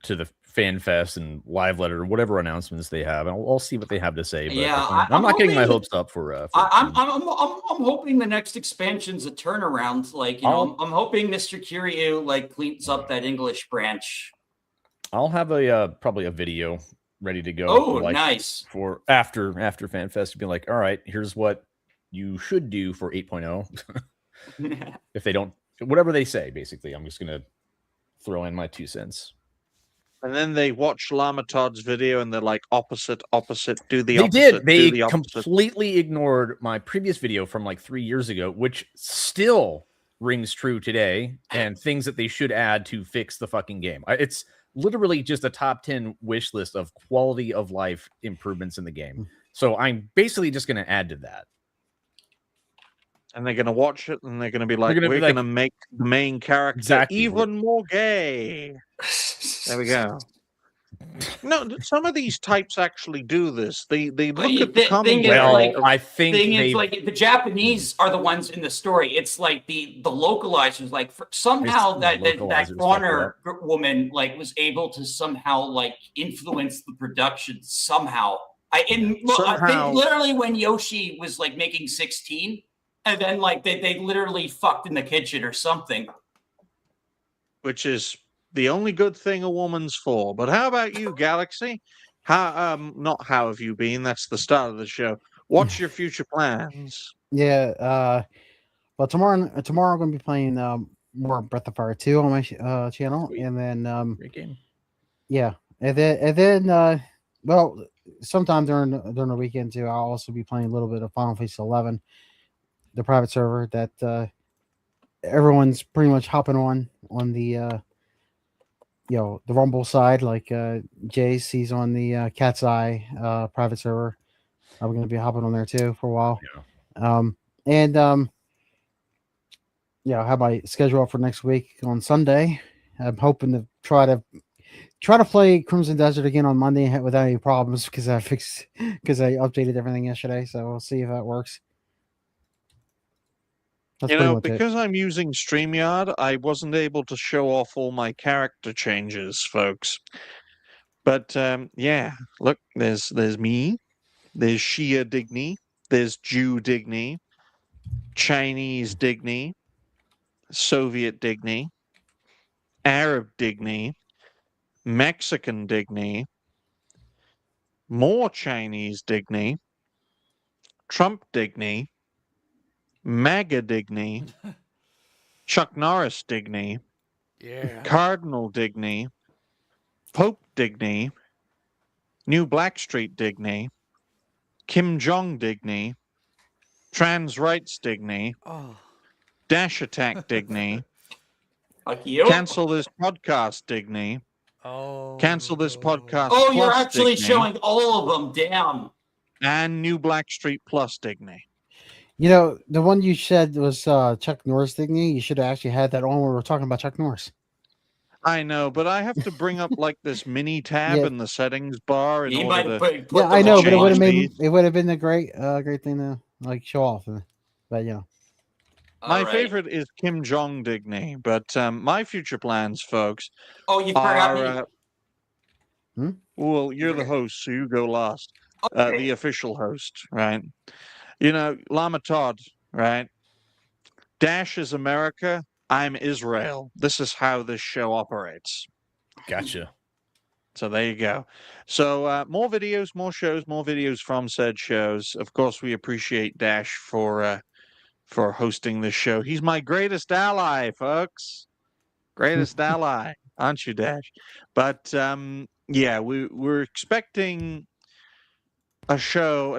to the fan fest and live letter, whatever announcements they have, and I'll see what they have to say. But
Yeah,
I'm not getting my
hoping-
hopes up for
I'm hoping the next expansion's a turnaround. Like, I'm hoping Mr. Kiryu like cleans up that English branch.
I'll have a probably a video ready to go.
Oh,
like,
nice.
For after FanFest to be like, all right, here's what you should do for 8.0. If they don't, whatever they say, basically, I'm just gonna throw in my 2 cents.
And then they watch Lamatodd's video and they're like, opposite, do the
They
opposite.
did. They
do the opposite.
completely ignored my previous video from like 3 years ago, which still rings true today, and things that they should add to fix the fucking game. It's literally just a top 10 wish list of quality of life improvements in the game. So I'm basically just going to add to that.
And they're going to watch it and they're going to be like,
gonna be
we're
like-
going to make the main character
Exactly.
even more gay. There we go. No, some of these types actually do this. They look at the
thing
commentary.
is,
Well,
like,
I think
Thing
they
is, like, the Japanese are the ones in the story. It's like the localizers, like, somehow
It's the
that
localizers
Connor woman like was able to somehow like influence the production somehow. I think
Somehow.
literally when Yoshi was like making 16, and then like they literally fucked in the kitchen or something.
Which is the only good thing a woman's for. But how about you, Galaxy? How not how have you been? That's the start of the show. What's your future plans?
yeah, well tomorrow I'm going to be playing more Breath of Fire 2 on my channel,
Sweet.
and then
Great game.
yeah, and then well, sometime during the weekend too, I'll also be playing a little bit of Final Fantasy 11, the private server that everyone's pretty much hopping on the the Rumble side. Like Jace, he's on the Cat's Eye private server. I'm going to be hopping on there too for a while. And I have my schedule up for next week on Sunday. I'm hoping to try to try to play Crimson Desert again on Monday without any problems because I updated everything yesterday. So we'll see if that works. That's
You
pretty
know,
much it.
because I'm using StreamYard, I wasn't able to show off all my character changes, folks. But yeah, look, there's me, there's Shia Digny, there's Jew Digny, Chinese Digny, Soviet Digny, Arab Digny, Mexican Digny, more Chinese Digny, Trump Digny, MAGA Digny, Chuck Norris Digny,
Yeah.
Cardinal Digny, Pope Digny, New Blackstreet Digny, Kim Jong Digny, Trans Rights Digny,
Oh.
Dash Attack Digny,
Fuck you.
Cancel This Podcast Digny,
Oh.
Cancel This Podcast
Oh, you're
Plus
actually
Digny,
showing all of them. Damn.
and New Blackstreet Plus Digny.
You know, the one you said was Chuck Norris thingy. You should have actually had that on when we were talking about Chuck Norris.
I know, but I have to bring up like this mini tab
Yeah.
in the settings bar in
He
order
might
to.
have put
Yeah,
the
I know, but it
wrong
would have
one.
change
been a great thing to like show off. But you know,
All
My
right.
favorite is Kim Jong Digny, but my future plans, folks,
Oh, you forgot me.
are. Well, you're the
forgot-
host, so you go last.
Okay.
The official host, right? You know, Llamatodd, right? Dash is America. I'm Israel. This is how this show operates.
Gotcha.
So there you go. So more videos, more shows, more videos from said shows. Of course, we appreciate Dash for hosting this show. He's my greatest ally, folks. Greatest ally, aren't you, Dash? But yeah, we're expecting a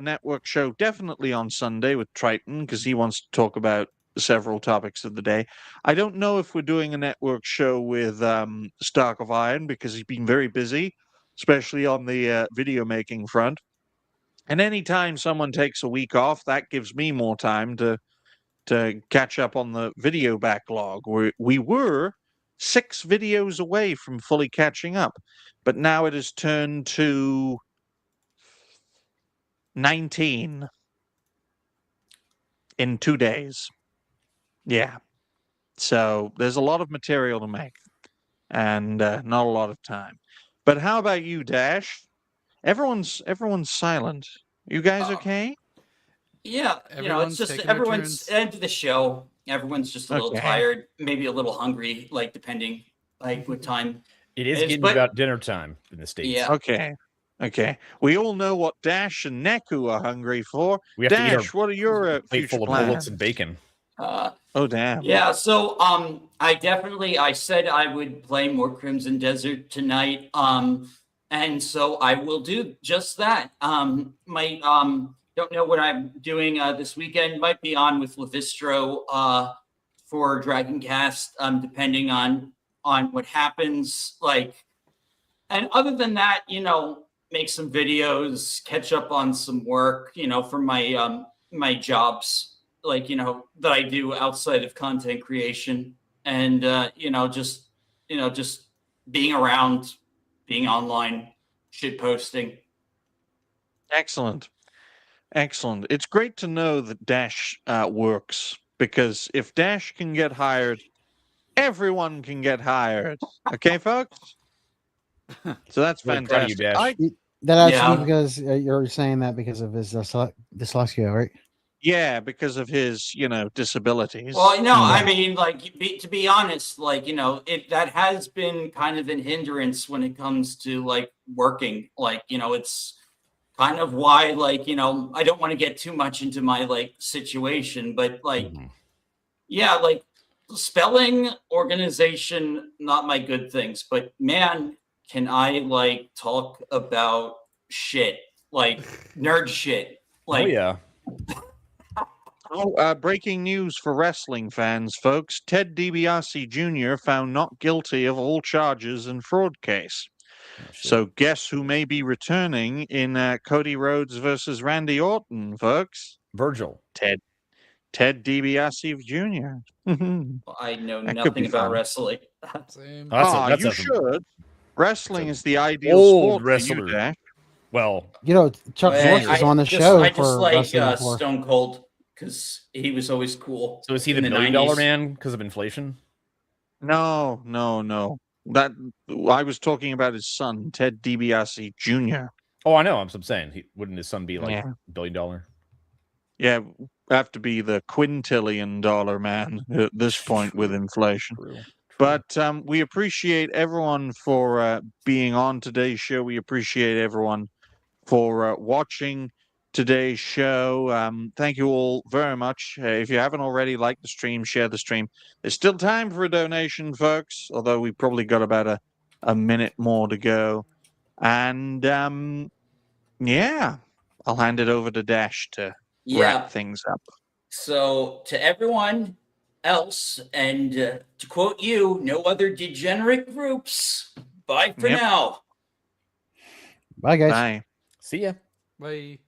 network show, definitely on Sunday with Triton, because he wants to talk about several topics of the day. I don't know if we're doing a network show with Stark of Iron, because he's been very busy, especially on the video making front. And anytime someone takes a week off, that gives me more time to catch up on the video backlog. We were 6 videos away from fully catching up, but now it has turned to 19 in 2 days. Yeah. So there's a lot of material to make and not a lot of time. But how about you, Dash? Everyone's silent. You guys okay?
Yeah,
Everyone's
it's just
taking their
everyone's
turns.
end of the show. Everyone's just a little
Okay.
tired, maybe a little hungry, like depending like what time.
It is
It's-
getting
but-
about dinner time in the States.
Yeah.
Okay. Okay. We all know what Dash and Neku are hungry for.
We have to eat our
Dash, what are your
plate
future
full of bullets
plans?
and bacon.
Oh, damn.
Yeah, so I said I would play more Crimson Desert tonight. And so I will do just that. Don't know what I'm doing this weekend. Might be on with Levistro for Dragoncast, depending on what happens. And other than that, make some videos, catch up on some work, for my my jobs, that I do outside of content creation, and just being around, being online, shit posting.
Excellent. Excellent. It's great to know that Dash works, because if Dash can get hired, everyone can get hired. Okay, folks? So that's
Really proud of you,
fantastic.
Dash.
that has to
Yeah.
be because you're saying that because of his dyslexia, right?
Yeah, because of his, disabilities.
Well, no, I
Yeah.
mean, to be honest, that has been kind of an hindrance when it comes to working. It's kind of why, I don't want to get too much into my situation, but
Mhm.
yeah, spelling, organization, not my good things, but man, can I talk about shit, nerd shit.
Oh yeah.
Breaking news for wrestling fans, folks. Ted DiBiase Jr. found not guilty of all charges in fraud case.
Oh, shit.
So guess who may be returning in Cody Rhodes versus Randy Orton, folks?
Virgil.
Ted DiBiase Jr.
I know
That could
nothing
be
about
fun.
wrestling.
Same.
Oh,
Ah,
that's
you
a
should. Wrestling
It's
is the ideal
old
sport
wrestler.
for you, Dash.
Well,
You know, Chuck
Well,
Norris was on the show
I just
for
like
wrestling before.
Stone Cold because he was always cool.
so is he
in
the $1 million
90s.
man because of inflation?
No. That I was talking about his son, Ted DiBiase Jr.
Oh, I know. I'm saying, wouldn't his son be like
Yeah.
$1 billion?
Yeah, have to be the quintillion dollar man at this point with
True.
inflation.
True.
But we appreciate everyone for being on today's show. We appreciate everyone for watching today's show. Thank you all very much. If you haven't already, like the stream, share the stream. There's still time for a donation, folks, although we've probably got about a minute more to go. And yeah, I'll hand it over to Dash to wrap things up.
So to everyone else, and to quote you, no other degenerate groups. Bye for now.
Bye, guys.
Bye.
See ya.
Bye.